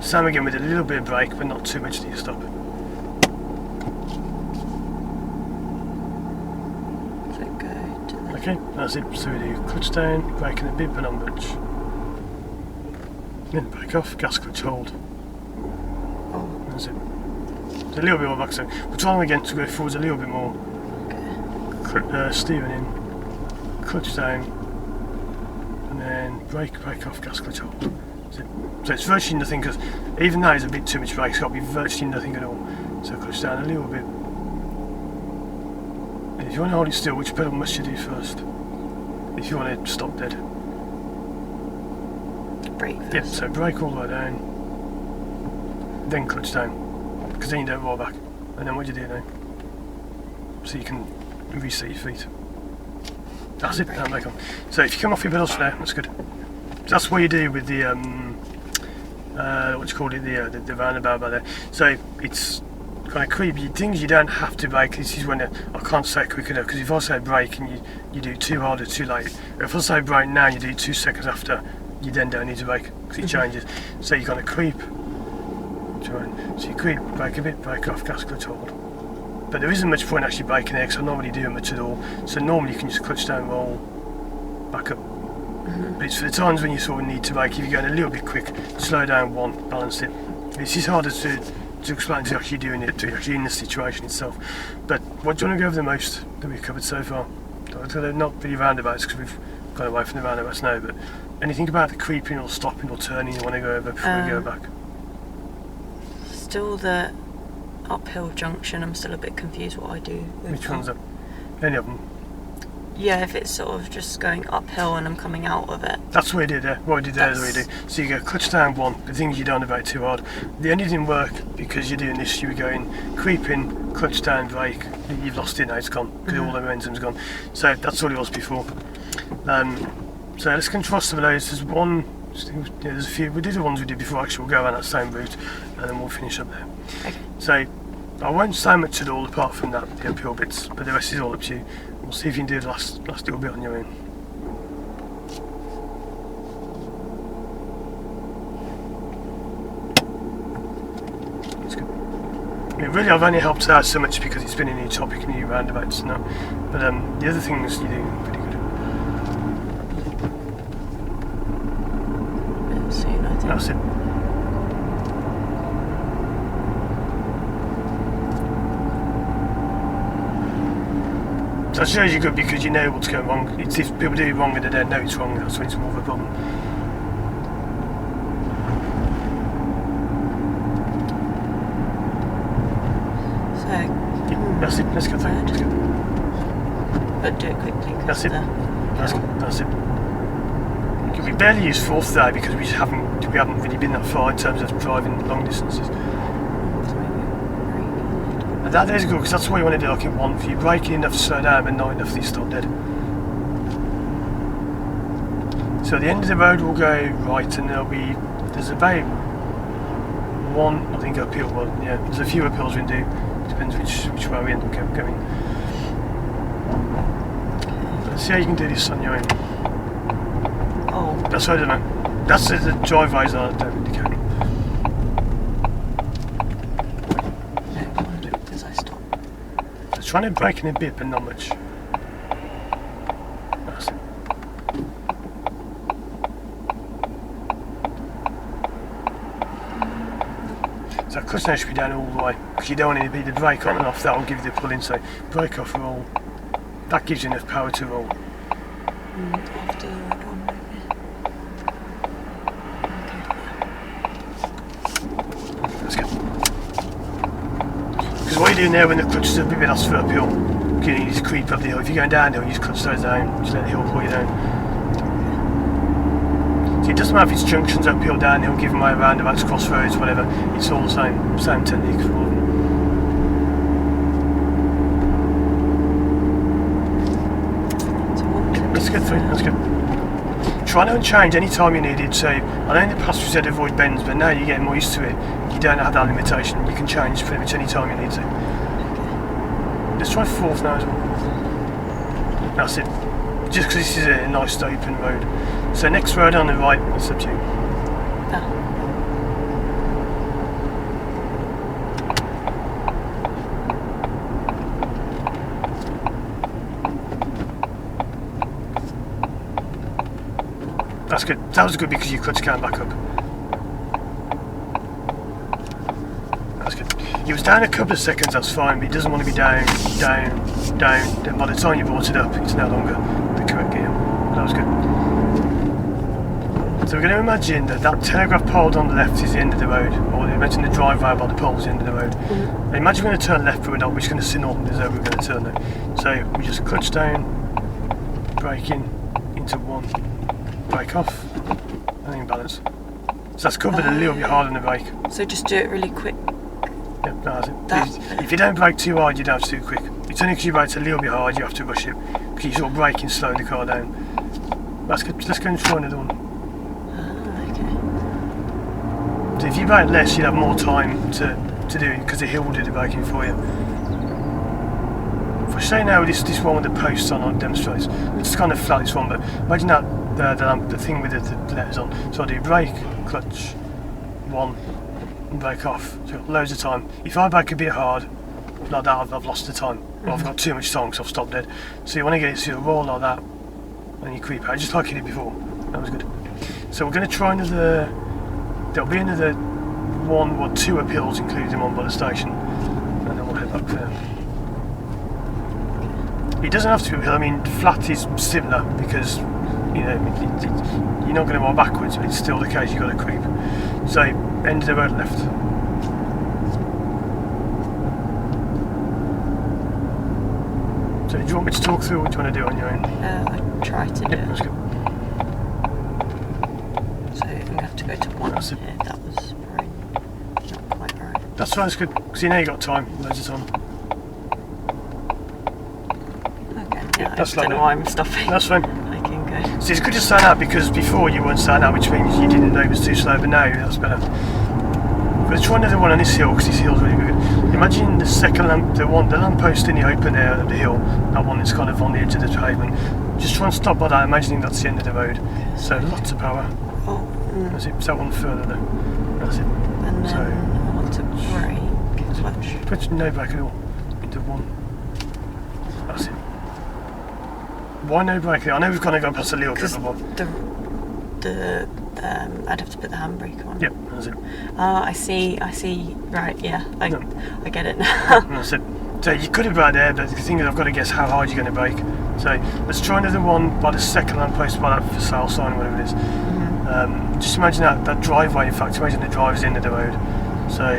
Same again with a little bit of brake, but not too much till you stop. So go to the... Okay, that's it. So we do clutch down, braking a bit, but not much. Then brake off, gas, clutch, hold. Oh. That's it. So a little bit more back, so we'll try them again to go forwards a little bit more. Okay. Steering in, clutch down, and then brake off, gas, clutch, hold. So it's virtually nothing, because even that is a bit too much brake, it's got to be virtually nothing at all. So clutch down a little bit. And if you want to hold it still, which pedal must you do first? If you want to stop dead. Brake first. Yep, so brake all the way down, then clutch down, because then you don't roll back. And then what do you do now? So you can reset your feet. That's it, that'll make on. So if you come off your pedals there, that's good. So that's what you do with the what you call it, the roundabout by there. So it's kind of creepy things you don't have to brake. This is when I can't say it quick enough, because if I say brake and you do too hard or too late, if I say brake now you do 2 seconds after, you then don't need to brake because it changes. So you kind of creep. So you creep, brake a bit, brake off, gas, clutch, hold. But there isn't much point actually braking there, because I normally do much at all. So normally you can just clutch down, roll, back up. But it's for the times when you sort of need to brake. If you're going a little bit quick, slow down 1, balance it. This is harder to explain to actually doing it, to actually in the situation itself. But what do you want to go over the most that we've covered so far? Not really roundabouts, because we've gone away from the roundabouts now, but anything about the creeping or stopping or turning you want to go over before we go back? Still the uphill junction, I'm still a bit confused what I do with Which one's up? Any of them? Yeah, if it's sort of just going uphill and I'm coming out of it. That's what we did there. What we did there is what we do. So you go clutch down 1, the things you don't brake too hard. The only didn't work because you're doing this, you were going creeping, clutch down, brake, you've lost it now, it's gone, because all the momentum's gone. So that's what it was before. So let's contrast some of those. There's one, there's a few, we did the ones we did before, actually we'll go around that same route and then we'll finish up there. Okay. So I won't say much at all apart from that, the uphill bits, but the rest is all up to you. We'll see if you can do the last little bit on your own. That's good. Yeah, really, I've only helped out so much because it's been a new topic, new roundabouts now. But the other things you do pretty good. That's it. So that shows you good because you know what's going wrong. It's if people do it wrong and they don't know it's wrong, that's when it's more of a problem. So Yeah, that's it, let's go through. Let's go. But do it quickly. That's it. That's it. We barely use fourth there because we haven't really been that far in terms of driving long distances. And that is good because that's what you want to do, like in 1, if you're braking enough to slow down but not enough that you stop dead. So at the end of the road we'll go right, and there's about 1, I think, uphill, well, yeah, there's a few uphills we can do, depends which way we end up going. Let's see how you can do this on your own. Oh. That's what I don't know. That's the driveways are, don't indicate. Because I stop. So trying to brake in a bit, but not much. That's it. So clutch now should be down all the way, because you don't want to be the brake on and off, that will give you the pull in, so brake off roll. That gives you enough power to roll. After the red one, maybe. Let's go. Because what you're doing there when the clutch is a bit, that's for uphill. You just creep up the hill. If you're going downhill, you just clutch those down. Just let the hill pull you down. So it doesn't matter if it's junctions, uphill, downhill, given my roundabouts, crossroads, whatever. It's all the same technique for all of them. That's good, that's good. Try not to change any time you need it. So I know in the past we said avoid bends, but now you're getting more used to it. You don't have that limitation. You can change pretty much any time you need to. Let's try fourth now as well. That's it. Just because this is a nice open road. So next road on the right, it's up to you. That's good. That was good because your clutch came back up. That's good. He was down a couple of seconds, that's fine, but he doesn't want to be down. Then by the time you brought it up, it's no longer the correct gear. That was good. So we're going to imagine that telegraph pole on the left is the end of the road, or imagine the driveway by the pole is the end of the road. And imagine we're going to turn left, but we're not. We're just going to signal there's over we're going to turn there. So we just clutch down, brake in, into one, brake off, and then balance. So that's covered a little bit harder than the brake. So just do it really quick. Yep, that's it. If you don't brake too hard, you don't have to do it quick. It's only because you brake a little bit hard, you have to rush it, because you're sort of braking slow the car down. That's good. Let's go and try another one. So if you brake less, you'd have more time to do it, because the hill will do the braking for you. If I say now this one with the posts on demonstrates, it's kind of flat this one, but imagine that the thing with the letters on. So I do brake, clutch, one, and brake off. So I've got loads of time. If I brake a bit hard, like that, I've lost the time. Or I've got too much time because I've stopped dead. So you want to get it to roll like that, and you creep out, just like you did before. That was good. So we're going to try another. There'll be another one or two uphills, including one by the station, and then we'll head back there. It doesn't have to be uphill. I mean, flat is similar because you're not going to go backwards, but it's still the case. You've got to creep. So end of the road left. So do you want me to talk through, or do you want to do it on your own? I try to do it. That's good. So I'm going to have to go to one That's it. here. That was probably not quite right. That's fine, that's good. Because you know you've got time, loads of time. Okay, yeah, I that's don't know why I'm stopping. That's fine. I can go. So it's good to stand out, because before you weren't standing out, which means you didn't know it was too slow, but now that's better. Let's try another one on this hill, because this hill's really good. Imagine the second the lamppost in the open air of the hill, that one that's kind of on the edge of the pavement. Just try and stop by that, imagining that's the end of the road. So lots of power. Oh. That's it. So that one further there. That's it. And then I want to brake, clutch. Put no brake at all. Into one. That's it. Why no brake? I know we've kind of gone past a little bit of one. I'd have to put the handbrake on. Yep, that's it. I see. Right, yeah, I get it now. That's it. So you could have brake there, but the thing is I've got to guess how hard you're going to brake. So let's try another one by the second lamppost, by that for sale sign, whatever it is. Just imagine that driveway, in fact, imagine the driver's end of the road. So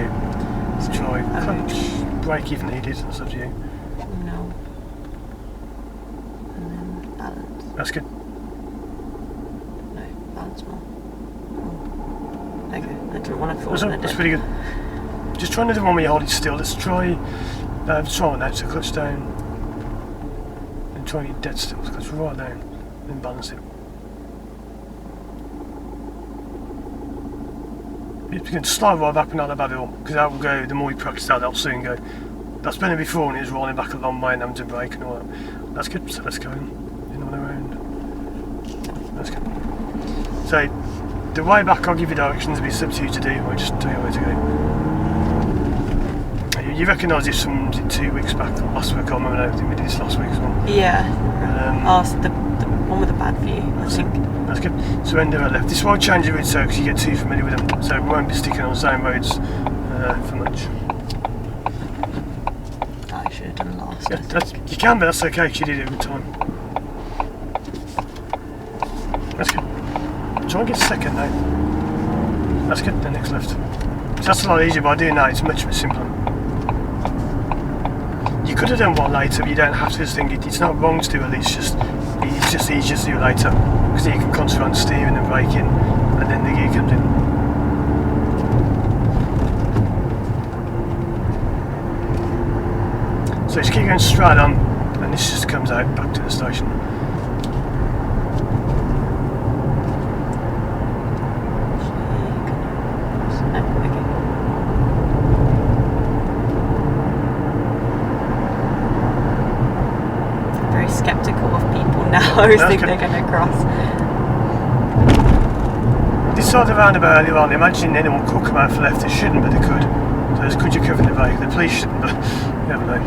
try clutch, brake if needed, that's up to you. No. And then balance. That's good. No, balance more. Oh. Okay, I didn't want to fall. That's pretty good. Just try another one where you hold it still. Let's try one now, so clutch down. And try and get dead still, clutch right down, then balance it. You can slide right back and not about it all, because that will go, the more you practice that'll soon go. That's been it before when it was rolling back a long way and having to brake and all that. That's good, so let's go in all around. That's good. So, the way back I'll give you directions, it'll be up to you to do, I'll just tell you where to go. You recognise this from 2 weeks back, last week, I remember now, I think we did this last week as well. Yeah. So the one with the bad view, I think. That's good. So end of our left. This won't change the route so because you get too familiar with them. So we won't be sticking on the same roads for much. I should have done last. Yeah, you can, but that's okay because you did it a good time. That's good. Try and get second now. That's good, the next left. So that's a lot easier by doing that, it's much simpler. You You could have done one later, but you don't have to. Just think it's not wrong to do it. It's just easier to do it later because then you can concentrate on steering and braking, and then the gear comes in. So just keep going straight on, and this just comes out back to the station. Very sceptical of people now who think they're going to cross. This side of the roundabout earlier on, imagine anyone could come out for left, they shouldn't, but they could. So it's good you're covering the brake. The police shouldn't, but you never know.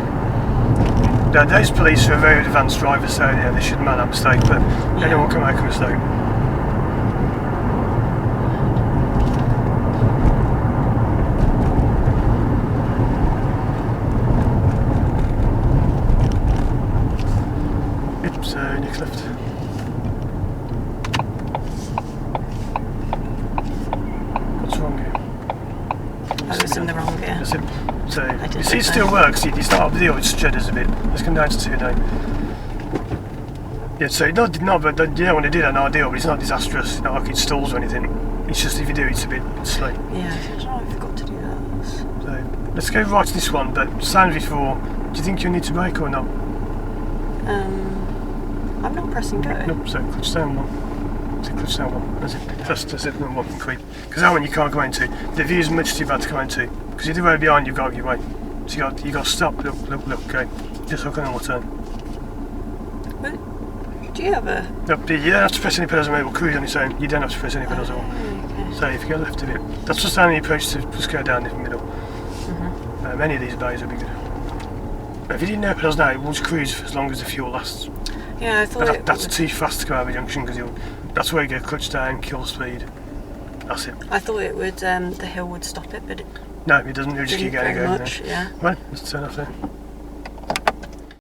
Now, those police are very advanced drivers, so yeah, they shouldn't make that mistake, but anyone can make a mistake. So next left. What's wrong here? I was in the wrong gear. That's it. So you see, it still works. You start up the deal, it shudders a bit. Let's come down to 2 now. Yeah, so not, but you don't want to do that in ideal, but it's not disastrous. It's not like it stalls or anything. It's just if you do, it's a bit slow. Yeah, I don't know. I forgot to do that. So let's go right to this one. But same as before. Do you think you need to brake or not? I'm not pressing go. Nope, so clutch down one. So clutch down one. That's it. That's it, number one, creep. Because that one you can't go into. The view's much too bad to go into. Because if you're way behind, you've got your way. So you got to stop, look, okay. Just hook on one turn. What? Do you have a... Nope, you don't have to press any pedals, it will cruise on its own. You don't have to press any pedals at all. Okay. So if you go left of it, that's just the only approach to just go down the middle. Any of these bays would be good. But if you didn't know pedals now, it will just cruise for as long as the fuel lasts. Yeah, I thought that's too fast to go over junction because that's where you go clutch down, kill speed. That's it. I thought it would, the hill would stop it, but it No, it doesn't. It'll just keep going. much, yeah. Right, let's turn off there.